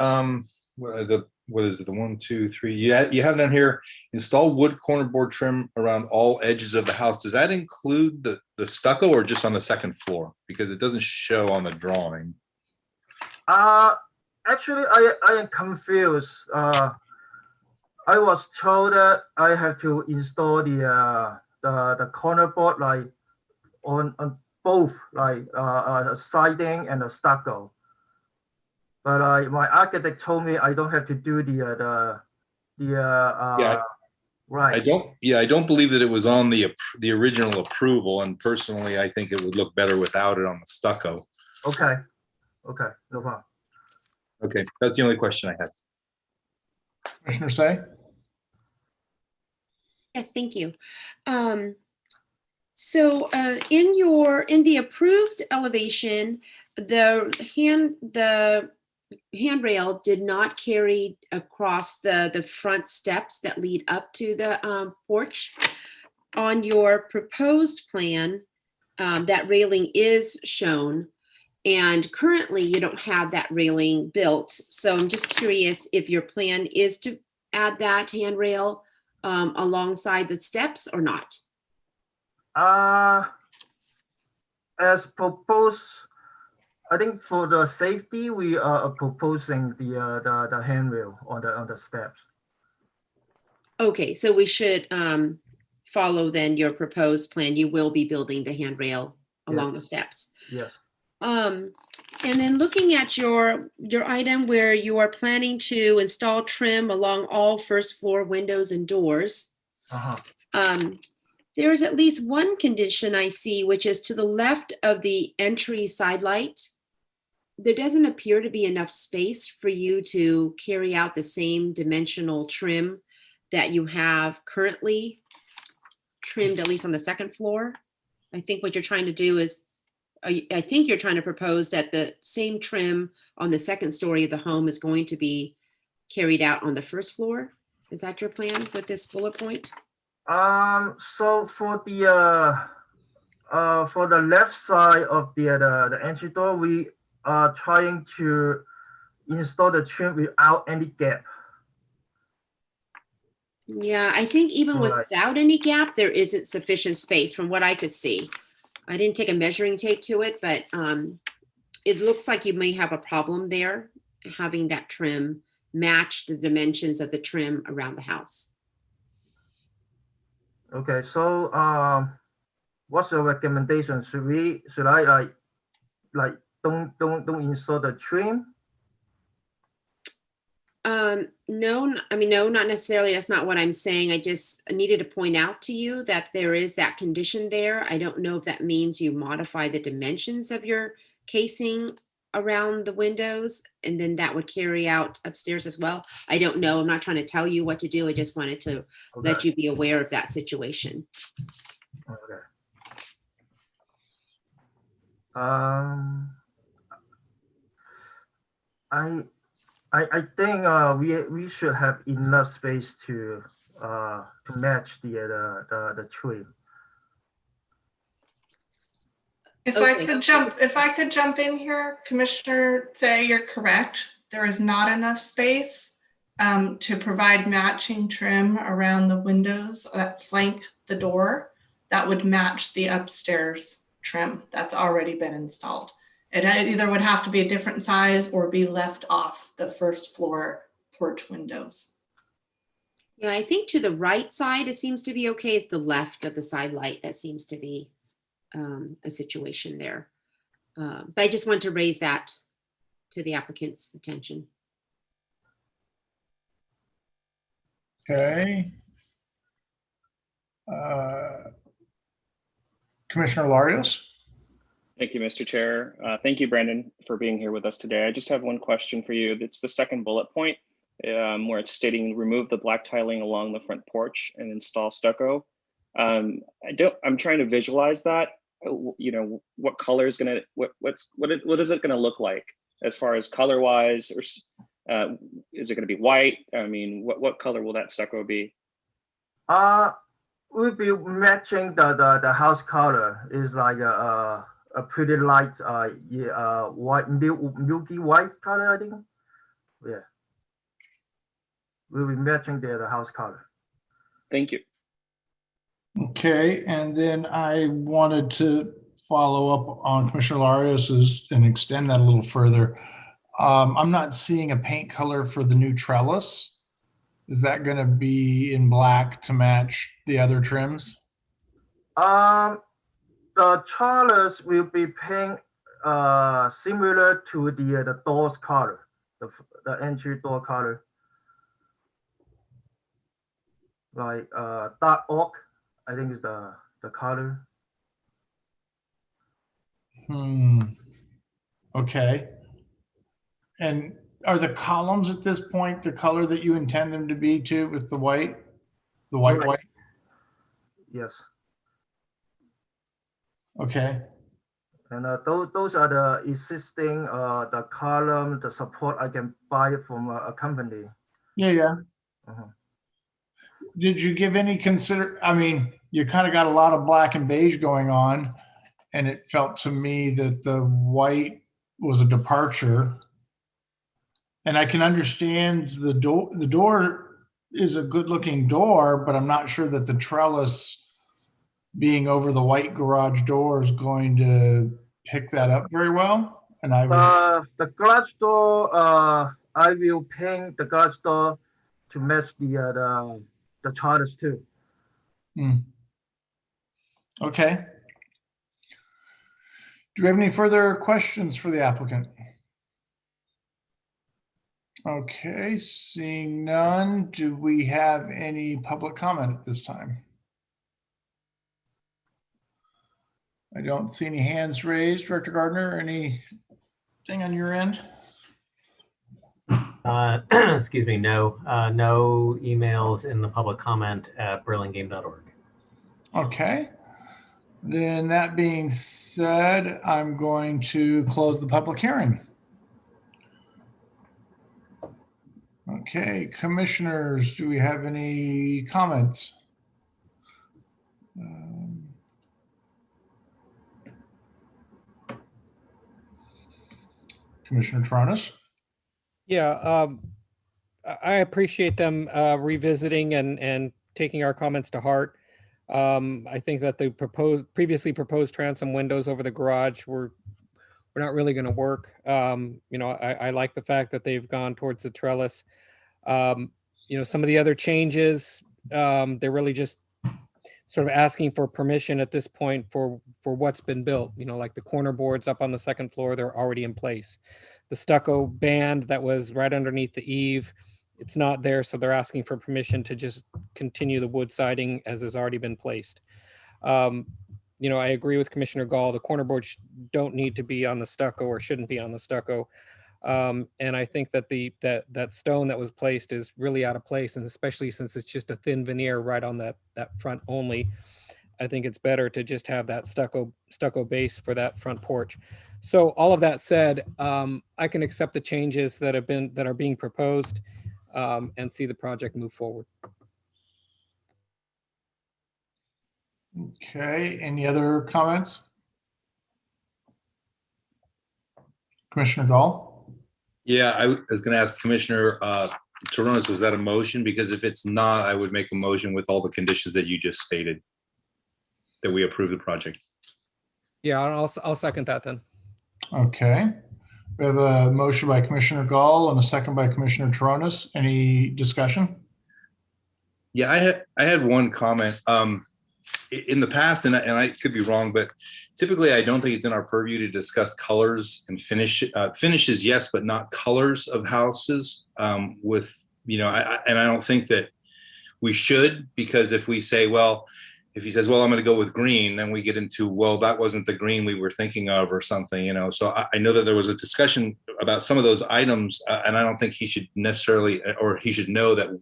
what is it? The 1, 2, 3. You have down here, install wood corner board trim around all edges of the house. Does that include the stucco or just on the second floor? Because it doesn't show on the drawing. Actually, I am confused. I was told that I have to install the corner board like on both like the siding and the stucco. But my architect told me I don't have to do Yeah. Right. I don't believe that it was on the original approval, and personally, I think it would look better without it on the stucco. Okay. Okay. No problem. Okay, that's the only question I had. Commissioner Say? Yes, thank you. So in the approved elevation, the handrail did not carry across the front steps that lead up to the porch. On your proposed plan, that railing is shown, and currently you don't have that railing built. So I'm just curious if your plan is to add that handrail alongside the steps or not. As proposed, I think for the safety, we are proposing the handrail on the steps. Okay, so we should follow then your proposed plan. You will be building the handrail along the steps. Yes. And then looking at your item where you are planning to install trim along all first floor windows and doors. There is at least one condition I see, which is to the left of the entry side light. There doesn't appear to be enough space for you to carry out the same dimensional trim that you have currently trimmed, at least on the second floor. I think what you're trying to do is, I think you're trying to propose that the same trim on the second story of the home is going to be carried out on the first floor. Is that your plan with this bullet point? So for the left side of the entry door, we are trying to install the trim without any gap. Yeah, I think even without any gap, there isn't sufficient space from what I could see. I didn't take a measuring tape to it, but it looks like you may have a problem there, having that trim match the dimensions of the trim around the house. Okay, so what's your recommendation? Should I like don't install the trim? No, I mean, no, not necessarily. That's not what I'm saying. I just needed to point out to you that there is that condition there. I don't know if that means you modify the dimensions of your casing around the windows, and then that would carry out upstairs as well. I don't know. I'm not trying to tell you what to do. I just wanted to let you be aware of that situation. Okay. I think we should have enough space to match the tree. If Okay. I could jump in here, Commissioner Say, you're correct. There is not enough space to provide matching trim around the windows that flank the door that would match the upstairs trim that's already been installed. It either would have to be a different size or be left off the first floor porch windows. Yeah, I think to the right side, it seems to be okay. It's the left of the side light that seems to be a situation there. But I just want to raise that to the applicant's attention. Okay. Commissioner Larios? Thank you, Mr. Chair. Thank you, Brandon, for being here with us today. I just have one question for you. It's the second bullet point where it's stating remove the black tiling along the front porch and install stucco. I'm trying to visualize that. You know, what color is gonna what is it gonna look like as far as color wise, or is it gonna be white? I mean, what color will that stucco be? We'll be matching the house color. Is like a pretty light white, milky white color, I think. Yeah, we'll be matching the house color. Thank you. Okay, and then I wanted to follow up on Commissioner Larios's and extend that a little further. I'm not seeing a paint color for the new trellis. Is that going to be in black to match the other trims? The trellis will be paint similar to the door's color, the entry door color, like dark oak. I think is the color. Okay. And are the columns at this point the color that you intend them to be too, with the white? The white? Yes. Okay. And those are the existing the column, the support I can buy from a company. Yeah. Did you give any I mean, you kind of got a lot of black and beige going on, and it felt to me that the white was a departure. And I can understand the door. The door is a good looking door, but I'm not sure that the trellis being over the white garage door is going to pick that up very well. And the garage door, I will paint the garage door to match the trellis too. Okay. Do we have any further questions for the applicant? Okay, seeing none, do we have any public comment at this time? I don't see any hands raised. Director Gardner, anything on your end? Excuse me, no emails in the public comment at burlingame.org. Okay. Then that being said, I'm going to close the public hearing. Okay, commissioners, do we have any comments? Commissioner Tronis? Yeah, I appreciate them revisiting and taking our comments to heart. I think that the previously proposed transom windows over the garage were not really going to work. You know, I like the fact that they've gone towards the trellis. You know, some of the other changes, they're really just sort of asking for permission at this point for what's been built. You know, like the corner boards up on the second floor, they're already in place. The stucco band that was right underneath the eave, it's not there, so they're asking for permission to just continue the wood siding as has already been placed. You I agree with Commissioner Gall. The corner boards don't need to be on the stucco or shouldn't be on the stucco. And I think that that stone that was placed is really out of place, and especially since it's just a thin veneer right on that front only, I think it's better to just have that stucco base for that front porch. So all of that said, I can accept the changes that are being proposed and see the project move forward. Okay, any other comments? Commissioner Gall? Yeah, I was going to ask Commissioner Toronis, was that a motion? Because if it's not, I would make a motion with all the conditions that you just stated, that we approve the project. Yeah, I'll second that then. Okay. We have a motion by Commissioner Gall and a second by Commissioner Toronis. Any discussion? Yeah, I had one comment. In the past, and I could be wrong, but typically I don't think it's in our purview to discuss colors and finishes, yes, but not colors of houses. And I don't think that we should, because if we say, well, if he says, well, I'm going to go with green, then we get into, well, that wasn't the green we were thinking of or something, So I know that there was a discussion about some of those items, and I don't think he should necessarily, or he should know that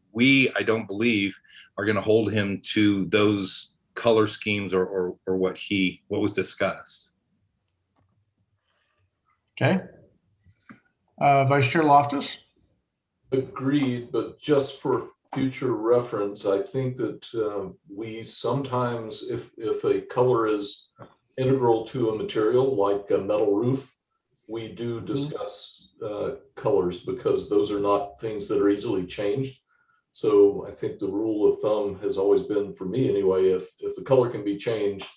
I don't believe, are going to hold him to those color schemes or what was discussed. Okay. Vice Chair Loftus? Agreed, but just for future reference, I think that we sometimes, if a color is integral to a material like a metal roof, we do discuss colors, because those are not things that are easily changed. So I think the rule of thumb has always been, for me anyway, if the color can be changed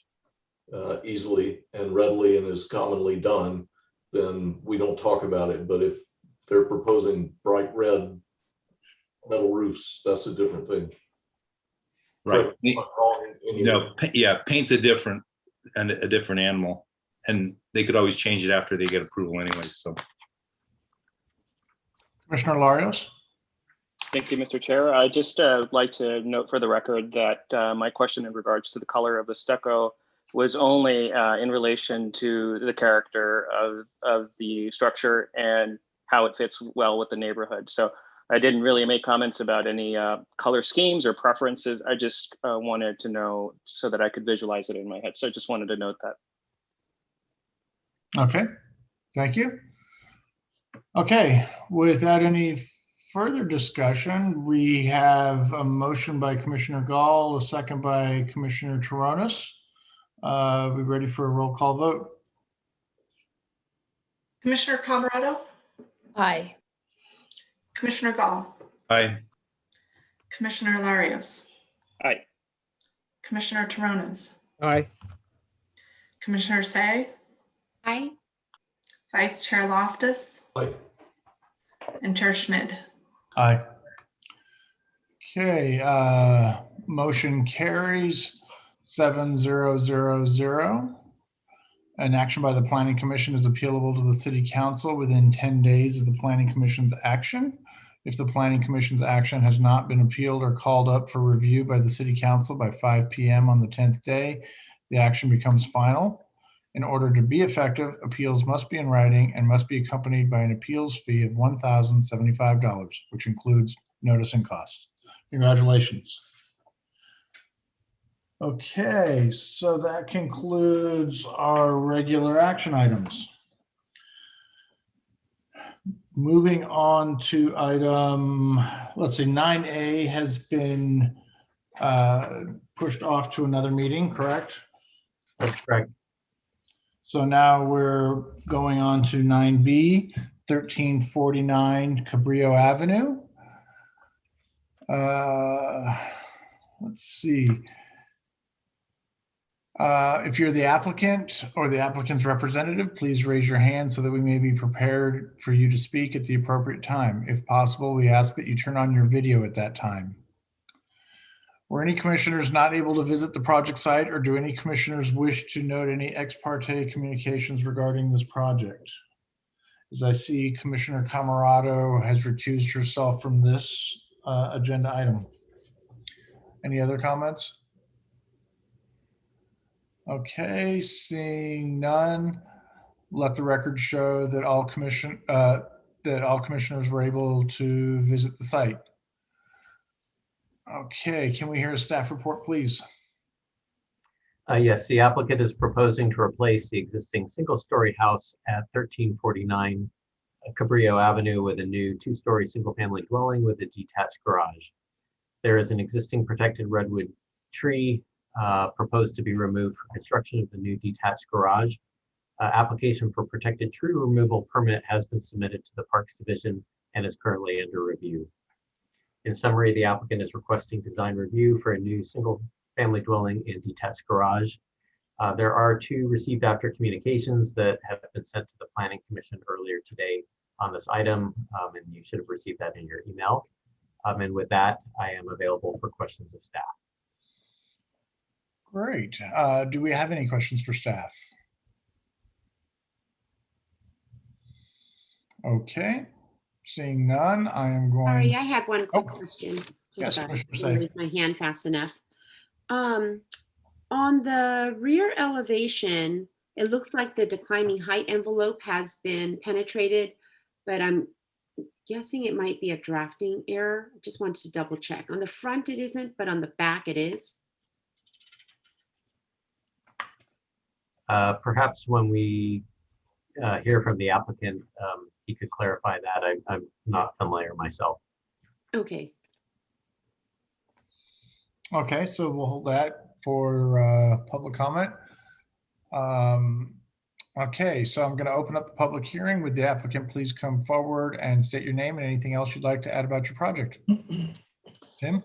easily and readily and is commonly done, then we don't talk about it. But if they're proposing bright red metal roofs, that's a different thing. Right. Paint's a different animal, and they could always change it after they get approval anyway. So, Commissioner Larios? Thank you, Mr. Chair. I just like to note for the record that my question in regards to the color of the stucco was only in relation to the character of the structure and how it fits well with the neighborhood. So I didn't really make comments about any color schemes or preferences. I just wanted to know so that I could visualize it in my head. So I just wanted to note that. Okay, thank you. Okay, without any further discussion, we have a motion by Commissioner Gall, a second by Commissioner Toronis. We ready for a roll call vote? Commissioner Camarado? Aye. Commissioner Gall? Aye. Commissioner Larios? Aye. Commissioner Toronis? Aye. Commissioner Say? Aye. Vice Chair Loftus? Aye. And Chair Schmid? Aye. Okay, motion carries 7-0-0-0. An action by the Planning Commission is appealable to the City Council within 10 days of the Planning Commission's action. If the Planning Commission's action has not been appealed or called up for review by the City Council by 5 p.m. on the 10th day, the action becomes final. In order to be effective, appeals must be in writing and must be accompanied by an appeals fee of $1,075, which includes notice and costs. Congratulations. Okay, so that concludes our regular action items. Moving on to item, let's see, 9A has been pushed off to another meeting, correct? That's correct. So now we're going on to 9B, 1349 Cabrillo Avenue. Let's see. If you're the applicant or the applicant's representative, please raise your hand so that we may be prepared for you to speak at the appropriate time. If possible, we ask that you turn on your video at that time. Were any commissioners not able to visit the project site, or do any commissioners wish to note any ex parte communications regarding this project? As I see, Commissioner Camarado has recused herself from this agenda item. Any other comments? Okay, seeing none, let the record show that all commissioners were able to visit the site. Okay, can we hear a staff report, please? Yes, the applicant is proposing to replace the existing single-story house at 1349 Cabrillo Avenue with a new two-story single-family dwelling with a detached garage. There is an existing protected redwood tree proposed to be removed for construction of the new detached garage. Application for protected tree removal permit has been submitted to the Parks Division and is currently under review. In summary, the applicant is requesting design review for a new single-family dwelling and detached garage. There are 2 received after communications that have been sent to the Planning Commission earlier today on this item, and you should have received that in your email. And with that, I am available for questions of staff. Great. Do we have any questions for staff? Okay, seeing none, I am going. Sorry, I had one quick question. I'm Yes, sorry, I Commissioner didn't Say. raise my hand fast enough. On the rear elevation, it looks like the declining height envelope has been penetrated, but I'm guessing it might be a drafting error. I just wanted to double check. On the front it isn't, but on the back it is. Perhaps when we hear from the applicant, he could clarify that. I'm not familiar myself. Okay. Okay, so we'll hold that for public comment. Okay, so I'm going to open up the public hearing. Would the applicant please come forward and state your name and anything else you'd like to add about your project? Tim?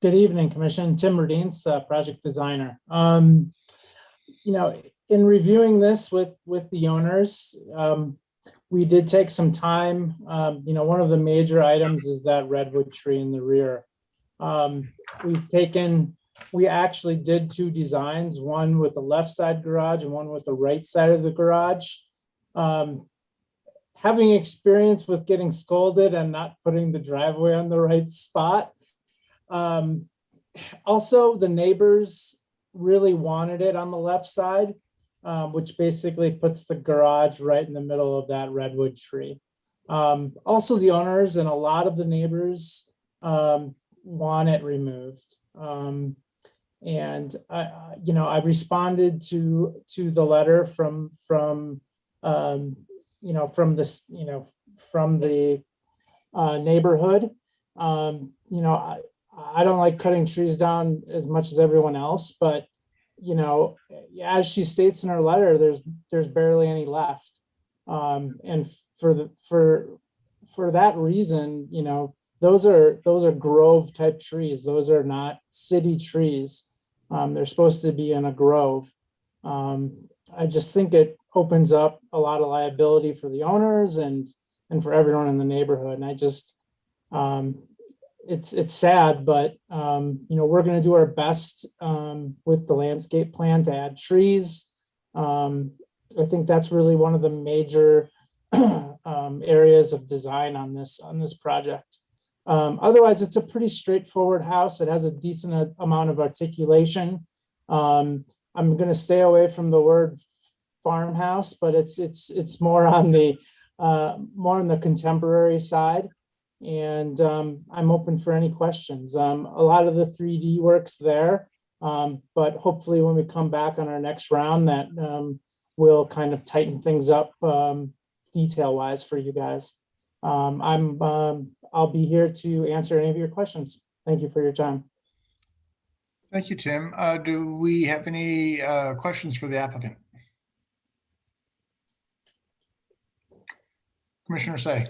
Good evening, Commission. Tim Rudins, project designer. You know, in reviewing this with the owners, we did take some time. You know, one of the major items is that redwood tree in the rear. We actually did 2 designs, one with the left side garage and one with the right side of the garage. Having experience with getting scolded and not putting the driveway on the right spot. Also, the neighbors really wanted it on the left side, which basically puts the garage right in the middle of that redwood tree. Also, the owners and a lot of the neighbors want it removed. And you know, I responded to the letter from you know, from this, you know, from the neighborhood. You know, I don't like cutting trees down as much as everyone else, but you know, as she states in her letter, there's barely any left. And for that reason, you know, those are grove type trees. Those are not city trees. They're supposed to be in a grove. I just think it opens up a lot of liability for the owners and for everyone in the neighborhood. And I just, it's sad, but you know, we're going to do our best with the landscape plan to add trees. I think that's really one of the major areas of design on this project. Otherwise, it's a pretty straightforward house. It has a decent amount of articulation. I'm going to stay away from the word farmhouse, but it's more on the contemporary side. And I'm open for any questions. A lot of the 3D work's there, but hopefully when we come back on our next round, that will kind of tighten things up detail-wise for you guys. I'll be here to answer any of your questions. Thank you for your time. Thank you, Tim. Do we have any questions for the applicant? Commissioner Say.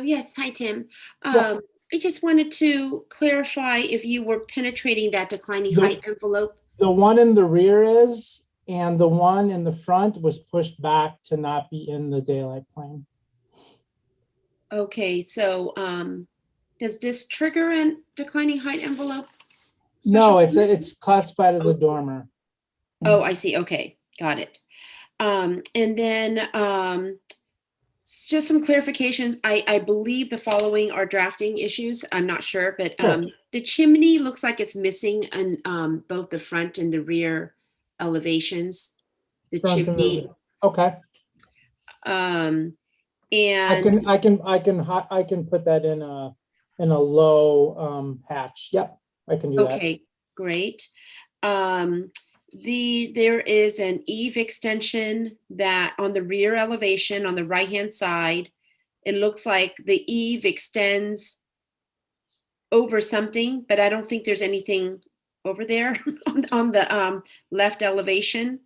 Yes, hi, Tim. I just wanted to clarify if you were penetrating that declining height envelope. The one in the rear is, and the one in the front was pushed back to not be in the daylight plane. Okay, so does this trigger a declining height envelope? No, it's classified as a dormer. Oh, I see. Okay, got it. And then just some clarifications. I believe the following are drafting issues. I'm not sure, but the chimney looks like it's missing on both the front and the rear elevations, the Front and chimney. rear. Okay, And I can put that in a low hatch. Yep, I can do that. okay, great. There is an eave extension that on the rear elevation on the right-hand side, it looks like the eave extends over something, but I don't think there's anything over there on the left elevation.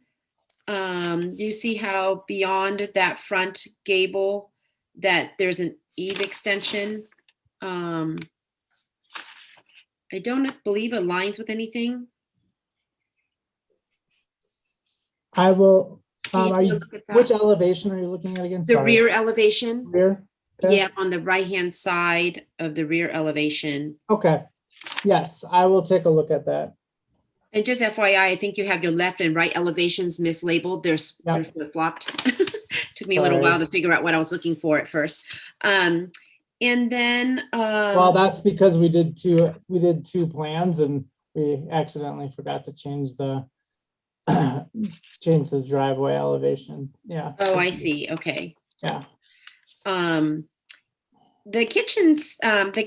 You see how beyond that front gable that there's an eave extension. I don't believe it aligns with anything. I will. Can you Are take a you, look at that? which elevation are you looking at again? The Sorry. rear elevation. Rear. Okay. Yeah, on the right-hand side of the rear elevation. Okay. Yes, I will take a look at that. And just FYI, I think you have your left and right elevations mislabeled. They're flip-flopped. Took me a little while to figure out what I was looking for at first. And then Well, that's because we did two plans and we accidentally forgot to change the driveway elevation. Yeah. oh, I see. Okay. Yeah. The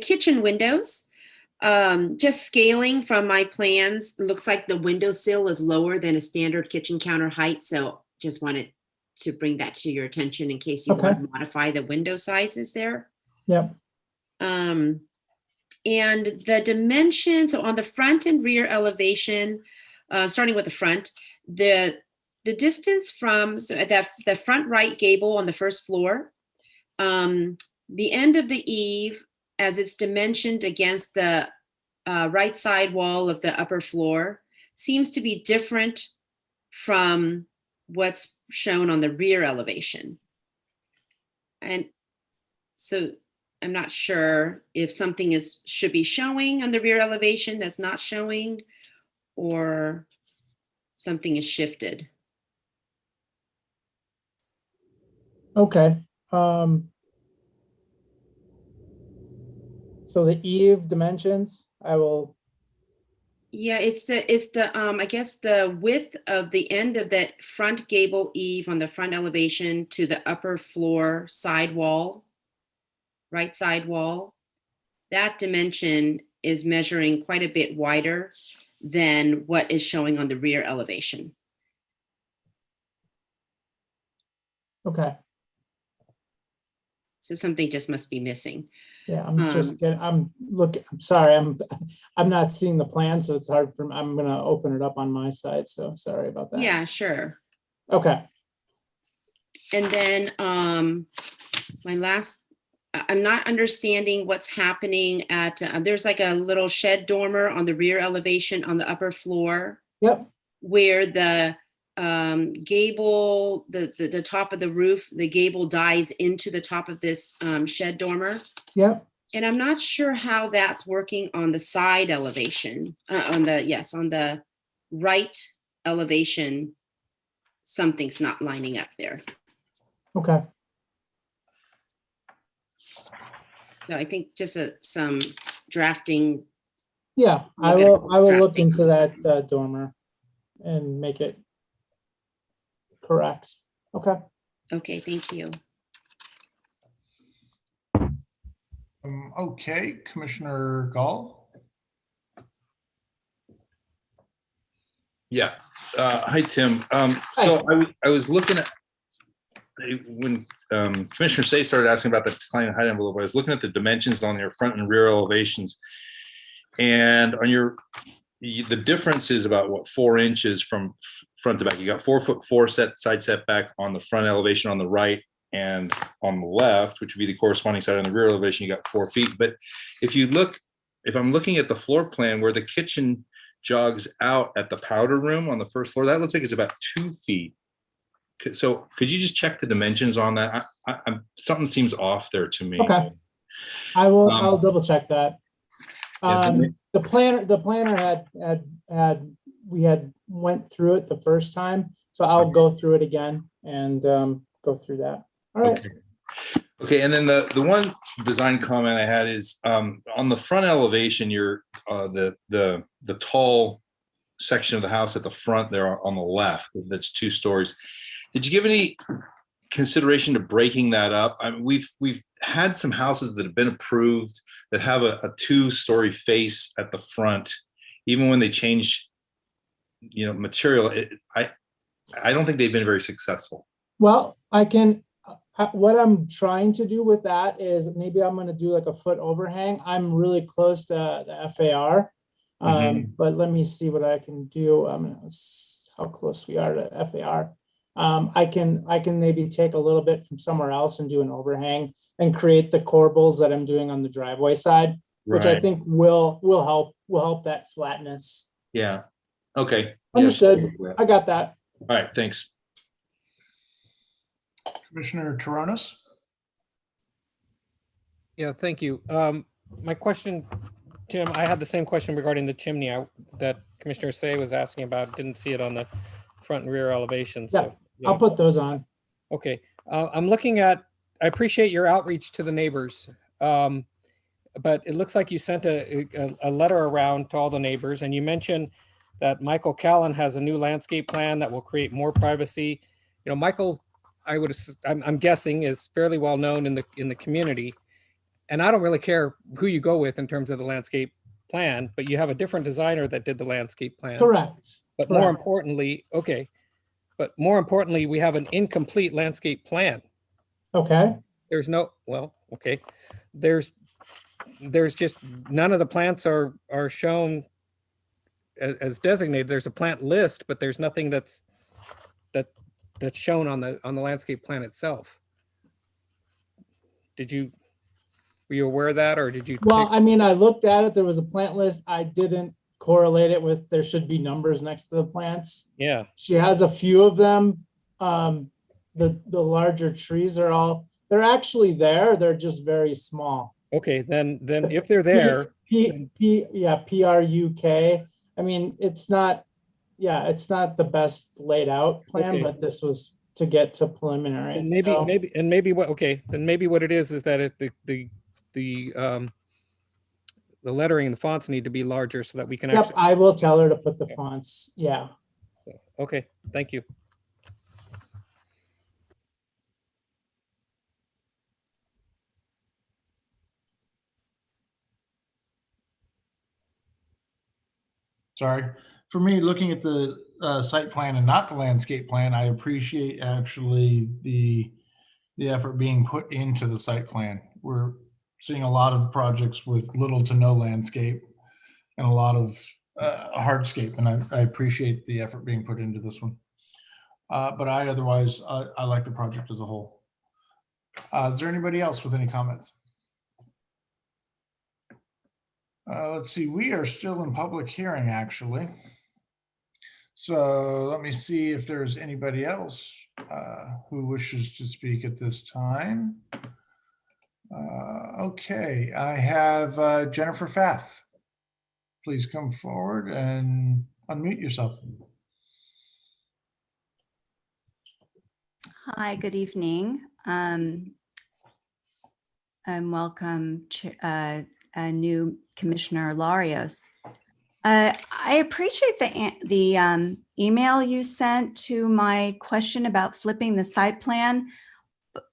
kitchen windows, just scaling from my plans, looks like the windowsill is lower than a standard kitchen counter height. So just wanted to bring that to your attention in case you want to modify the window sizes there. Yep. And the dimensions, so on the front and rear elevation, starting with the front, the distance from the front right gable on the first floor, the end of the eave as it's dimensioned against the right side wall of the upper floor seems to be different from what's shown on the rear elevation. And so I'm not sure if something should be showing on the rear elevation that's not showing, or something is shifted. Okay. So the eave dimensions, I will. Yeah, it's the I guess the width of the end of that front gable eave on the front elevation to the upper floor side wall, right side wall. That dimension is measuring quite a bit wider than what is showing on the rear elevation. Okay. So something just must be missing. Yeah, I'm sorry, I'm not seeing the plan, so it's hard for me. I'm gonna open it up on my side, so sorry about that. Yeah, sure. Okay. And then I'm not understanding what's happening at, there's like a little shed dormer on the rear elevation on the upper floor. Yep. Where the gable, the top of the roof, the gable dies into the top of this shed dormer. Yep. And I'm not sure how that's working on the side elevation, on the right elevation. Something's not lining up there. Okay. So I think just some drafting. Yeah, I will look into that dormer and make it correct. Okay. Okay, thank you. Okay, Commissioner Gall. Yeah. Hi, Tim. So I was looking at when Commissioner Say started asking about the declining height envelope. I was looking at the dimensions on your front and rear elevations, and on the difference is about what 4 inches from front to back. You got 4'4" side setback on the front elevation on the right, and on the left, which would be the corresponding side on the rear elevation, you got 4 feet. But if I'm looking at the floor plan where the kitchen jogs out at the powder room on the first floor, that looks like it's about 2 feet. So could you just check the dimensions on that? Something seems off there to me. Okay. I'll double check that. The planner we had went through it the first time, so I'll go through it again and go through that. All right. Okay, and then the one design comment I had is on the front elevation, the tall section of the house at the front there on the left, that's 2 stories. Did you give any consideration to breaking that up? I mean, we've had some houses that have been approved that have a 2-story face at the front, even when they change, material. I don't think they've been very successful. Well, what I'm trying to do with that is maybe I'm going to do like a foot overhang. I'm really close to the FAR, but let me see what I can do. How close we are to FAR. I can maybe take a little bit from somewhere else and do an overhang and create the corbels that I'm doing on the driveway side, which I think will help that flatness. Yeah. Okay. Understood. Yes. I got that. All right. Thanks. Commissioner Toronis? Yeah, thank you. My question, Tim, I had the same question regarding the chimney that Commissioner Say was asking about. Didn't see it on the front and rear elevation. So, yeah. I'll put those on. Okay. I'm looking at, I appreciate your outreach to the neighbors. But it looks like you sent a letter around to all the neighbors, and you mentioned that Michael Callan has a new landscape plan that will create more privacy. Michael, I'm guessing, is fairly well known in the community, and I don't really care who you go with in terms of the landscape plan, but you have a different designer that did the landscape plan. Correct. But more importantly, we have an incomplete landscape plan. Okay. There's just none of the plants are shown as designated. There's a plant list, but there's nothing that's shown on the landscape plan itself. Were you aware of that, or did you? Well, I mean, I looked at it. There was a plant list. I didn't correlate it with there should be numbers next to the plants. Yeah. She has a few of them. The larger trees they're actually there. They're just very small. Okay, then if they're there, PRUK. I mean, it's not the best laid out plan, but this was to get to preliminary. And maybe what it is that the lettering and the fonts need to be larger so that we can actually. I will tell her to put the fonts. Yeah. Okay, thank you. Sorry. For me, looking at the site plan and not the landscape plan, I appreciate actually the effort being put into the site plan. We're seeing a lot of projects with little to no landscape and a lot of hardscape, and I appreciate the effort being put into this one. But otherwise, I like the project as a whole. Is there anybody else with any comments? Let's see, we are still in public hearing, actually. So let me see if there's anybody else who wishes to speak at this time. Okay, I have Jennifer Pfaff. Please come forward and unmute yourself. Hi, good evening. And welcome, new Commissioner Larios. I appreciate the email you sent to my question about flipping the site plan,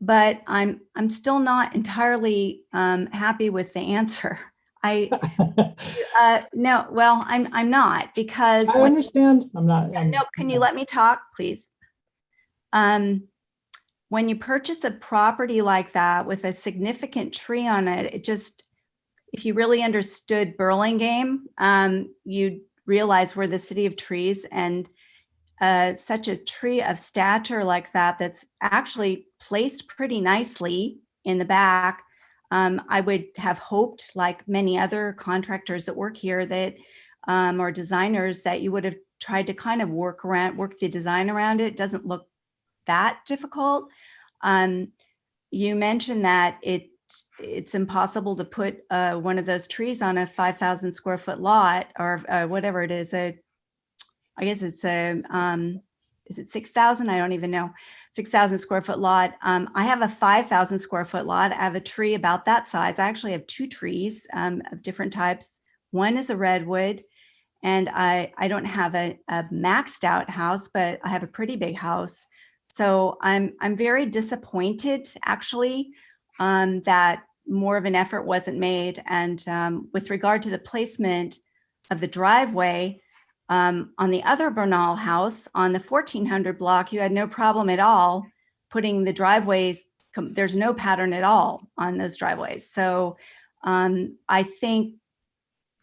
but I'm still not entirely happy with the answer. No, well, I'm not, because I understand. I'm not. No, can you let me talk, please? When you purchase a property like that with a significant tree on it, if you really understood Burlingame, you'd realize we're the city of trees, and such a tree of stature like that, that's actually placed pretty nicely in the back. I would have hoped, like many other contractors that work here, that or designers, that you would have tried to kind of work the design around it. It doesn't look that difficult. You mentioned that it's impossible to put one of those trees on a 5,000 square foot lot, or whatever it is. I guess it's is it 6,000? I don't even know. 6,000 square foot lot. I have a 5,000 square foot lot. I have a tree about that size. I actually have 2 trees of different types. One is a redwood, And I don't have a maxed out house, but I have a pretty big house. So I'm very disappointed actually that more of an effort wasn't made. And with regard to the placement of the driveway, on the other Bernal house on the 1400 block, you had no problem at all putting the driveways. There's no pattern at all on those driveways. So I think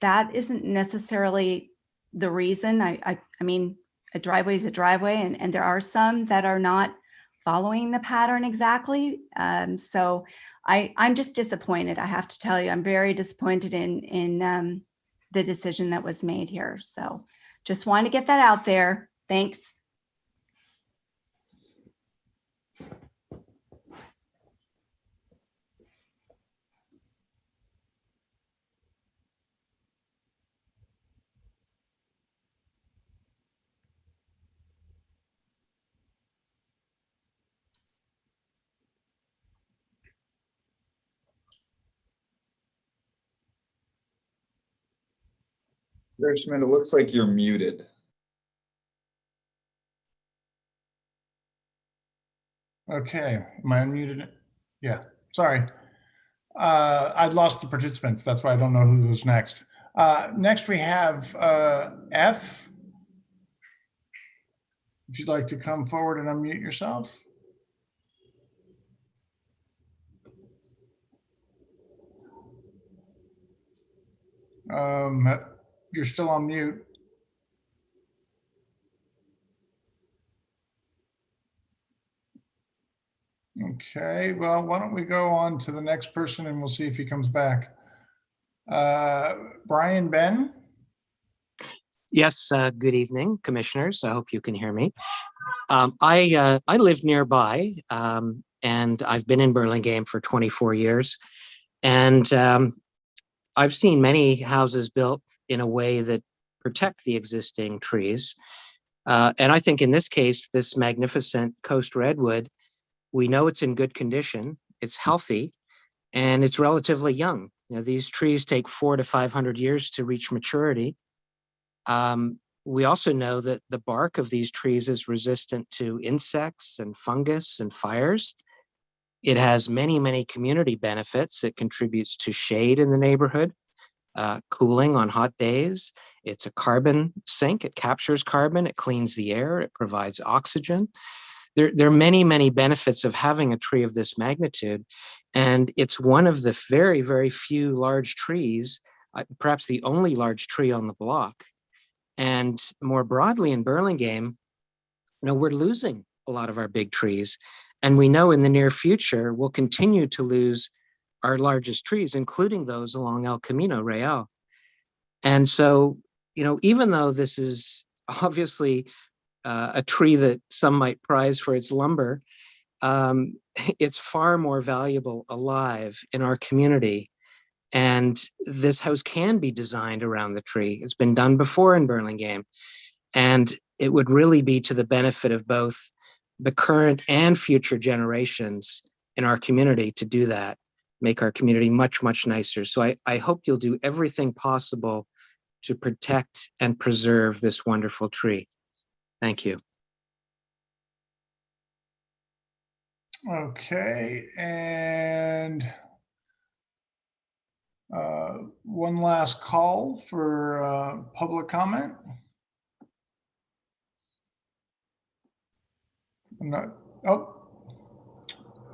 that isn't necessarily the reason. I mean, a driveway is a driveway, and there are some that are not following the pattern exactly. So I'm just disappointed. I have to tell you, I'm very disappointed in the decision that was made here. So just wanted to get that out there. Thanks. Richmond, it looks like you're muted. Okay, am I unmuted? Yeah, sorry. I'd lost the participants. That's why I don't know who was next. Next we have F. If you'd like to come forward and unmute yourself. You're still on mute. Okay, well, why don't we go on to the next person and we'll see if he comes back. Brian Ben. Yes, good evening, commissioners. I hope you can hear me. I live nearby, and I've been in Burlingame for 24 years. And I've seen many houses built in a way that protect the existing trees. And I think in this case, this magnificent coast redwood, we know it's in good condition, it's healthy, and it's relatively young. You know, these trees take 400 to 500 years to reach maturity. We also know that the bark of these trees is resistant to insects and fungus and fires. It has many, many community benefits. It contributes to shade in the neighborhood, cooling on hot days. It's a carbon sink. It captures carbon. It cleans the air. It provides oxygen. There are many, many benefits of having a tree of this magnitude. And it's one of the very, very few large trees, perhaps the only large tree on the block. And more broadly in Burlingame, you know, we're losing a lot of our big trees. And we know in the near future, we'll continue to lose our largest trees, including those along El Camino Real. And so, you know, even though this is obviously a tree that some might prize for its lumber, it's far more valuable alive in our community. And this house can be designed around the tree. It's been done before in Burlingame. And it would really be to the benefit of both the current and future generations in our community to do that, make our community much, much nicer. So I hope you'll do everything possible to protect and preserve this wonderful tree. Thank you. Okay, and one last call for public comment.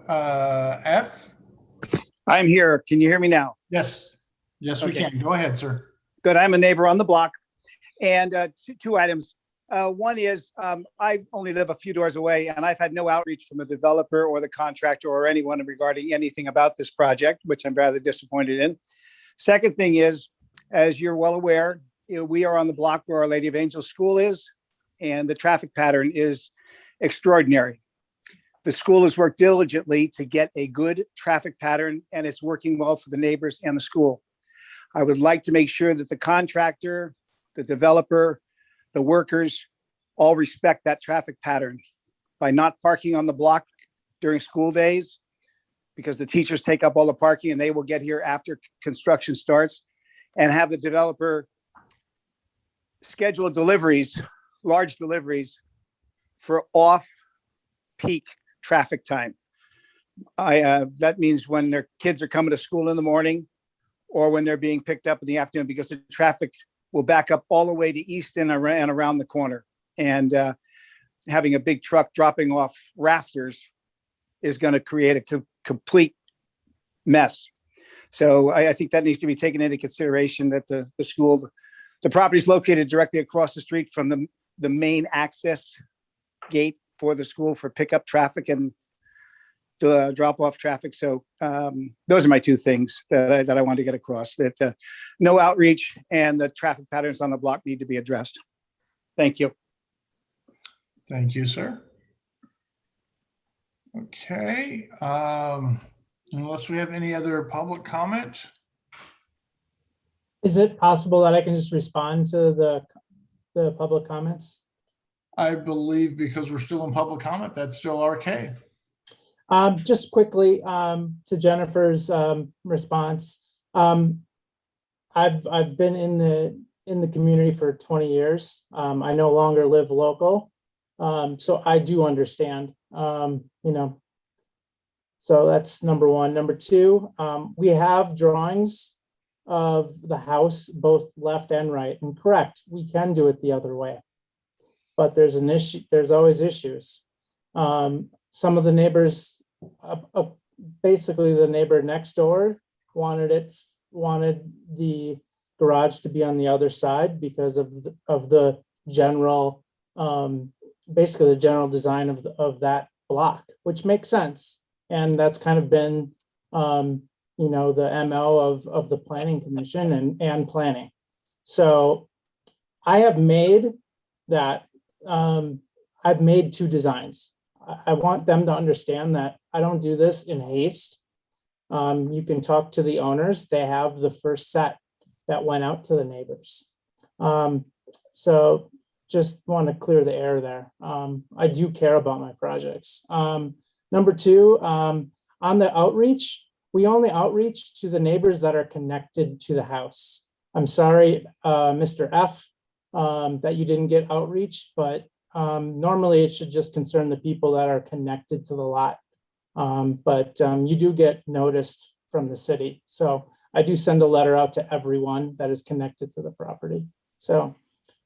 F. I'm here. Can you hear me now? Yes. Yes, we Okay. can. Go ahead, sir. Good. I'm a neighbor on the block. And two items. One is I only live a few doors away, and I've had no outreach from the developer or the contractor or anyone regarding anything about this project, which I'm rather disappointed in. Second thing is, as you're well aware, we are on the block where Our Lady of Angels School is, and the traffic pattern is extraordinary. The school has worked diligently to get a good traffic pattern, and it's working well for the neighbors and the school. I would like to make sure that the contractor, the developer, the workers all respect that traffic pattern by not parking on the block during school days, because the teachers take up all the parking and they will get here after construction starts, and have the developer schedule deliveries, large deliveries for off-peak traffic time. That means when their kids are coming to school in the morning or when they're being picked up in the afternoon, because the traffic will back up all the way to Easton and around the corner. And having a big truck dropping off rafters is going to create a complete mess. So I think that needs to be taken into consideration, that the property is located directly across the street from the main access gate for the school for pickup traffic and drop off traffic. So those are my two things that I wanted to get across, that no outreach and the traffic patterns on the block need to be addressed. Thank you. Thank you, sir. Okay, unless we have any other public comment. Is it possible that I can just respond to the public comments? I believe because we're still in public comment, that's still RK. Just quickly to Jennifer's response. I've been in the community for 20 years. I no longer live local, so I do understand. So that's number one. Number two, we have drawings of the house, both left and right. And correct, we can do it the other way, but there's an issue. There's always issues. Some of the neighbors, basically the neighbor next door wanted the garage to be on the other side because of the general, basically the general design of that block, which makes sense. And that's kind of been, the MO of the Planning Commission and planning. So I have made that, I've made two designs. I want them to understand that I don't do this in haste. You can talk to the owners. They have the first set that went out to the neighbors. So just want to clear the air there. I do care about my projects. Number two, on the outreach, we only outreach to the neighbors that are connected to the house. I'm sorry, Mr. F, that you didn't get outreach, but normally it should just concern the people that are connected to the lot. But you do get noticed from the city. So I do send a letter out to everyone that is connected to the property. So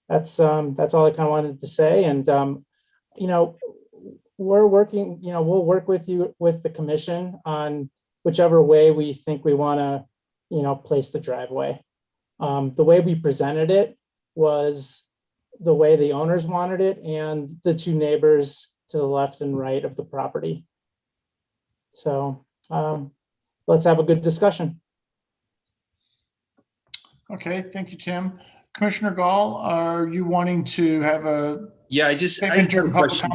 that's all I kind of wanted to say. And, we're working, we'll work with you, with the commission on whichever way we think we want to, place the driveway. The way we presented it was the way the owners wanted it and the two neighbors to the left and right of the property. So let's have a good discussion. Okay, thank you, Tim. Commissioner Gall, are you wanting to have a I just have a question.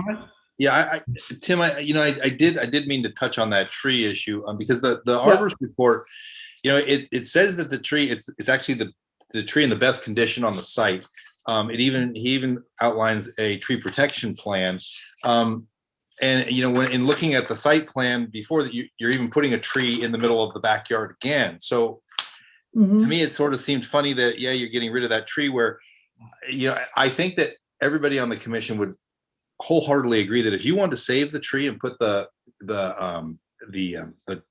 Yeah, Tim, I did mean to touch on that tree issue because the arborist report, it says that the tree, it's actually the tree in the best condition on the site. He even outlines a tree protection plan. And when in looking at the site plan before that, you're even putting a tree in the middle of the backyard again. So to me, it sort of seemed funny that you're getting rid of that tree. Where I think that everybody on the commission would wholeheartedly agree that if you want to save the tree and put the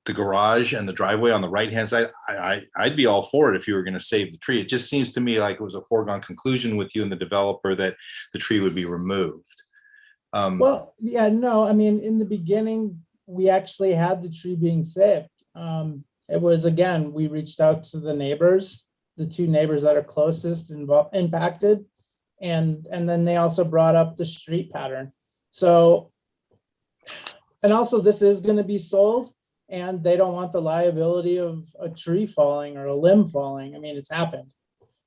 garage and the driveway on the right hand side, I'd be all for it if you were going to save the tree. It just seems to me like it was a foregone conclusion with you and the developer that the tree would be removed. Well, yeah, no, I mean, in the beginning, we actually had the tree being saved. It was, again, we reached out to the neighbors, the two neighbors that are closest impacted. And then they also brought up the street pattern. So, and also this is going to be sold and they don't want the liability of a tree falling or a limb falling. I mean, it's happened.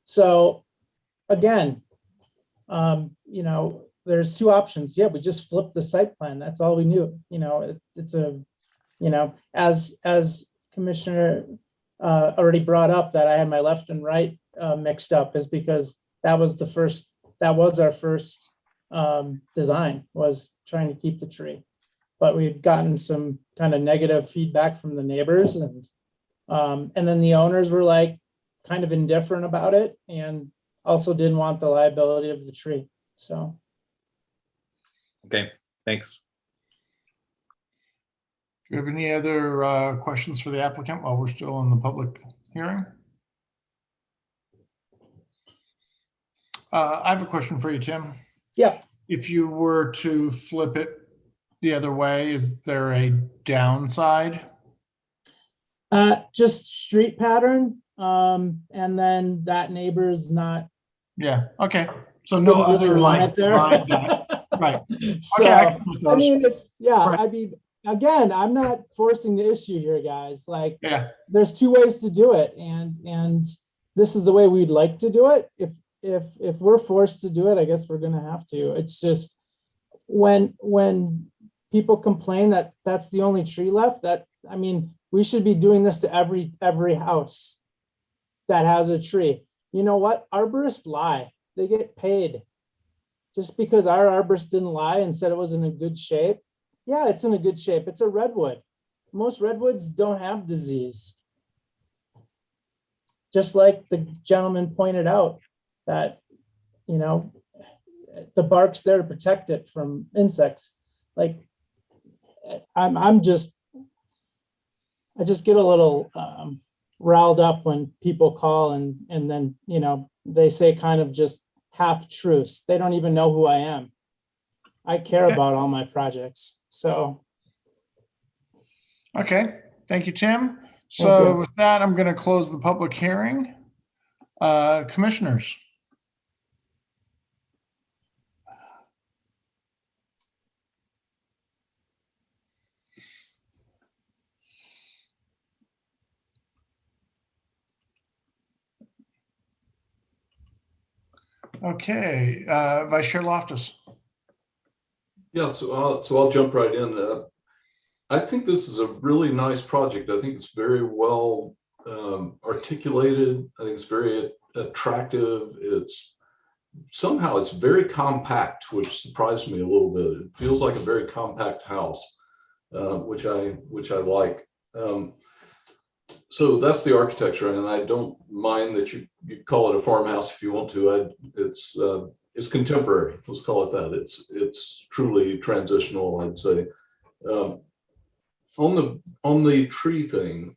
So again, there's two options. Yeah, we just flipped the site plan. That's all we knew. It's a, as Commissioner already brought up, that I had my left and right mixed up, is because that was our first design, was trying to keep the tree. But we've gotten some kind of negative feedback from the neighbors, and then the owners were like kind of indifferent about it. And also didn't want the liability of the tree. So. Okay, thanks. Do you have any other questions for the applicant while we're still in the public hearing? I have a question for you, Tim. Yeah. If you were to flip it the other way, is there a downside? Just street pattern. And then that neighbor's not. Yeah. Okay. So no Didn't really other want like it there. right. So, Okay. I mean, it's, yeah, Right. I mean, again, I'm not forcing the issue here, guys. Like, Yeah. there's two ways to do it. And this is the way we'd like to do it. If we're forced to do it, I guess we're gonna have to. It's just when people complain that that's the only tree left, that, I mean, we should be doing this to every house that has a tree. You know what? Arborists lie. They get paid. Just because our arborist didn't lie and said it was in a good shape. Yeah, it's in a good shape. It's a redwood. Most redwoods don't have disease. Just like the gentleman pointed out that, you know, the bark's there to protect it from insects. Like, I just get a little riled up when people call and then, you know, they say kind of just half truths. They don't even know who I am. I care about all my projects. So. Okay. Thank you, Tim. Thank So you. with that, I'm going to close the public hearing. Commissioners. Okay, Vice Chair Loftus. Yeah, so I'll jump right in. I think this is a really nice project. I think it's very well articulated. I think it's very attractive. Somehow it's very compact, which surprised me a little bit. It feels like a very compact house, which I like. So that's the architecture, and I don't mind that you call it a farmhouse if you want to. It's contemporary. Let's call it that. It's truly transitional, I'd say. On the tree thing,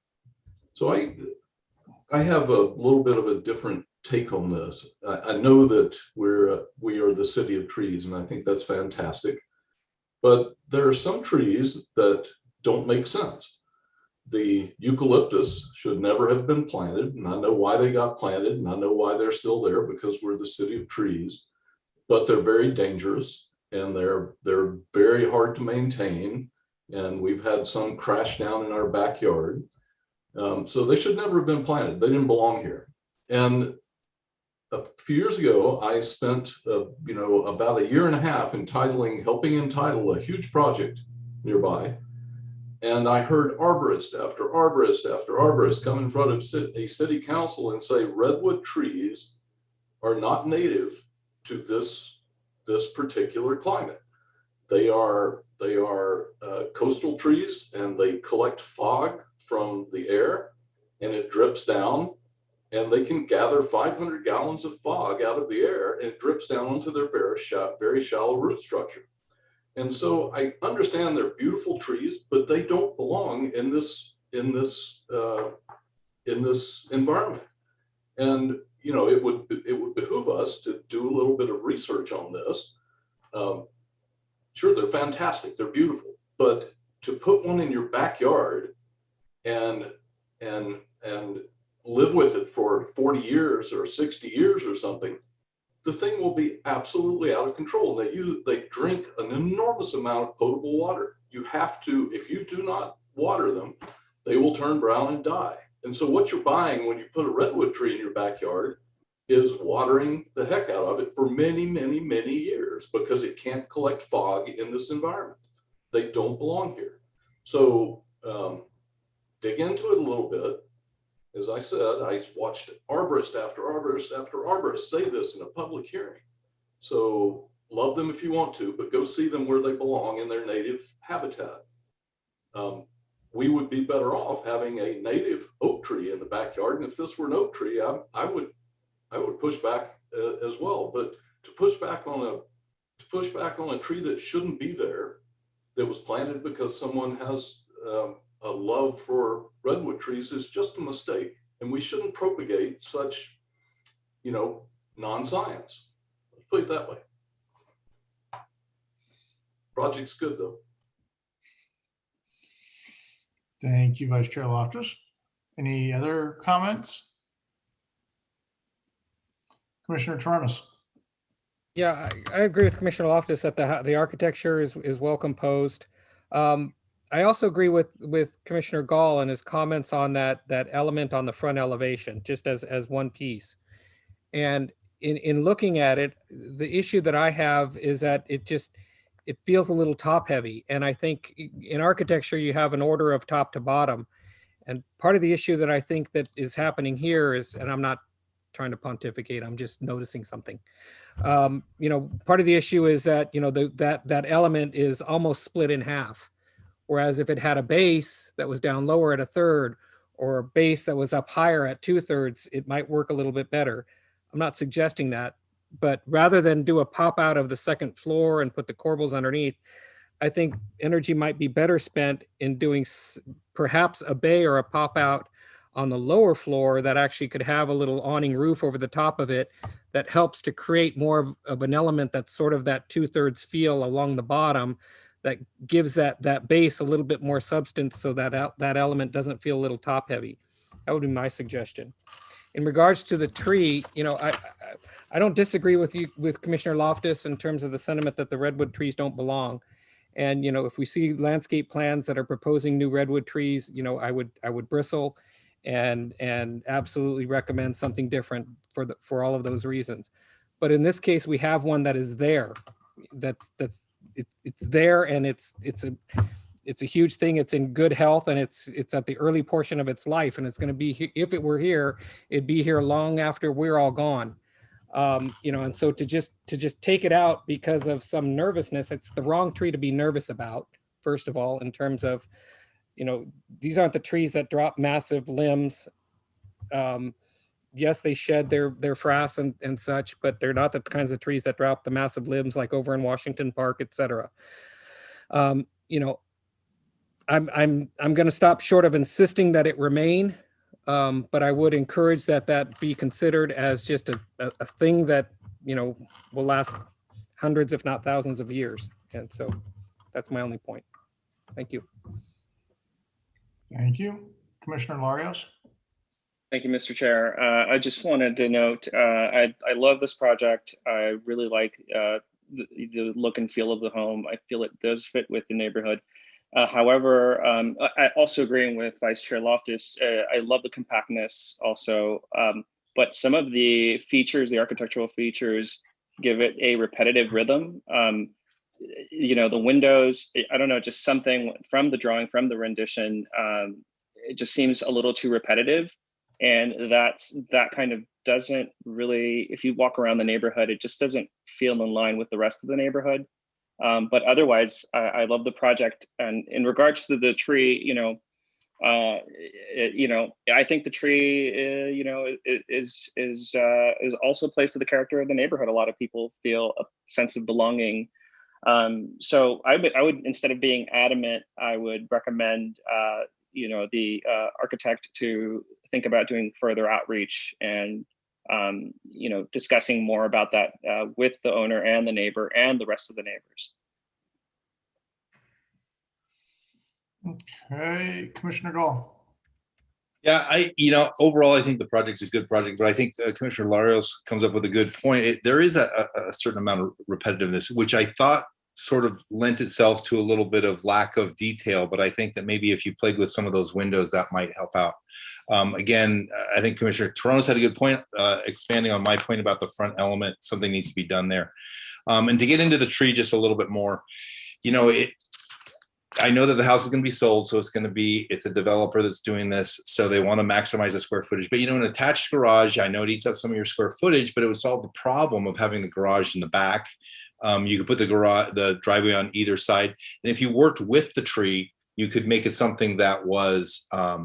so I have a little bit of a different take on this. I know that we are the city of trees, and I think that's fantastic. But there are some trees that don't make sense. The eucalyptus should never have been planted, and I know why they got planted, and I know why they're still there, because we're the city of trees. But they're very dangerous, and they're very hard to maintain, and we've had some crash down in our backyard. So they should never have been planted. They didn't belong here. And a few years ago, I spent about a year and a half helping entitle a huge project nearby. And I heard arborist after arborist after arborist come in front of a city council and say redwood trees are not native to this particular climate. They are coastal trees, and they collect fog from the air, and it drips down, and they can gather 500 gallons of fog out of the air, and it drips down onto their very shallow root structure. And so I understand they're beautiful trees, but they don't belong in this environment. And it would behoove us to do a little bit of research on this. Sure, they're fantastic, they're beautiful, but to put one in your backyard and live with it for 40 years or 60 years or something, the thing will be absolutely out of control. They drink an enormous amount of potable water. You have to, if you do not water them, they will turn brown and die. And so what you're buying when you put a redwood tree in your backyard is watering the heck out of it for many, many, many years, because it can't collect fog in this environment. They don't belong here. So dig into it a little bit. As I said, I watched arborist after arborist after arborist say this in a public hearing. So love them if you want to, but go see them where they belong in their native habitat. We would be better off having a native oak tree in the backyard. And if this were an oak tree, I would push back as well. But to push back on a tree that shouldn't be there, that was planted because someone has a love for redwood trees, is just a mistake. And we shouldn't propagate such, non-science. Let's put it that way. Project's good though. Thank you, Vice Chair Loftus. Any other comments? Commissioner Torres. Yeah, I agree with Commissioner Loftus that the architecture is well composed. I also agree with Commissioner Gall and his comments on that element on the front elevation, just as one piece. And in looking at it, the issue that I have is that it feels a little top heavy. And I think in architecture, you have an order of top to bottom. And part of the issue that I think that is happening here is, and I'm not trying to pontificate, I'm just noticing something. Part of the issue is that, that element is almost split in half. Whereas if it had a base that was down lower at a third, or a base that was up higher at 2/3, it might work a little bit better. I'm not suggesting that, but rather than do a pop out of the second floor and put the corbels underneath, I think energy might be better spent in doing perhaps a bay or a pop out on the lower floor that actually could have a little awning roof over the top of it that helps to create more of an element that's sort of that 2/3 feel along the bottom, that gives that base a little bit more substance, so that that element doesn't feel a little top heavy. That would be my suggestion. In regards to the tree, I don't disagree with Commissioner Loftus in terms of the sentiment that the redwood trees don't belong. And if we see landscape plans that are proposing new redwood trees, I would bristle and absolutely recommend something different for all of those reasons. But in this case, we have one that is there. It's there, and it's a huge thing. It's in good health, and it's at the early portion of its life, and it's going to be, if it were here, it'd be here long after we're all gone. And so to just take it out because of some nervousness, it's the wrong tree to be nervous about, first of all, in terms of, these aren't the trees that drop massive limbs. Yes, they shed their frass and such, but they're not the kinds of trees that drop the massive limbs like over in Washington Park, et cetera. I'm going to stop short of insisting that it remain, but I would encourage that be considered as just a thing that will last hundreds, if not thousands, of years. And so that's my only point. Thank you. Thank you, Commissioner Larios. Thank you, Mr. Chair. I just wanted to note, I love this project. I really like the look and feel of the home. I feel it does fit with the neighborhood. However, I also agree with Vice Chair Loftus. I love the compactness also, but some of the features, the architectural features, give it a repetitive rhythm. The windows, I don't know, just something from the drawing, from the rendition, it just seems a little too repetitive. And that kind of doesn't really, if you walk around the neighborhood, it just doesn't feel in line with the rest of the neighborhood. But otherwise, I love the project. And in regards to the tree, I think the tree, is also placed to the character of the neighborhood. A lot of people feel a sense of belonging. So I would, instead of being adamant, I would recommend, the architect to think about doing further outreach and, discussing more about that with the owner and the neighbor and the rest of the neighbors. Okay, Commissioner Gall. Yeah, overall, I think the project's a good project, but I think Commissioner Larios comes up with a good point. There is a certain amount of repetitiveness, which I thought sort of lent itself to a little bit of lack of detail, but I think that maybe if you played with some of those windows, that might help out. Again, I think Commissioner Toronto's had a good point, expanding on my point about the front element. Something needs to be done there. And to get into the tree just a little bit more, I know that the house is going to be sold, so it's a developer that's doing this, so they want to maximize the square footage. But an attached garage, I know it eats up some of your square footage, but it would solve the problem of having the garage in the back. You could put the driveway on either side, and if you worked with the tree, you could make it something that was a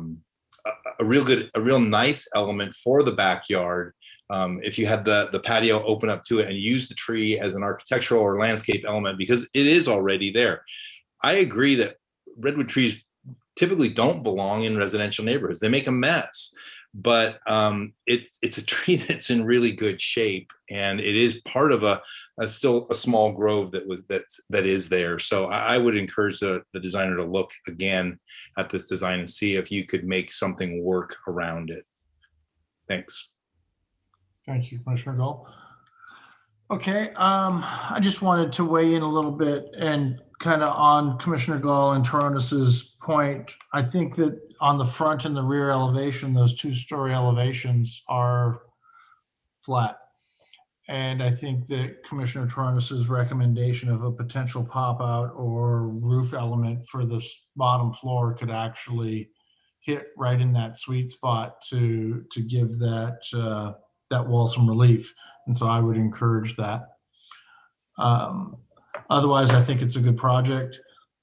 real nice element for the backyard, if you had the patio open up to it and use the tree as an architectural or landscape element, because it is already there. I agree that redwood trees typically don't belong in residential neighborhoods. They make a mess, but it's a tree that's in really good shape, and it is part of a still a small grove that is there. So I would encourage the designer to look again at this design and see if you could make something work around it. Thanks. Thank you, Commissioner Gull. Okay, I just wanted to weigh in a little bit and kind of on Commissioner Gull and Taronis's point. I think that on the front and the rear elevation, those two-story elevations are flat. And I think that Commissioner Taronis's recommendation of a potential pop-out or roof element for this bottom floor could actually hit right in that sweet spot to give that that wall some relief. And so I would encourage that. Otherwise, I think it's a good project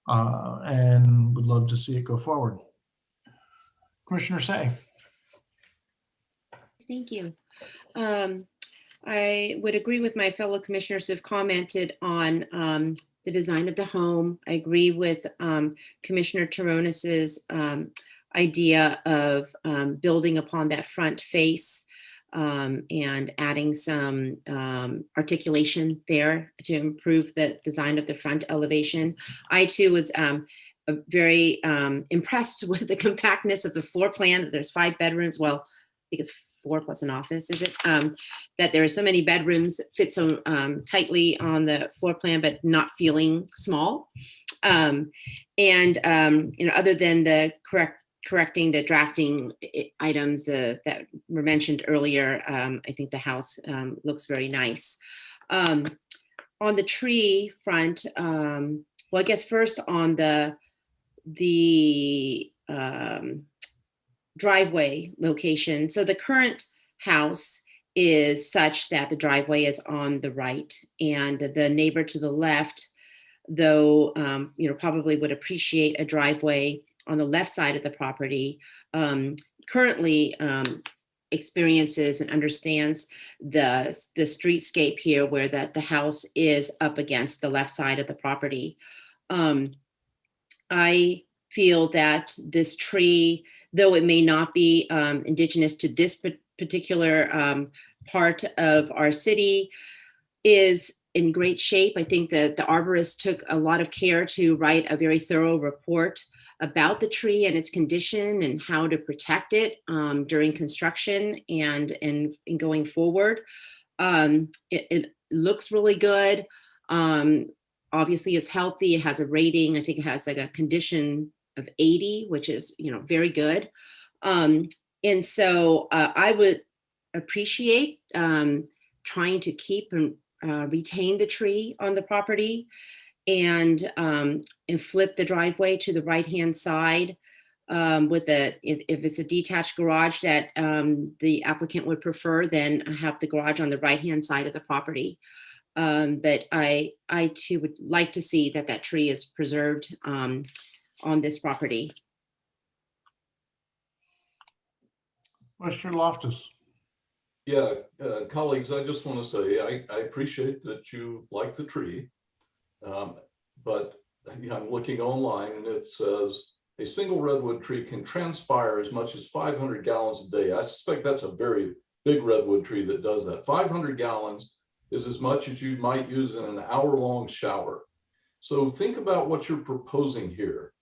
and would love to see it go forward. Commissioner Say. Thank you. I would agree with my fellow commissioners who have commented on the design of the home. I agree with Commissioner Taronis's idea of building upon that front face and adding some articulation there to improve the design of the front elevation. I too was very impressed with the compactness of the floor plan. There's 5 bedrooms. Well, I think it's 4 plus an office, is it? That there are so many bedrooms, fit so tightly on the floor plan, but not feeling small. And other than the correcting the drafting items that were mentioned earlier, I think the house looks very nice. On the tree front, well, I guess first on the driveway location. So the current house is such that the driveway is on the right, and the neighbor to the left, though, probably would appreciate a driveway on the left side of the property, currently experiences and understands the streetscape here, where the house is up against the left side of the property. I feel that this tree, though it may not be indigenous to this particular part of our city, is in great shape. I think that the arborist took a lot of care to write a very thorough report about the tree and its condition and how to protect it during construction and going forward. It looks really good. Obviously, it's healthy. It has a rating. I think it has like a condition of 80, which is very good. And so I would appreciate trying to keep and retain the tree on the property, and flip the driveway to the right-hand side with if it's a detached garage that the applicant would prefer, then have the garage on the right-hand side of the property. But I too would like to see that tree is preserved on this property. Mr. Loftus. Yeah, colleagues, I just want to say I appreciate that you like the tree, but I'm looking online and it says a single redwood tree can transpire as much as 500 gallons a day. I suspect that's a very big redwood tree that does that. 500 gallons is as much as you might use in an hour-long shower. So think about what you're proposing here.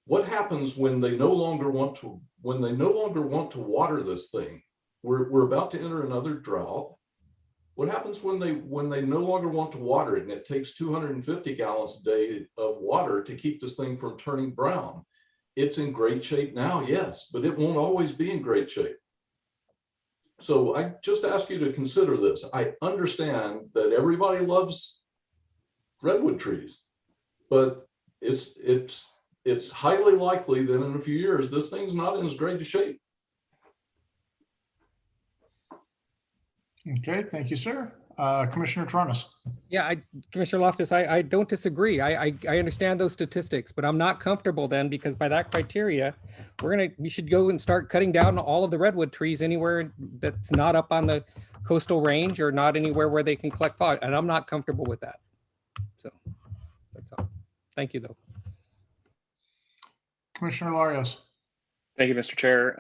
What happens when they no longer want to water this thing? We're about to enter another drought. What happens when they no longer want to water it, and it takes 250 gallons a day of water to keep this thing from turning brown? It's in great shape now, yes, but it won't always be in great shape. So I just ask you to consider this. I understand that everybody loves redwood trees, but it's highly likely that in a few years, this thing's not in as great a shape. Okay, thank you, sir. Commissioner Taronis. Yeah, Commissioner Loftus, I don't disagree. I understand those statistics, but I'm not comfortable then, because by that criteria, we should go and start cutting down all of the redwood trees anywhere that's not up on the coastal range or not anywhere where they can collect fog. And I'm not comfortable with that. So that's all. Thank you, though. Commissioner Larios. Thank you, Mr. Chair.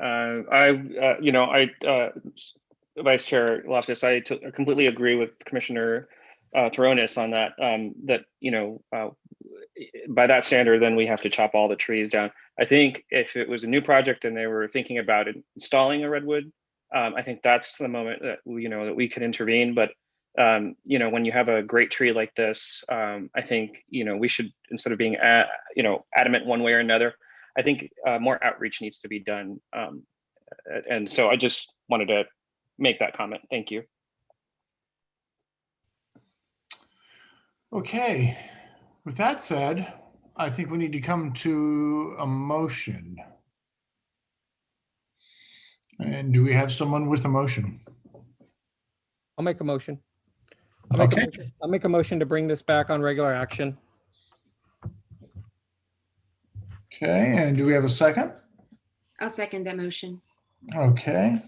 Vice Chair Loftus, I completely agree with Commissioner Taronis on that. By that standard, then we have to chop all the trees down. I think if it was a new project and they were thinking about installing a redwood, I think that's the moment that we could intervene. But when you have a great tree like this, I think we should, instead of being adamant one way or another, I think more outreach needs to be done. And so I just wanted to make that comment. Thank you. Okay, with that said, I think we need to come to a motion. And do we have someone with a motion? I'll make a motion. Okay. I'll make a motion to bring this back on regular action. Okay, and do we have a second? I'll second that motion. Okay.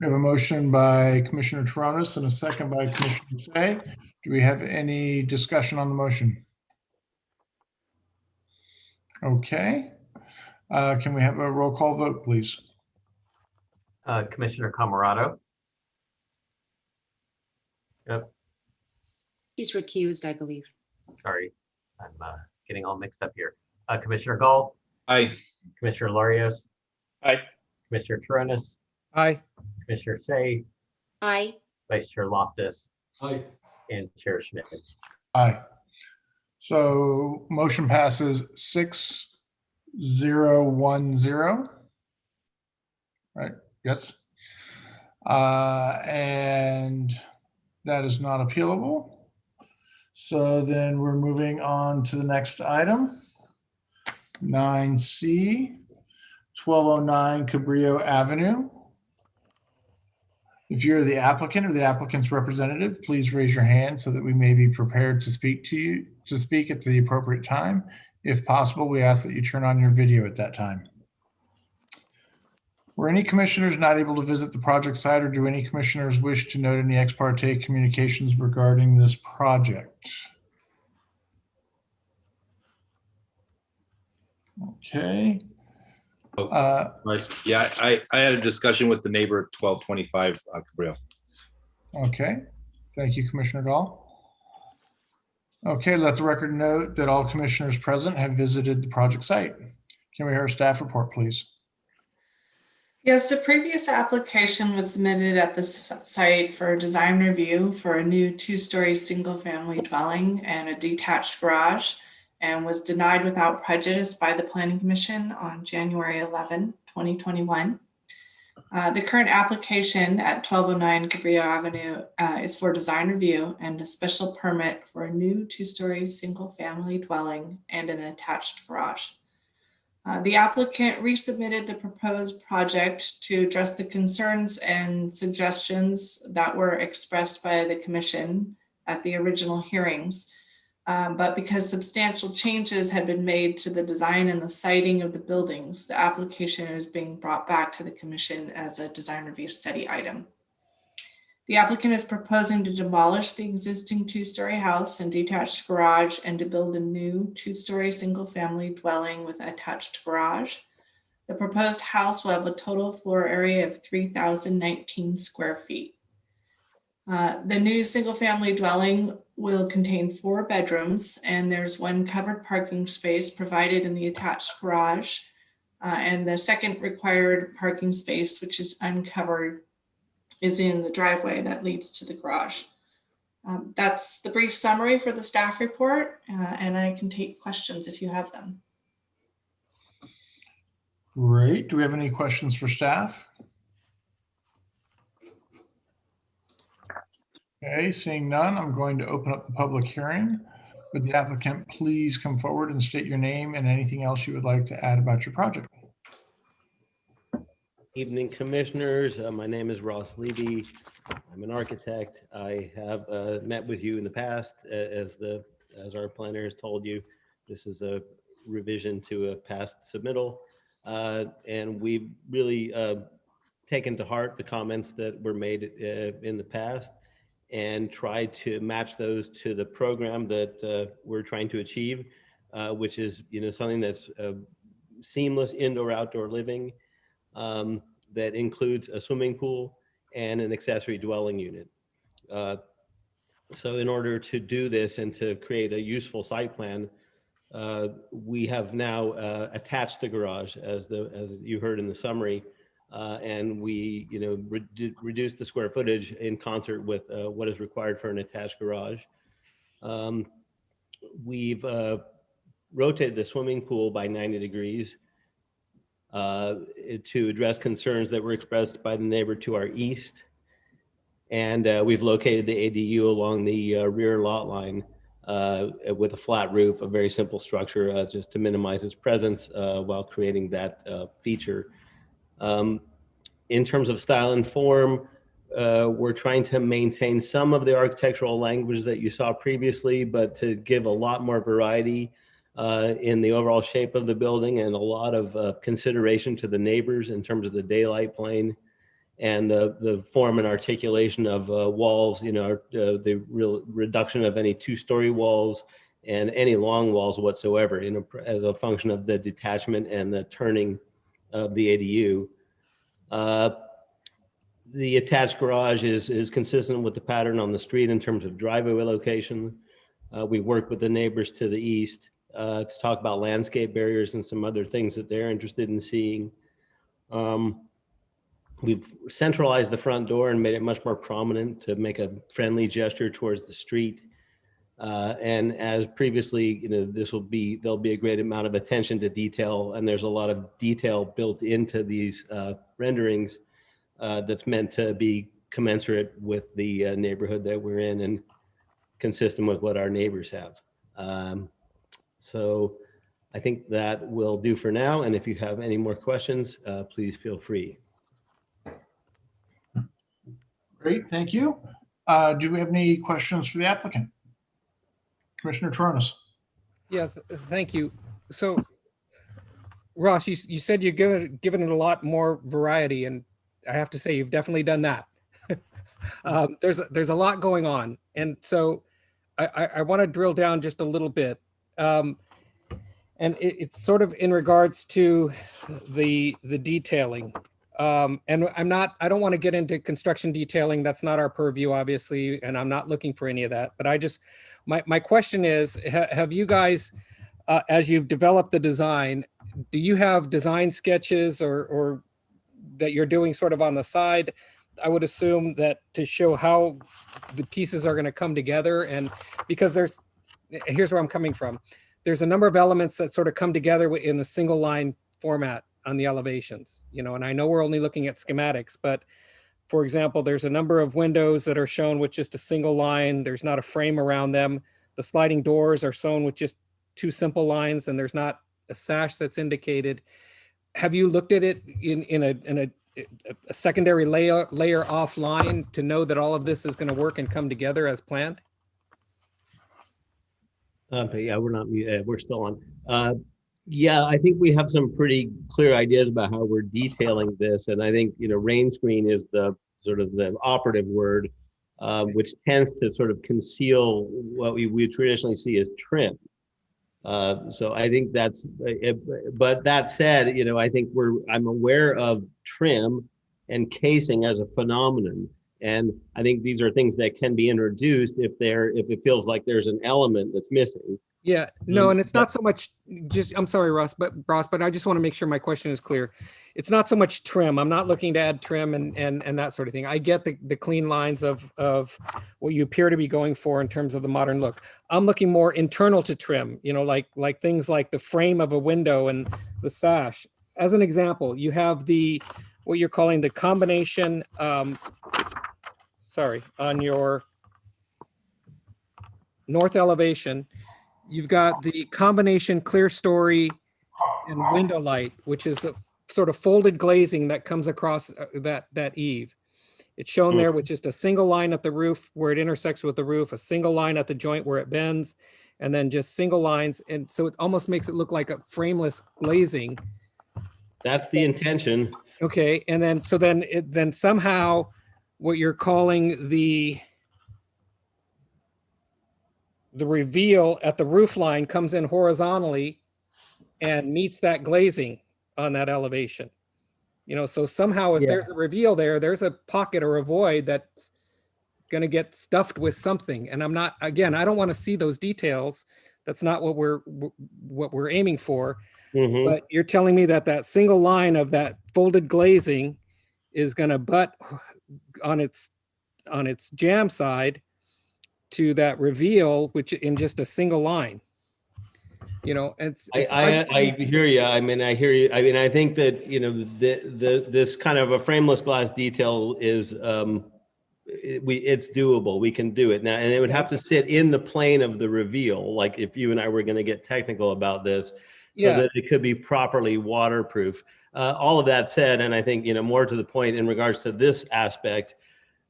We have a motion by Commissioner Taronis and a second by Commissioner Say. Do we have any discussion on the motion? Okay. Can we have a roll call vote, please? Commissioner Camerado. Yep. He's recused, I believe. Sorry, I'm getting all mixed up here. Commissioner Gall. Aye. Commissioner Larios. Aye. Commissioner Taronis. Aye. Commissioner Say. Aye. Vice Chair Loftus. Aye. And Chair Schmidt. Aye. So motion passes 6-0-1-0. Right, yes. And that is not appealable. So then we're moving on to the next item. 9C, 1209 Cabrillo Avenue. If you're the applicant or the applicant's representative, please raise your hand so that we may be prepared to speak at the appropriate time. If possible, we ask that you turn on your video at that time. Were any commissioners not able to visit the project site, or do any commissioners wish to note any ex parte communications regarding this project? Okay. Right. Yeah, I had a discussion with the neighbor at 1225 Cabrillo. Okay, thank you, Commissioner Gall. Okay, let the record note that all commissioners present have visited the project site. Can we hear a staff report, please? Yes, the previous application was submitted at the site for design review for a new 2-story single-family dwelling and a detached garage, and was denied without prejudice by the Planning Commission on January 11, 2021. The current application at 1209 Cabrillo Avenue is for design review and a special permit for a new 2-story single-family dwelling and an attached garage. The applicant resubmitted the proposed project to address the concerns and suggestions that were expressed by the Commission at the original hearings. But because substantial changes had been made to the design and the siting of the buildings, the application is being brought back to the Commission as a design review study item. The applicant is proposing to demolish the existing 2-story house and detached garage and to build a new 2-story single-family dwelling with attached garage. The proposed house will have a total floor area of 3,019 square feet. The new single-family dwelling will contain 4 bedrooms, and there's 1 covered parking space provided in the attached garage, and the second required parking space, which is uncovered, is in the driveway that leads to the garage. That's the brief summary for the staff report, and I can take questions if you have them. Great. Do we have any questions for staff? Okay, seeing none, I'm going to open up the public hearing. Would the applicant please come forward and state your name and anything else you would like to add about your project? Evening, commissioners. My name is Ross Levy. I'm an architect. I have met with you in the past as our planner has told you. This is a revision to a past submittal. And we really taken to heart the comments that were made in the past and tried to match those to the program that we're trying to achieve, which is something that's seamless indoor-outdoor living that includes a swimming pool and an accessory dwelling unit. So in order to do this and to create a useful site plan, we have now attached the garage as you heard in the summary, and we reduced the square footage in concert with what is required for an attached garage. We've rotated the swimming pool by 90 degrees to address concerns that were expressed by the neighbor to our east. And we've located the ADU along the rear lot line with a flat roof, a very simple structure just to minimize its presence while creating that feature. In terms of style and form, we're trying to maintain some of the architectural language that you saw previously, but to give a lot more variety in the overall shape of the building and a lot of consideration to the neighbors in terms of the daylight plane and the form and articulation of walls, the real reduction of any two-story walls and any long walls whatsoever as a function of the detachment and the turning of the ADU. The attached garage is consistent with the pattern on the street in terms of driveway location. We worked with the neighbors to the east to talk about landscape barriers and some other things that they're interested in seeing. We've centralized the front door and made it much more prominent to make a friendly gesture towards the street. And as previously, there'll be a great amount of attention to detail, and there's a lot of detail built into these renderings that's meant to be commensurate with the neighborhood that we're in and consistent with what our neighbors have. So I think that will do for now. And if you have any more questions, please feel free. Great, thank you. Do we have any questions for the applicant? Commissioner Tronis. Yeah, thank you. So Ross, you said you've given it a lot more variety, and I have to say you've definitely done that. There's a lot going on, and so I want to drill down just a little bit, and it's sort of in regards to the detailing. And I don't want to get into construction detailing. That's not our purview, obviously, and I'm not looking for any of that. But my question is, have you guys, as you've developed the design, do you have design sketches or that you're doing sort of on the side? I would assume that to show how the pieces are going to come together, and because here's where I'm coming from. There's a number of elements that sort of come together in a single line format on the elevations, and I know we're only looking at schematics, but for example, there's a number of windows that are shown with just a single line. There's not a frame around them. The sliding doors are shown with just two simple lines, and there's not a sash that's indicated. Have you looked at it in a secondary layer offline to know that all of this is going to work and come together as planned? But yeah, we're still on. Yeah, I think we have some pretty clear ideas about how we're detailing this. And I think, rain screen is the sort of the operative word, which tends to sort of conceal what we traditionally see as trim. So I think that's, but that said, I think I'm aware of trim and casing as a phenomenon. And I think these are things that can be introduced if it feels like there's an element that's missing. Yeah, no, and it's not so much I'm sorry, Ross, but I just want to make sure my question is clear. It's not so much trim. I'm not looking to add trim and that sort of thing. I get the clean lines of what you appear to be going for in terms of the modern look. I'm looking more internal to trim, like things like the frame of a window and the sash. As an example, you have what you're calling the combination, on your north elevation, you've got the combination clear story and window light, which is a sort of folded glazing that comes across that eave. It's shown there with just a single line at the roof where it intersects with the roof, a single line at the joint where it bends, and then just single lines. And so it almost makes it look like a frameless glazing. That's the intention. Okay, and then, so then, then somehow what you're calling the reveal at the roof line comes in horizontally and meets that glazing on that elevation. You know, so somehow if Yeah. there's a reveal there, there's a pocket or a void that's going to get stuffed with something. And I'm not, again, I don't want to see those details. That's not what we're aiming for. But you're telling me that that single line of that folded glazing is going to butt on its jam side to that reveal, which in just a single line. You know, it's I hear you. I mean, I hear you. I mean, I think that, you know, this kind of a frameless glass detail is, it's doable. We can do it now, and it would have to sit in the plane of the reveal. Like if you and I were going to get technical about this, so that it could be properly waterproof. All of that said, and I think, you know, more to the point in regards to this aspect,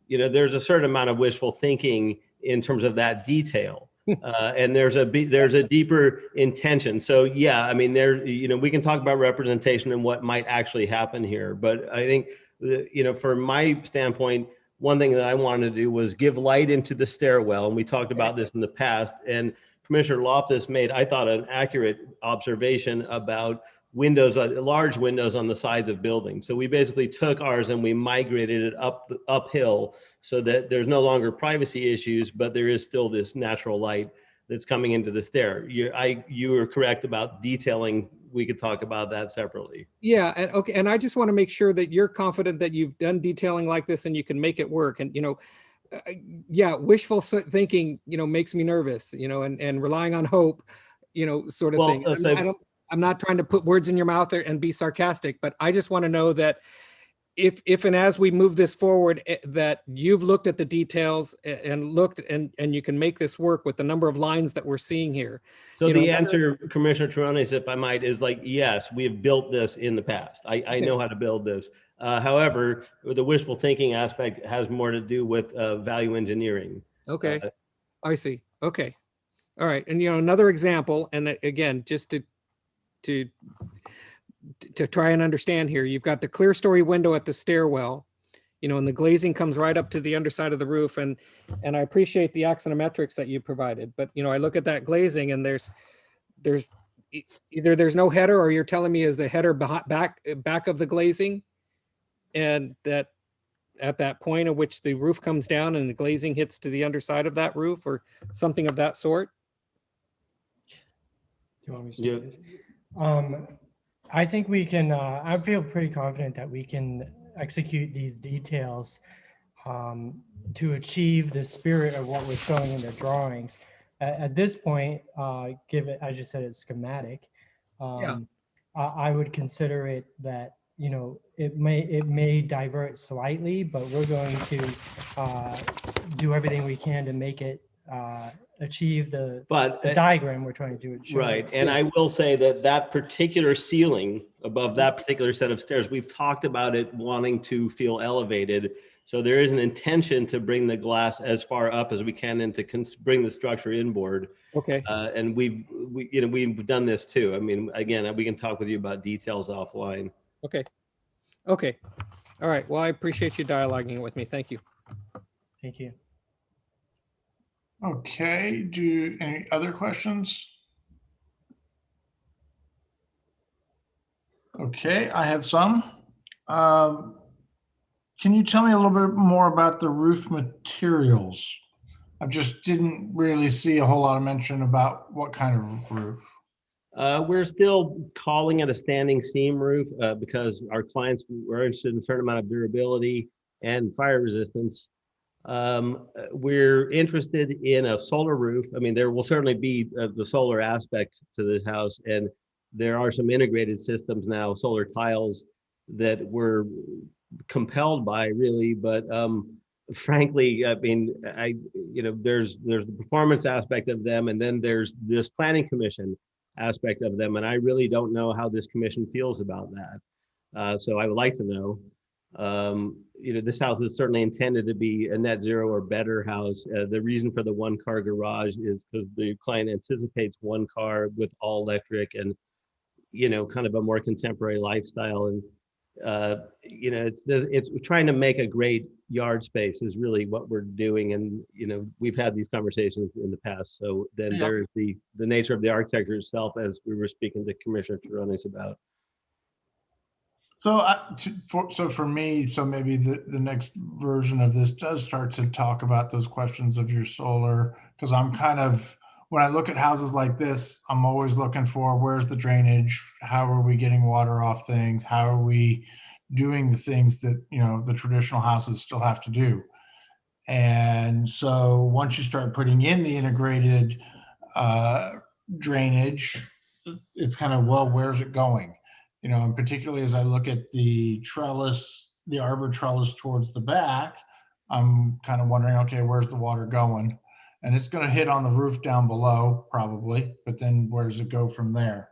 you know, there's a certain amount of wishful thinking in terms of that detail. And there's a deeper intention. So yeah, I mean, you know, we can talk about representation and what might actually happen here. But I think, you know, from my standpoint, one thing that I wanted to do was give light into the stairwell. And we talked about this in the past. And Commissioner Loftus made, I thought, an accurate observation about windows, large windows on the sides of buildings. So we basically took ours and we migrated it uphill so that there's no longer privacy issues, but there is still this natural light that's coming into the stair. You were correct about detailing. We could talk about that separately. Yeah, and okay, and I just want to make sure that you're confident that you've done detailing like this and you can make it work. And, you know, yeah, wishful thinking, you know, makes me nervous, you know, and relying on hope, you know, sort of thing. I'm not trying to put words in your mouth and be sarcastic, but I just want to know that if and as we move this forward, that you've looked at the details and looked and you can make this work with the number of lines that we're seeing here. So the answer, Commissioner Terrones, if I might, is like, yes, we have built this in the past. I know how to build this. However, the wishful thinking aspect has more to do with value engineering. Okay, I see. Okay, all right. And, you know, another example, and again, just to try and understand here, you've got the clear story window at the stairwell, you know, and the glazing comes right up to the underside of the roof. And I appreciate the axonometrics that you provided, but, you know, I look at that glazing and there's either there's no header, or you're telling me is the header back of the glazing, and that at that point at which the roof comes down and the glazing hits to the underside of that roof or something of that sort. Do you want me to speak this? I think we can, I feel pretty confident that we can execute these details to achieve the spirit of what we're showing in the drawings. At this point, given, as you said, it's schematic, I would consider it that, you know, it may divert slightly, but we're going to do everything we can to make it achieve the diagram we're trying to do. Right. And I will say that that particular ceiling above that particular set of stairs, we've talked about it wanting to feel elevated. So there is an intention to bring the glass as far up as we can and to bring the structure inboard. Okay. And we've done this too. I mean, again, we can talk with you about details offline. Okay. Okay. All right. Well, I appreciate you dialoguing with me. Thank you. Thank you. Okay, any other questions? Okay, I have some. Can you tell me a little bit more about the roof materials? I just didn't really see a whole lot of mention about what kind of roof. We're still calling it a standing seam roof because our clients were interested in a certain amount of durability and fire resistance. We're interested in a solar roof. I mean, there will certainly be the solar aspect to this house, and there are some integrated systems now, solar tiles, that we're compelled by, really. But frankly, I mean, there's the performance aspect of them, and then there's this planning commission aspect of them, and I really don't know how this commission feels about that. So I would like to know. This house is certainly intended to be a net zero or better house. The reason for the one-car garage is because the client anticipates one car with all electric, and kind of a more contemporary lifestyle. And, it's trying to make a great yard space is really what we're doing. And, we've had these conversations in the past. So then there's the nature of the architecture itself, as we were speaking to Commissioner Terrones about. So for me, so maybe the next version of this does start to talk about those questions of your solar, because I'm kind of, when I look at houses like this, I'm always looking for where's the drainage, how are we getting water off things, how are we doing the things that the traditional houses still have to do. And so once you start putting in the integrated drainage, it's kind of, well, where's it going? And particularly as I look at the trellis, the arbor trellis towards the back, I'm kind of wondering, okay, where's the water going? And it's going to hit on the roof down below probably, but then where does it go from there?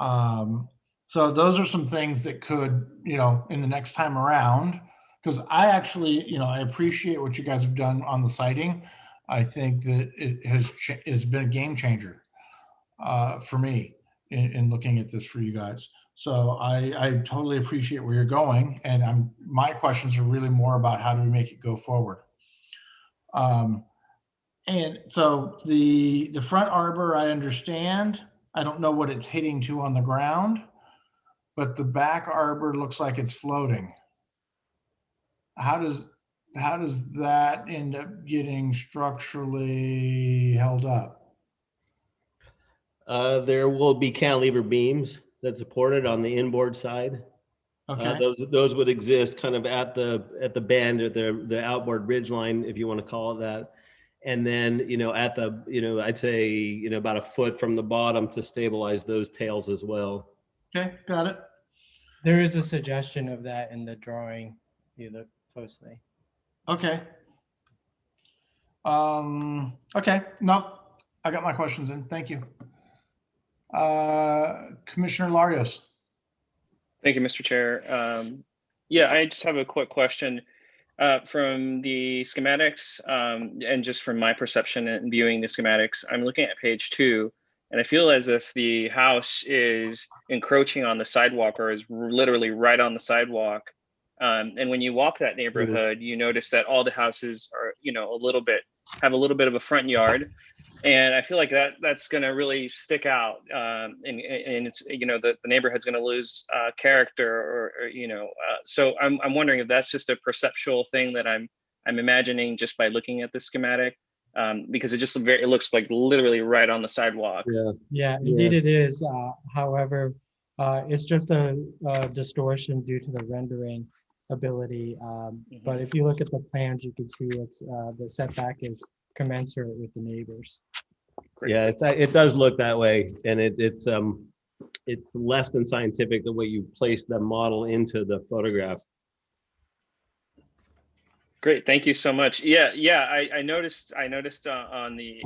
So those are some things that could, in the next time around, because I actually, I appreciate what you guys have done on the siting. I think that it has been a game changer for me in looking at this for you guys. So I totally appreciate where you're going. And my questions are really more about how do we make it go forward. And so the front arbor, I understand. I don't know what it's hitting to on the ground, but the back arbor looks like it's floating. How does that end up getting structurally held up? There will be cantilever beams that support it on the inboard side. Okay. Those would exist kind of at the bend or the outboard ridge line, if you want to call it that. And then, at the, I'd say, about a foot from the bottom to stabilize those tails as well. Okay, got it. There is a suggestion of that in the drawing, if you look closely. Okay. Okay, no, I got my questions in. Thank you. Commissioner Larios. Thank you, Mr. Chair. Yeah, I just have a quick question. From the schematics, and just from my perception and viewing the schematics, I'm looking at page 2, and I feel as if the house is encroaching on the sidewalk, or is literally right on the sidewalk. And when you walk that neighborhood, you notice that all the houses are, have a little bit of a front yard. And I feel like that's going to really stick out, and it's, the neighborhood's going to lose character, or so I'm wondering if that's just a perceptual thing that I'm imagining just by looking at the schematic, because it looks like literally right on the sidewalk. Yeah, indeed it is. However, it's just a distortion due to the rendering ability. But if you look at the plans, you can see it's the setback is commensurate with the neighbors. Great. Yeah, it does look that way, and it's less than scientific the way you place the model into the photograph. Great, thank you so much. Yeah, I noticed on the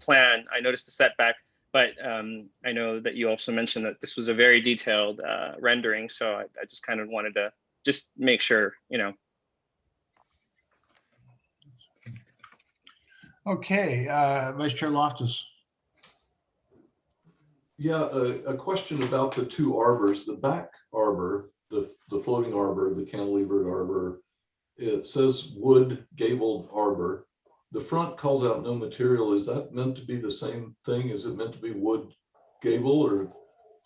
plan, I noticed the setback, but I know that you also mentioned that this was a very detailed rendering, so I just kind of wanted to just make sure, Okay, Vice Chair Loftus. Yeah, a question about the two arbors. The back arbor, the floating arbor, the cantilevered arbor, it says wood gabled arbor. The front calls out no material. Is that meant to be the same thing? Is it meant to be wood gable, or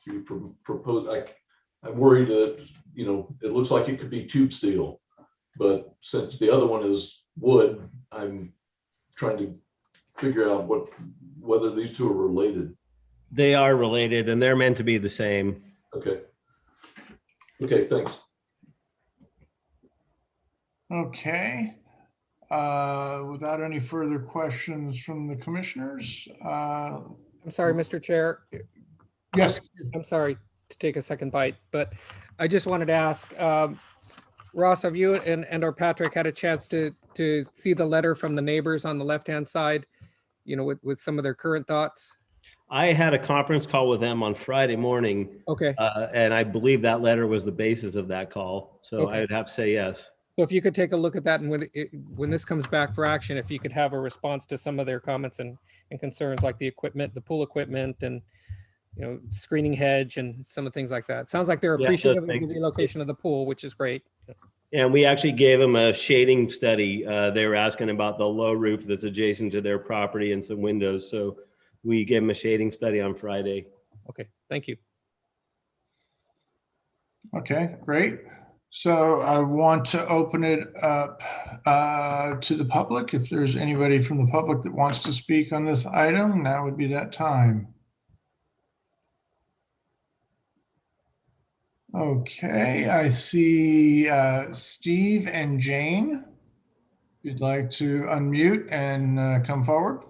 you propose? I'm worried that it looks like it could be tube steel, but since the other one is wood, I'm trying to figure out whether these two are related. They are related, and they're meant to be the same. Okay. Okay, thanks. Okay. Without any further questions from the commissioners. I'm sorry, Mr. Chair. Yes. I'm sorry to take a second bite, but I just wanted to ask, Ross, have you and or Patrick had a chance to see the letter from the neighbors on the left-hand side, with some of their current thoughts? I had a conference call with them on Friday morning. Okay. And I believe that letter was the basis of that call. So Okay. I would have to say yes. So if you could take a look at that, and when this comes back for action, if you could have a response to some of their comments and concerns, like the equipment, the pool equipment, and screening hedge and some of the things like that. Sounds like they're Yeah, appreciative of the thanks. relocation of the pool, which is great. And we actually gave them a shading study. They were asking about the low roof that's adjacent to their property and some windows. So we gave them a shading study on Friday. Okay, thank you. Okay, great. So I want to open it up to the public. If there's anybody from the public that wants to speak on this item, now would be that time. Okay, I see Steve and Jane. If you'd like to unmute and come forward.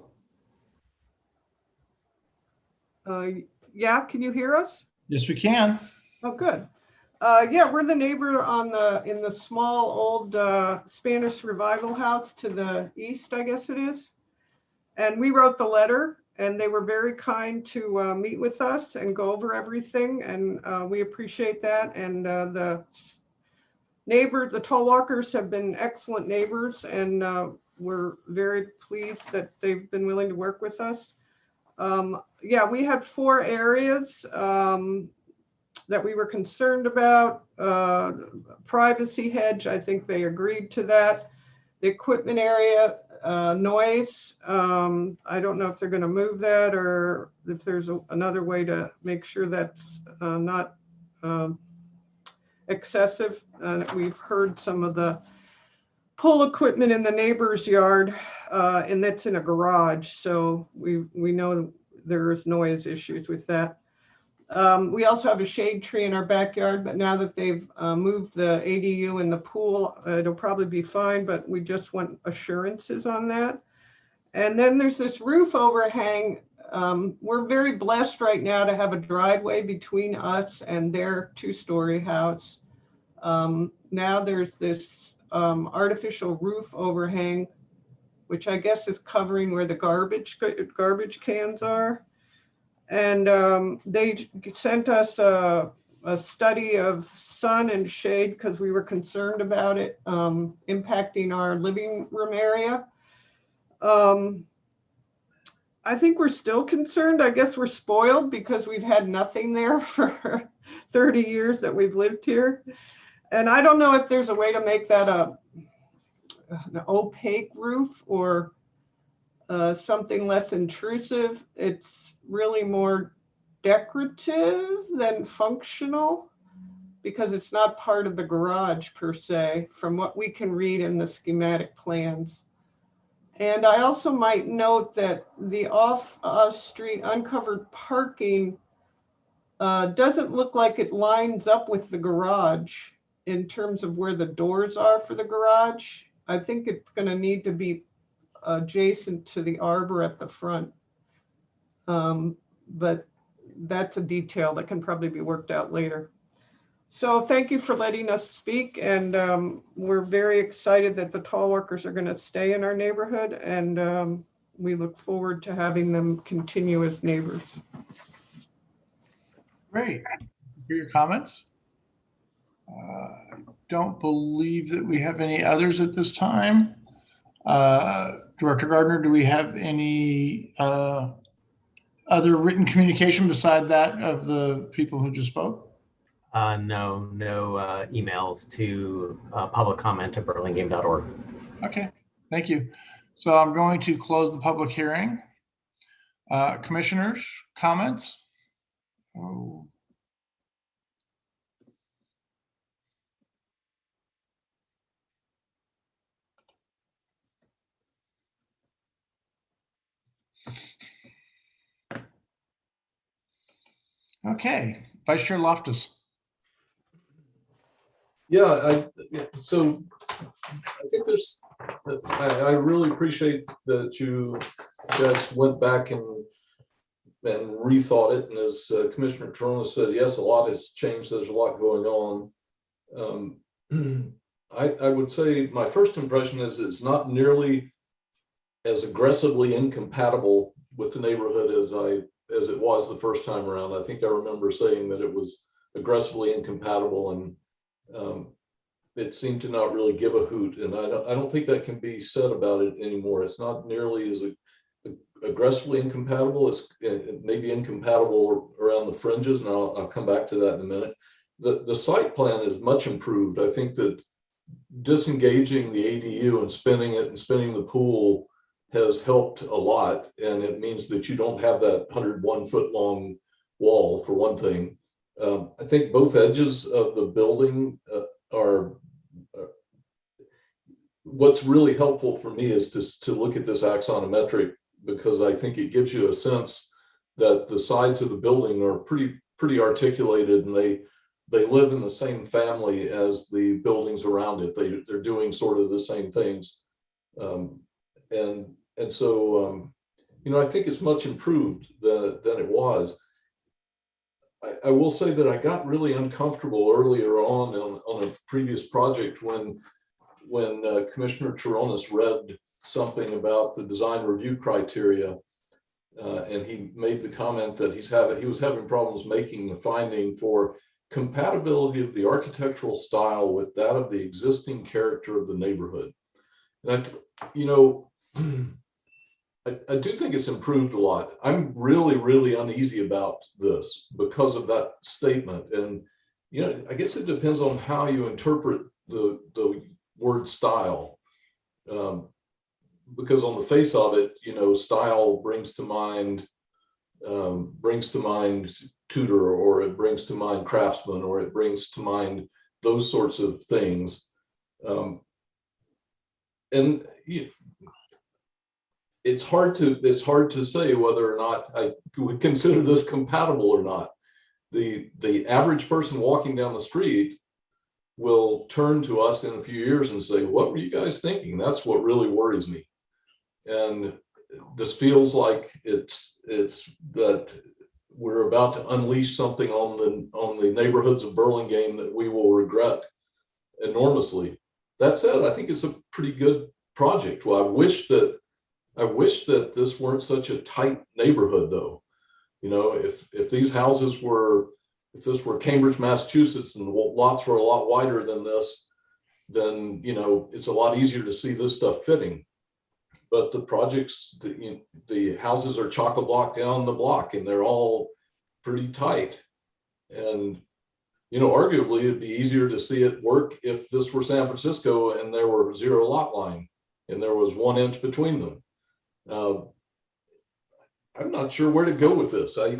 Yeah, can you hear us? Yes, we can. Oh, good. Yeah, we're the neighbor on in the small old Spanish revival house to the east, I guess it is. And we wrote the letter, and they were very kind to meet with us and go over everything, and we appreciate that. And the neighbors, the tall walkers, have been excellent neighbors, and we're very pleased that they've been willing to work with us. Yeah, we had 4 areas that we were concerned about. Privacy hedge, I think they agreed to that. The equipment area, noise, I don't know if they're going to move that or if there's another way to make sure that's not excessive. We've heard some of the pull equipment in the neighbor's yard, and that's in a garage, so we know there's noise issues with that. We also have a shade tree in our backyard, but now that they've moved the ADU and the pool, it'll probably be fine, but we just want assurances on that. And then there's this roof overhang. We're very blessed right now to have a driveway between us and their 2-story house. Now there's this artificial roof overhang, which I guess is covering where the garbage cans are. And they sent us a study of sun and shade because we were concerned about it impacting our living room area. I think we're still concerned. I guess we're spoiled because we've had nothing there for 30 years that we've lived here. And I don't know if there's a way to make that an opaque roof or something less intrusive. It's really more decorative than functional because it's not part of the garage per se, from what we can read in the schematic plans. And I also might note that the off-street uncovered parking doesn't look like it lines up with the garage in terms of where the doors are for the garage. I think it's going to need to be adjacent to the arbor at the front. But that's a detail that can probably be worked out later. So thank you for letting us speak. And we're very excited that the tall workers are going to stay in our neighborhood. And we look forward to having them continue as neighbors. Great. For your comments. Don't believe that we have any others at this time. Director Gardner, do we have any other written communication beside that of the people who just spoke? No emails to publiccomment@burlingame.org. Okay, thank you. So I'm going to close the public hearing. Commissioners, comments? Oh. Okay, Vice Chair Loftus. Yeah, so I think I really appreciate that you guys went back and rethought it. And as Commissioner Torona says, yes, a lot has changed. There's a lot going on. I would say my first impression is it's not nearly as aggressively incompatible with the neighborhood as it was the first time around. I think I remember saying that it was aggressively incompatible, and it seemed to not really give a hoot. And I don't think that can be said about it anymore. It's not nearly as aggressively incompatible. It may be incompatible around the fringes, and I'll come back to that in a minute. The site plan is much improved. I think that disengaging the ADU and spinning it and spinning the pool has helped a lot, and it means that you don't have that 101 foot long wall, for one thing. I think both edges of the building are what's really helpful for me is to look at this axonometric, because I think it gives you a sense that the sides of the building are pretty articulated, and they live in the same family as the buildings around it. They're doing sort of the same things. And so, you know, I think it's much improved than it was. I will say that I got really uncomfortable earlier on a previous project when Commissioner Toronis read something about the design review criteria, and he made the comment that he was having problems making the finding for compatibility of the architectural style with that of the existing character of the neighborhood. And you know, I do think it's improved a lot. I'm really uneasy about this because of that statement. And, you know, I guess it depends on how you interpret the word style. Because on the face of it, you know, style brings to mind Tudor, or it brings to mind Craftsman, or it brings to mind those sorts of things. And it's hard to say whether or not I would consider this compatible or not. The average person walking down the street will turn to us in a few years and say, "What were you guys thinking?" That's what really worries me. And this feels like it's that we're about to unleash something on the neighborhoods of Burlingame that we will regret enormously. That said, I think it's a pretty good project. Well, I wish that this weren't such a tight neighborhood, though. You know, if these houses were, if this were Cambridge, Massachusetts, and the lots were a lot wider than this, then, you know, it's a lot easier to see this stuff fitting. But the projects, the houses are chock a block down the block, and they're all pretty tight. And, you know, arguably it'd be easier to see it work if this were San Francisco and there were 0 lot line and there was 1 inch between them. I'm not sure where to go with this. I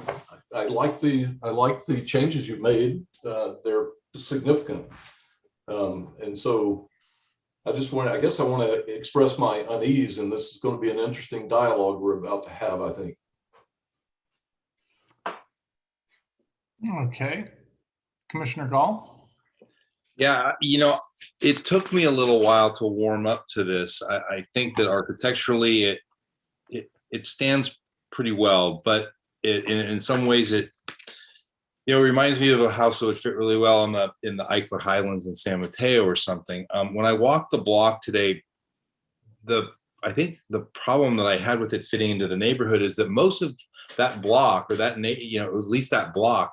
like the changes you've made. They're significant. And so I guess I want to express my unease, and this is going to be an interesting dialogue we're about to have, I think. Okay. Commissioner Gall? Yeah, you know, it took me a little while to warm up to this. I think that architecturally it stands pretty well, but in some ways it, you know, reminds me of a house that would fit really well in the Eichler Highlands in San Mateo or something. When I walked the block today, I think the problem that I had with it fitting into the neighborhood is that most of that block, or that, you know, at least that block,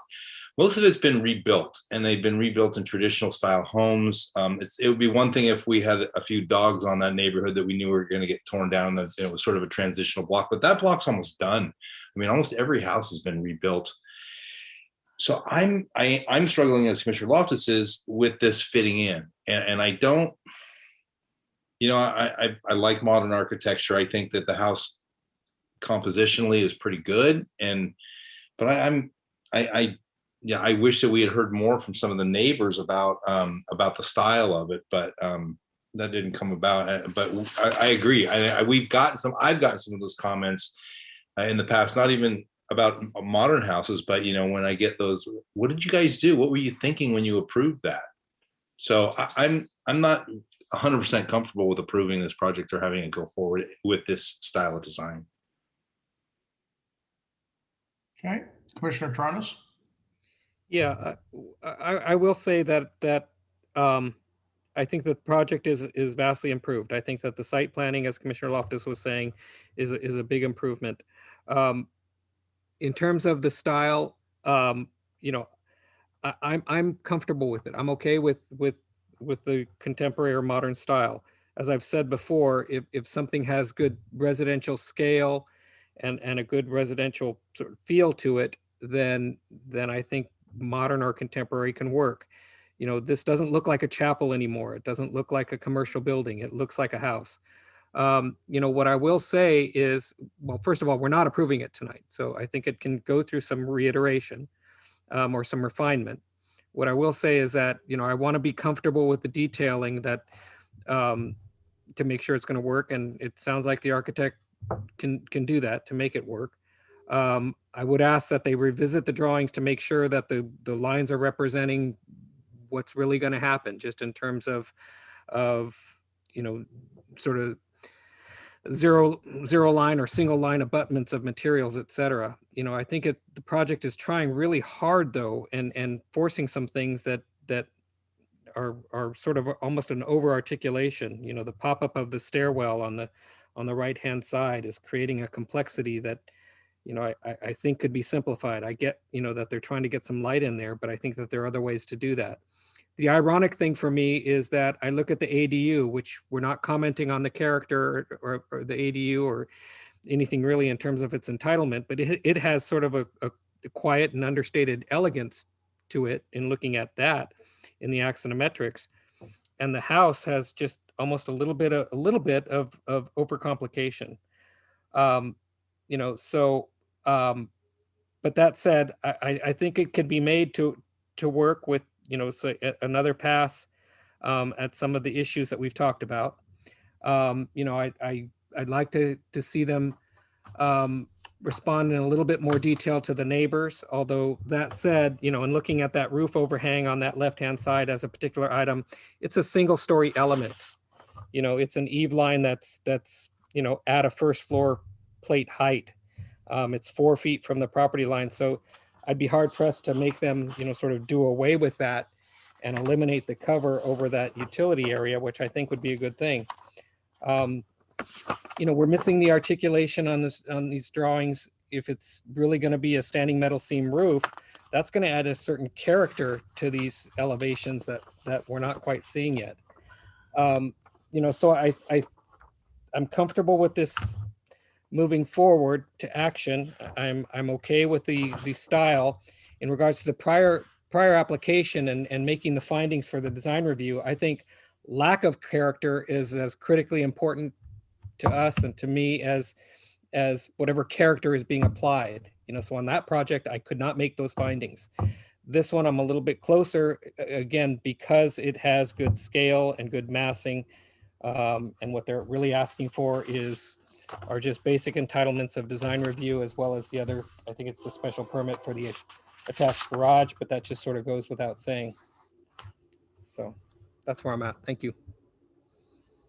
most of it's been rebuilt, and they've been rebuilt in traditional style homes. It would be one thing if we had a few dogs on that neighborhood that we knew were going to get torn down, that it was sort of a transitional block, but that block's almost done. I mean, almost every house has been rebuilt. So I'm struggling, as Commissioner Loftus is, with this fitting in, and I don't, you know, I like modern architecture. I think that the house compositionally is pretty good, but I wish that we had heard more from some of the neighbors about the style of it, but that didn't come about. But I agree. I've gotten some of those comments in the past, not even about modern houses, but, you know, when I get those, what did you guys do? What were you thinking when you approved that? So I'm not 100% comfortable with approving this project or having it go forward with this style of design. Okay, Commissioner Toronis? Yeah, I will say that I think the project is vastly improved. I think that the site planning, as Commissioner Loftus was saying, is a big improvement. In terms of the style, you know, I'm comfortable with it. I'm okay with the contemporary or modern style. As I've said before, if something has good residential scale and a good residential sort of feel to it, then I think modern or contemporary can work. You know, this doesn't look like a chapel anymore. It doesn't look like a commercial building. It looks like a house. You know, what I will say is, well, first of all, we're not approving it tonight. So I think it can go through some reiteration or some refinement. What I will say is that, you know, I want to be comfortable with the detailing that to make sure it's going to work. And it sounds like the architect can do that to make it work. I would ask that they revisit the drawings to make sure that the lines are representing what's really going to happen, just in terms of you know, sort of zero line or single line abutments of materials, et cetera. You know, I think the project is trying really hard though, and forcing some things that are sort of almost an over articulation. You know, the pop-up of the stairwell on the right hand side is creating a complexity that, you know, I think could be simplified. I get, you know, that they're trying to get some light in there, but I think that there are other ways to do that. The ironic thing for me is that I look at the ADU, which we're not commenting on the character or the ADU or anything really in terms of its entitlement, but it has sort of a quiet and understated elegance to it in looking at that in the axonometrics. And the house has just almost a little bit of overcomplication. You know, so, but that said, I think it could be made to work with, you know, so another pass at some of the issues that we've talked about. You know, I'd like to see them respond in a little bit more detail to the neighbors. Although that said, you know, in looking at that roof overhang on that left-hand side as a particular item, it's a single-story element. You know, it's an eave line that's you know, at a first floor plate height. It's 4 feet from the property line. So I'd be hard pressed to make them, you know, sort of do away with that and eliminate the cover over that utility area, which I think would be a good thing. You know, we're missing the articulation on these drawings. If it's really going to be a standing metal seam roof, that's going to add a certain character to these elevations that we're not quite seeing yet. You know, so I'm comfortable with this moving forward to action. I'm okay with the style. In regards to the prior application and making the findings for the design review, I think lack of character is as critically important to us and to me as whatever character is being applied. You know, so on that project, I could not make those findings. This one, I'm a little bit closer, again, because it has good scale and good massing. And what they're really asking for are just basic entitlements of design review, as well as the other, I think it's the special permit for the attached garage, but that just sort of goes without saying. So that's where I'm at. Thank you.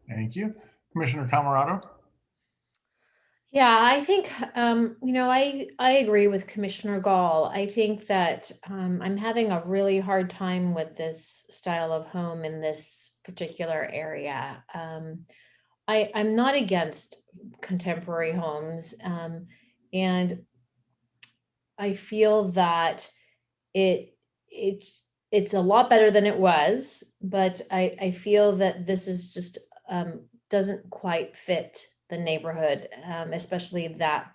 Thank you. Commissioner Camerado? Yeah, I think, you know, I agree with Commissioner Gall. I think that I'm having a really hard time with this style of home in this particular area. I'm not against contemporary homes, and I feel that it's a lot better than it was, but I feel that this is just doesn't quite fit the neighborhood, especially that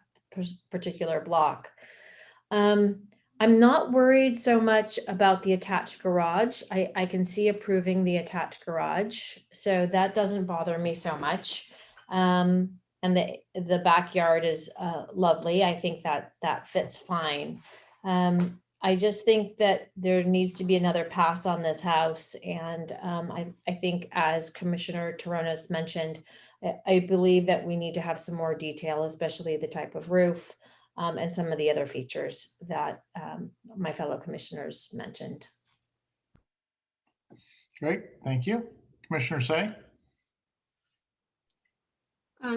particular block. I'm not worried so much about the attached garage. I can see approving the attached garage, so that doesn't bother me so much. And the backyard is lovely. I think that fits fine. I just think that there needs to be another pass on this house, and I think, as Commissioner Toronis mentioned, I believe that we need to have some more detail, especially the type of roof. And some of the other features that my fellow commissioners mentioned. Great, thank you. Commissioner Say?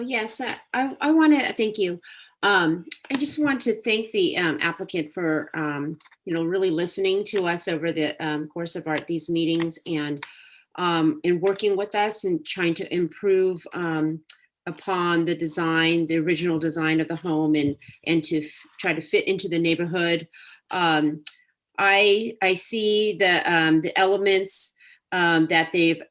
Yes, I want to thank you. I just want to thank the applicant for, you know, really listening to us over the course of these meetings and working with us and trying to improve upon the original design of the home and to try to fit into the neighborhood. I see the elements that they've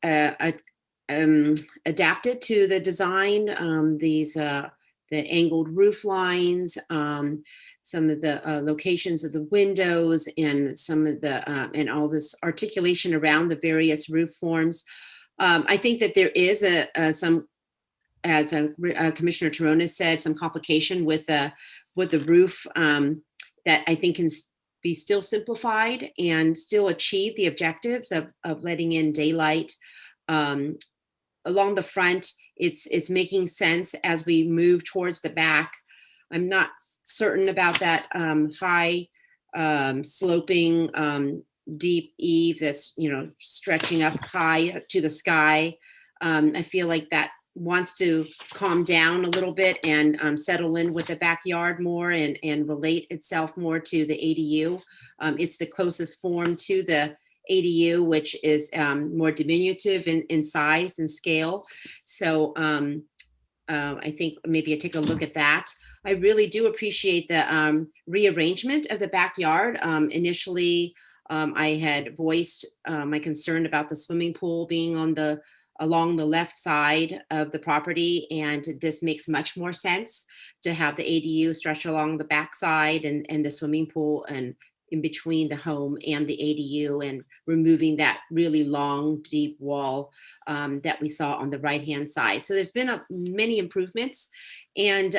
adapted to the design, the the angled roof lines, some of the locations of the windows, and some of the and all this articulation around the various roof forms. I think that there is some, as Commissioner Torona said, some complication with the roof that I think can be still simplified and still achieve the objectives of letting in daylight. Along the front, it's making sense as we move towards the back. I'm not certain about that high sloping deep eave that's, stretching up high to the sky. I feel like that wants to calm down a little bit and settle in with the backyard more and relate itself more to the ADU. It's the closest form to the ADU, which is more diminutive in size and scale. So I think maybe I take a look at that. I really do appreciate the rearrangement of the backyard. Initially, I had voiced my concern about the swimming pool being along the left side of the property, and this makes much more sense to have the ADU stretch along the back side and the swimming pool and in between the home and the ADU, and removing that really long, deep wall that we saw on the right-hand side. So there's been many improvements, and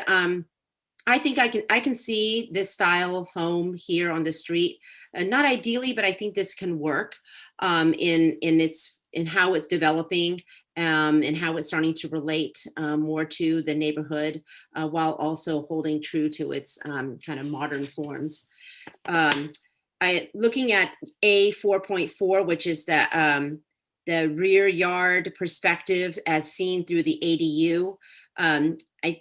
I think I can see this style of home here on the street. Not ideally, but I think this can work in how it's developing and how it's starting to relate more to the neighborhood while also holding true to its kind of modern forms. Looking at A 4.4, which is the rear yard perspective as seen through the ADU,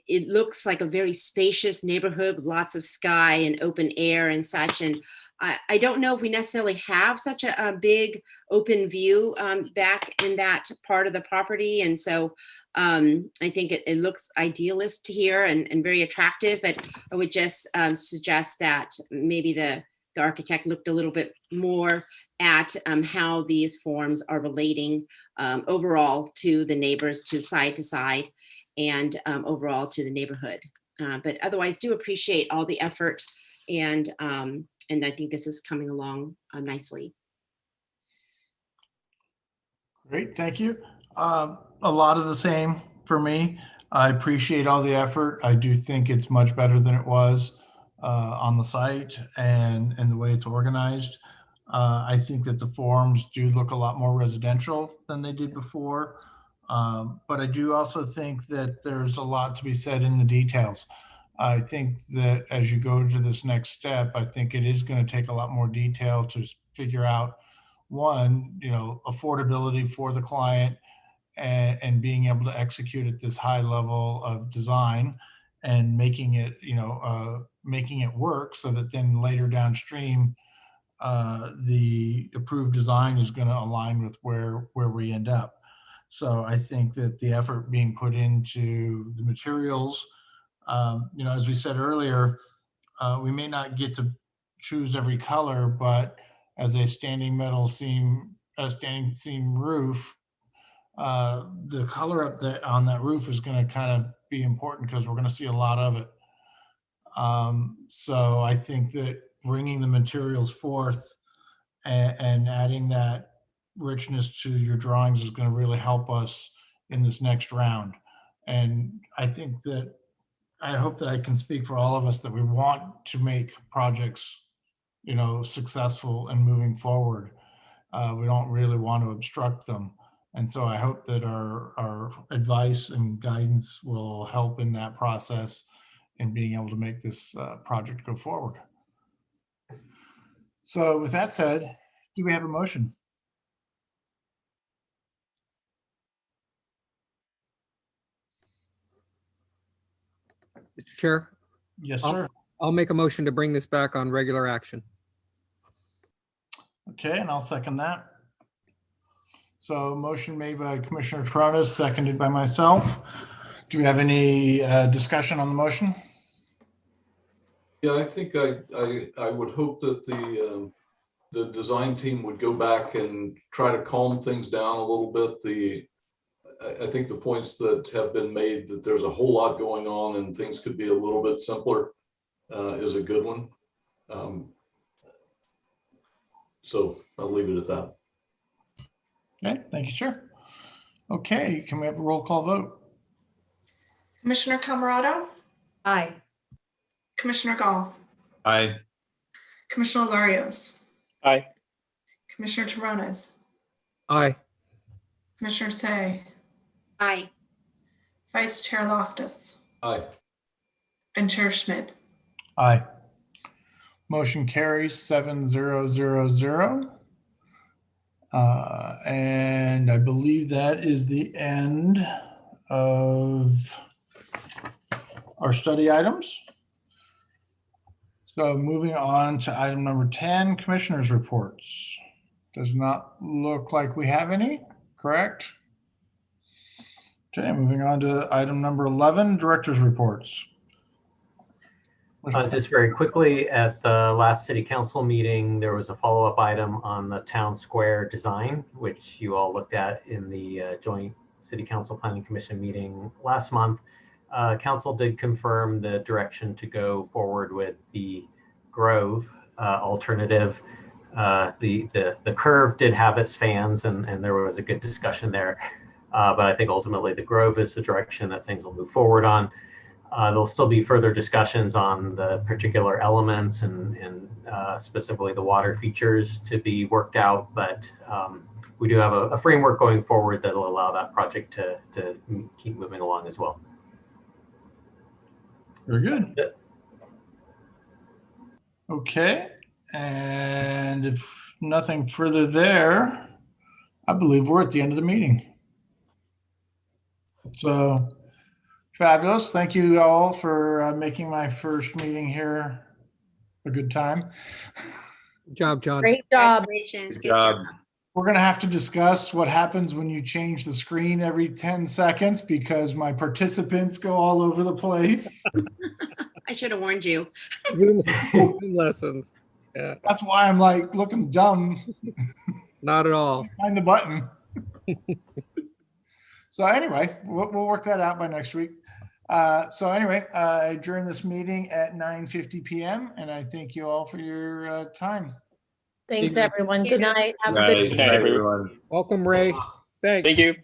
it looks like a very spacious neighborhood with lots of sky and open air and such. And I don't know if we necessarily have such a big open view back in that part of the property. And so I think it looks idealist here and very attractive, but I would just suggest that maybe the architect looked a little bit more at how these forms are relating overall to the neighbors, to side, and overall to the neighborhood. But otherwise, do appreciate all the effort, and I think this is coming along nicely. Great, thank you. A lot of the same for me. I appreciate all the effort. I do think it's much better than it was on the site and the way it's organized. I think that the forms do look a lot more residential than they did before. But I do also think that there's a lot to be said in the details. I think that as you go to this next step, I think it is going to take a lot more detail to figure out, one, affordability for the client and being able to execute at this high level of design and making it, making it work so that then later downstream, the approved design is going to align with where we end up. So I think that the effort being put into the materials, as we said earlier, we may not get to choose every color, but as a standing seam roof, the color up there on that roof is going to kind of be important because we're going to see a lot of it. So I think that bringing the materials forth and adding that richness to your drawings is going to really help us in this next round. And I think that I hope that I can speak for all of us that we want to make projects, successful and moving forward. We don't really want to obstruct them. And so I hope that our advice and guidance will help in that process in being able to make this project go forward. So with that said, do we have a motion? Mr. Chair? Yes, sir. I'll make a motion to bring this back on regular action. Okay, and I'll second that. So motion made by Commissioner Torona, seconded by myself. Do we have any discussion on the motion? Yeah, I think I would hope that the design team would go back and try to calm things down a little bit. I think the points that have been made that there's a whole lot going on and things could be a little bit simpler is a good one. So I'll leave it at that. Okay, thank you, sir. Okay, can we have a roll call vote? Commissioner Camerado, Aye. Commissioner Gall, Aye. Commissioner Larios, Aye. Commissioner Torrones, Aye. Commissioner Say, Aye. Vice Chair Loftus, Aye. and Chair Schmidt. Aye. Motion carries 7-0-0-0. And I believe that is the end of our study items. So moving on to item number 10, commissioners' reports. Does not look like we have any, correct? Okay, moving on to item number 11, directors' reports. Just very quickly, at the last city council meeting, there was a follow-up item on the town square design, which you all looked at in the joint city council planning commission meeting last month. Council did confirm the direction to go forward with the Grove alternative. The curve did have its fans, and there was a good discussion there. But I think ultimately the Grove is the direction that things will move forward on. There'll still be further discussions on the particular elements and specifically the water features to be worked out, but we do have a framework going forward that will allow that project to keep moving along as well. Very good. Okay, and if nothing further there, I believe we're at the end of the meeting. So fabulous. Thank you all for making my first meeting here a good time. Good job, John. Great job. Congratulations. Good job. We're going to have to discuss what happens when you change the screen every 10 seconds because my participants go all over the place. I should have warned you. Zoom lessons. Yeah, That's why I'm like looking dumb not at all. behind the button. So anyway, we'll work that out by next week. So anyway, I adjourn this meeting at 9:50 p.m. and I thank you all for your time. Thanks, everyone. Good night. Have a Right. good Good night, everyone. Welcome, Ray. Thanks. Thank you.